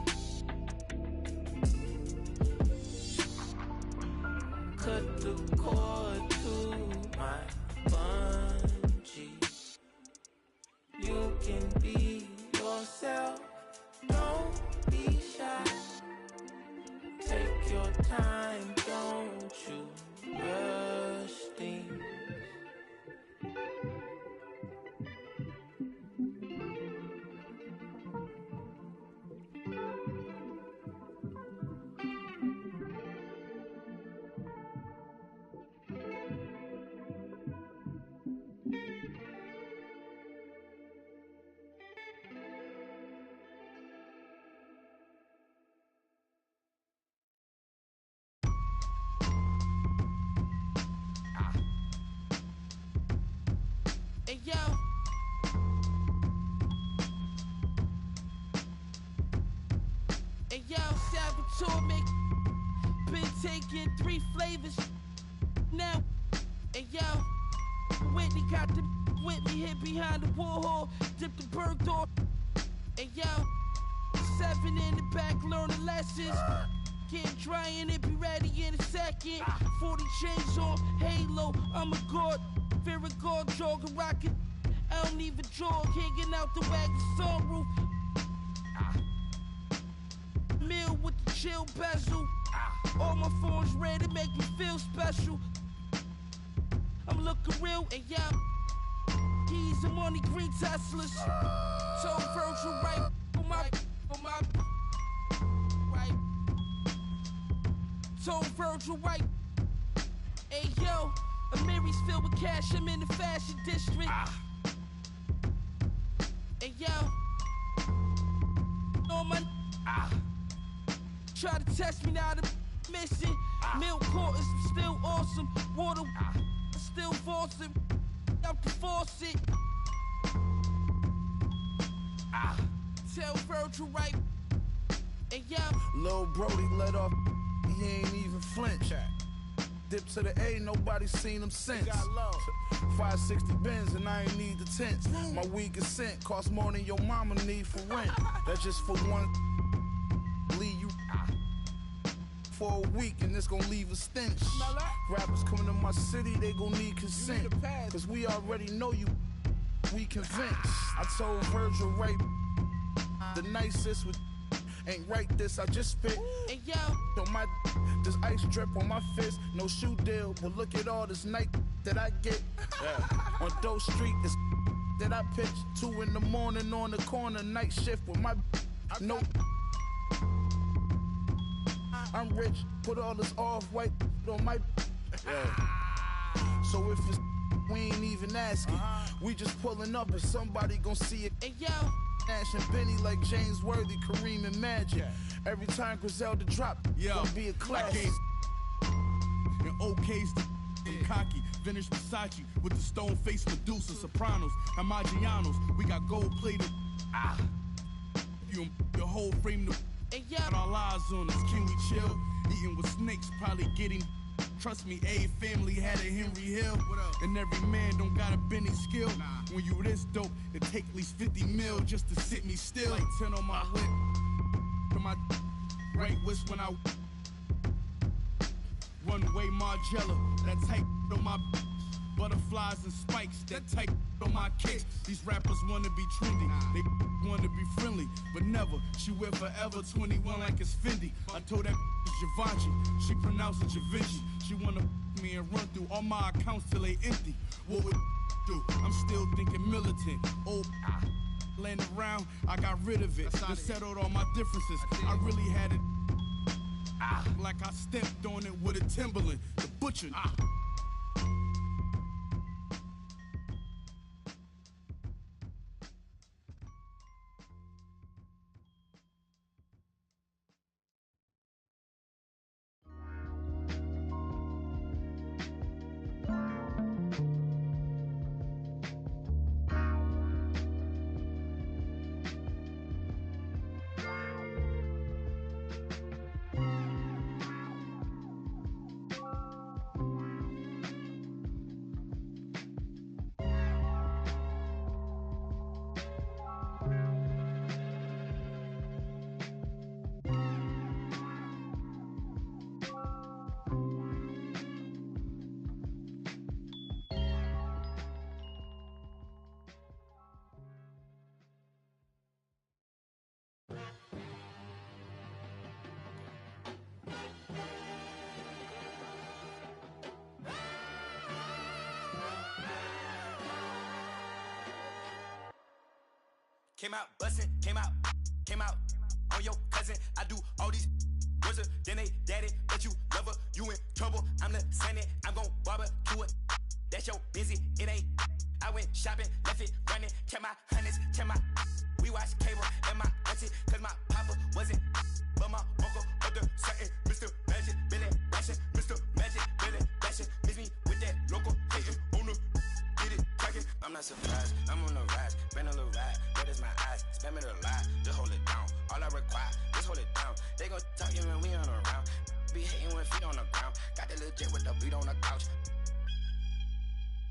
cut the cord to my bungee. You can be yourself, don't be shy. Take your time, don't you rush things. Hey yo, hey yo, Saboteur make been taking 3 flavors now. Hey yo, Whitney got the with me hit behind the Warhol, dip the bird door. Hey yo, 7 in the back learning lessons. Get dry and it be ready in a second. 40 chains on Halo, I'm a god. Fear a god, jogging, rockin'. I don't even jog, hanging out the wagon sunroof. Meal with the chill bezel. All my phones red, it make me feel special. I'm looking real, and yeah, keys and money, green Teslas. So Virgil right on my right. So Virgil right. Hey yo, Amiri's filled with cash, I'm in the fashion district. Hey yo, on my try to test me now, I'm missing. Milk quarters, still awesome. Water, still forcing. Out the faucet. Tell Virgil right. Hey yo, Lil Brody let off, he ain't even flinch. Dip to the A, nobody seen him since. 560 Benz and I ain't need the tents. My weed is sent, cost more than your mama need for rent. That's just for one. Leave you for a week and it's gonna leave a stench. Rappers coming to my city, they gon' need consent. Cause we already know you, we convinced. I told Virgil right, the nicest with ain't right this, I just spit. Hey yo, on my this ice drip on my fist, no shoe deal, but look at all this night that I get. On Doe Street, this that I pitch 2 in the morning on the corner, night shift with my no. I'm rich, put all this off-white on my. So if it's we ain't even asking, we just pulling up and somebody gon' see it. Hey yo, Ashing Benny like James Worthy, Kareem and Magic. Every time Griselda drop, gonna be a classic. And OK's the cocky, vintage Versace with the stone face Medusa, Sopranos, and Maggianos. We got gold plated. You the whole frame the got our lives on us. Can we chill? Eating with snakes, probably getting. Trust me, A family had a Henry Hill. And every man don't got a Benny skill. When you this dope, it take at least 50 mil just to sit me still. Like 10 on my whip. To my right wrist when I Runway Margiela, that type on my butterflies and spikes, that type on my kicks. These rappers wanna be trendy, they wanna be friendly, but never. She wear forever 21 like it's Fendi. I told that Givenchy, she pronounced it Givenchy. She wanna me and run through all my accounts till they empty. What would do? I'm still thinking militant. Laying around, I got rid of it. Just settled all my differences. I really had it. Like I stepped on it with a Timberland, the butcher. Came out bustin', came out on your cousin. I do all these wizards, then they daddy, but you lover, you in trouble. I'm the Sunny, I'm gon' barbecue it. That's your busy, it ain't. I went shopping, left it running, check my hundreds, check my. We watch cable and my auntie, cause my papa wasn't. But my uncle, other certain, Mr. Magic, Billy Bashing, Mr. Magic, Billy Bashing. Miss me with that local hating on the. Get it, cracking. I'm not surprised, I'm on the rise, been a little ride. My eyes, spam it a lot, just hold it down. All I require, just hold it down. They gon' talk you when we on around. Be hating with feet on the ground. Got the legit with the beat on the couch.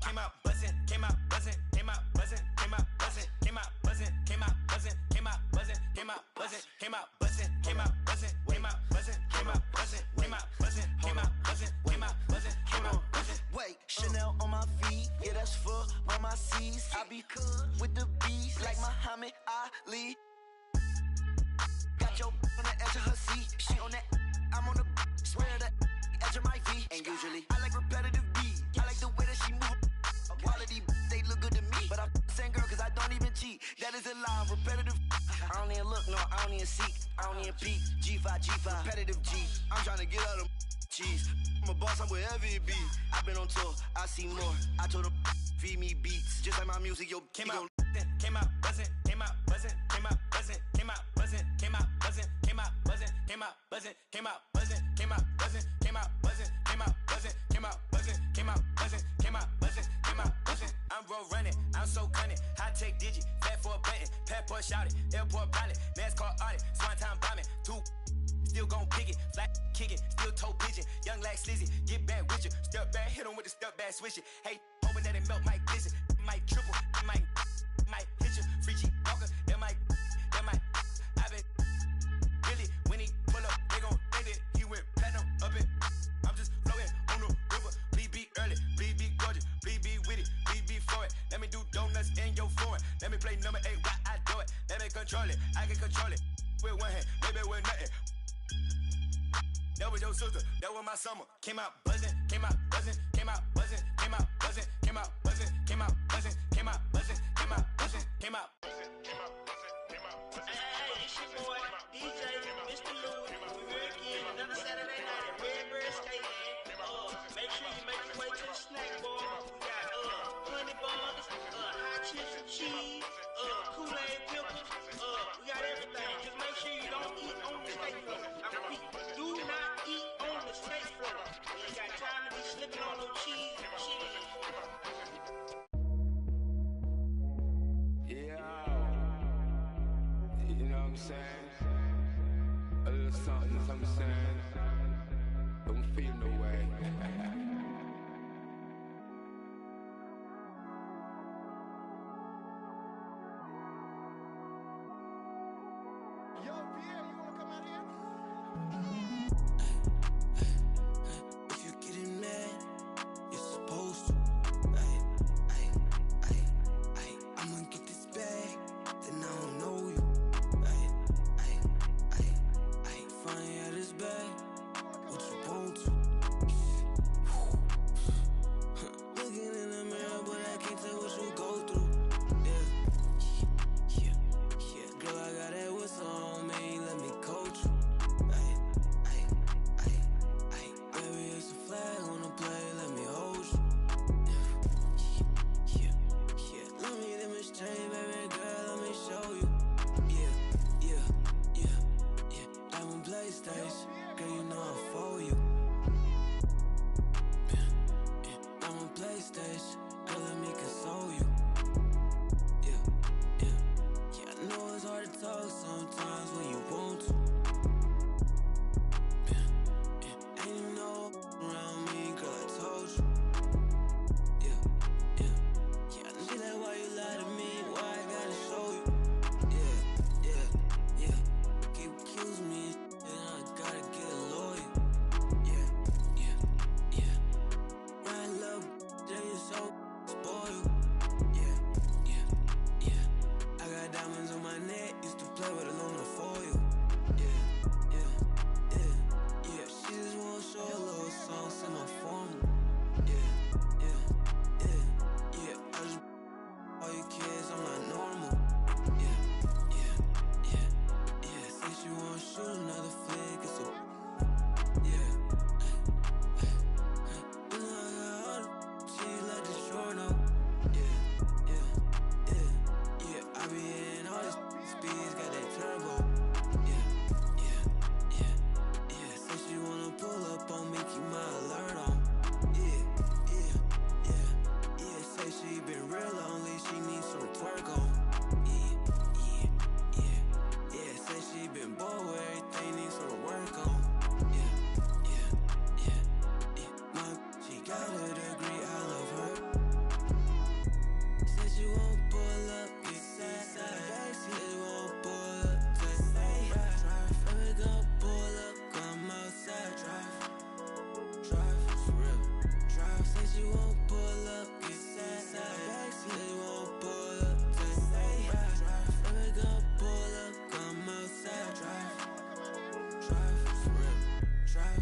Came out buzzing, came out buzzing, came out buzzing, came out buzzing, came out buzzing, came out buzzing, came out buzzing, came out buzzing, came out buzzing, came out buzzing, came out buzzing, came out buzzing, came out buzzing, came out buzzing, came out buzzing, came out buzzing. Wait, Chanel on my feet, yeah that's for all my C's. I be cool with the beast like Muhammad Ali. Got your on the edge of her seat, she on that, I'm on the swear the edge of my V. And usually I like repetitive beats, I like the way that she move. Quality, they look good to me, but I'm same girl cause I don't even cheat. That is a lie, repetitive. I don't even look, no, I don't even seek, I don't even peek. G5, repetitive G. I'm trying to get out of cheese. I'm a boss, I'm wherever it be. I've been on tour, I see more. I told them feed me beats, just like my music, yo. Came out buzzing, came out buzzing, came out buzzing, came out buzzing, came out buzzing, came out buzzing, came out buzzing, came out buzzing, came out buzzing, came out buzzing, came out buzzing, came out buzzing, came out buzzing, came out buzzing, came out buzzing, came out buzzing. I'm road running, I'm so cunning, high tech digit, fat for a button, passport shouted, airport pilot, NASCAR audit, swan time bombing, two. Still gon' pick it, flat kick it, still toe pigeon, young like slizzy, get back with you, step back, hit him with the step back switch it. Hey, hoping that it melt, might glisten, might triple, might hit you, free G walker, that might, I been really, when he pull up, they gon' think that he went platinum up it. I'm just floating on the river, please be early, please be gorgeous, please be with it, please be for it. Let me do donuts in your foreign, let me play number 8 while I do it, let me control it, I can control it, with one hand, maybe with nothing. That was your sister, that was my summer. Came out buzzing, came out buzzing, came out buzzing, came out buzzing, came out buzzing, came out buzzing, came out buzzing, came out buzzing, came out buzzing, came out buzzing, came out buzzing. Hey, it's your boy, DJ, Mr. Louis. We here again, another Saturday night at Redbird Skateland. Make sure you make your way to the snack bar. We got honey buns, hot chips and cheese, Kool-Aid pickles, cooking on no cheese and chicken. Yeah, you know what I'm saying? A little something, I'm saying. Don't feel no way. Yo, Pierre, you wanna come out here? If you're getting mad, you're supposed to. I'ma get this bag, then I don't know you. Funny how this bag, what you want to? Looking in the mirror, but I can't tell what you go through. Yeah. Girl, I got that whistle on me, let me coach you. Baby, it's a flag on the play, let me hold you. Yeah. Let me demonstrate, baby girl, let me show you. Yeah. Diamond PlayStation, girl, you know I'm for you. Diamond PlayStation, girl, let me console you. Yeah. I know it's hard to talk sometimes when you want to. Ain't even no around me, girl, I told you. Yeah. She like, why you lie to me? Why I gotta show you? Yeah. Keep accusing me, and I gotta get loyal. Yeah. Right, love, they is so spoiled. Yeah. I got diamonds on my neck, used to play with aluminum foil. Yeah. She just wanna show a little song, send my formal. Yeah. I just all you kids, I'm not normal. Yeah. Say she wanna shoot another flick, it's a yeah. You know I got all the cheese like the short up. Yeah. I be in all this speeds, got that turbo. Yeah. Say she wanna pull up on me, keep my alert on. Yeah. Say she been real lonely, she needs some twerk on. Yeah. Say she been bored with everything, needs some work on. Yeah. She got a degree, I love her. Said she won't pull up, get side. Said she won't pull up, just say drive. Baby, gon' pull up, come outside, drive. Say she won't pull up, get side. Said she won't pull up, just say drive. Baby, gon' pull up, come outside, drive.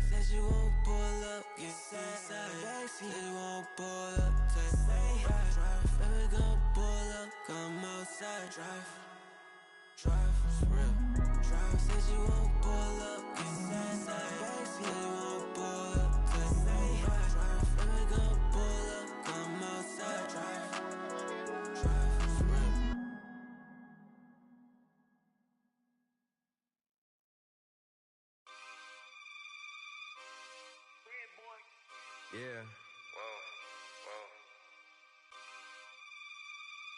Said she won't pull up, get side. Said she won't pull up, just say drive. Baby, gon' pull up, come outside, drive. Said she won't pull up, get side. Said she won't pull up, just say drive. Baby, gon' pull up, come outside, drive. Yeah. Whoa.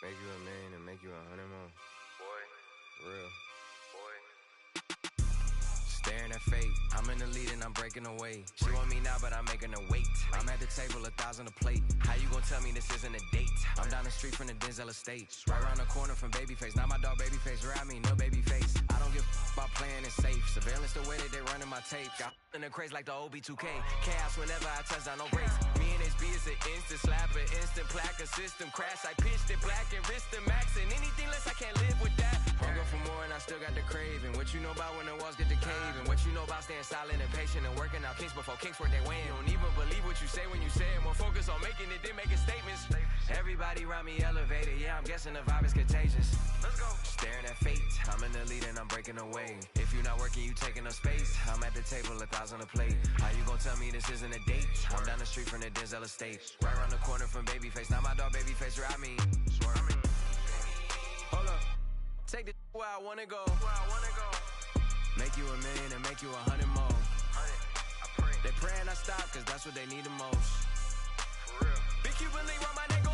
Make you a man and make you 100 more. Boy. Real. Staring at fate, I'm in the lead and I'm breaking away. She want me now, but I'm making her wait. I'm at the table, 1,000 a plate. How you gon' tell me this isn't a date? I'm down the street from the Denzel estate, right around the corner from Babyface. Now my dog Babyface, ride me, no Babyface. I don't give about playing it safe. Surveillance the way that they running my tape. Got in the craze like the OB2K. Chaos whenever I touch down, no brakes. Me and HB is an instant slapper, instant plaque, a system crash. I pitched it black and wrist the max, and anything less I can't live with that. Hunger for more and I still got the craving. What you know about when the walls get to caving? What you know about staying silent and patient and working out kinks before kinks work they win? You don't even believe what you say when you say it. More focus on making it than making statements. Everybody around me elevated, yeah, I'm guessing the vibe is contagious. Let's go. Staring at fate, I'm in the lead and I'm breaking away. If you're not working, you taking up space. I'm at the table, 1,000 a plate. How you gon' tell me this isn't a date? I'm down the street from the Denzel estate, right around the corner from Babyface. Now my dog Babyface, ride me. Hold up, take this where I wanna go. Make you $1 million and make you 100 more. They praying I stop, cause that's what they need the most. Cuban link round my neck,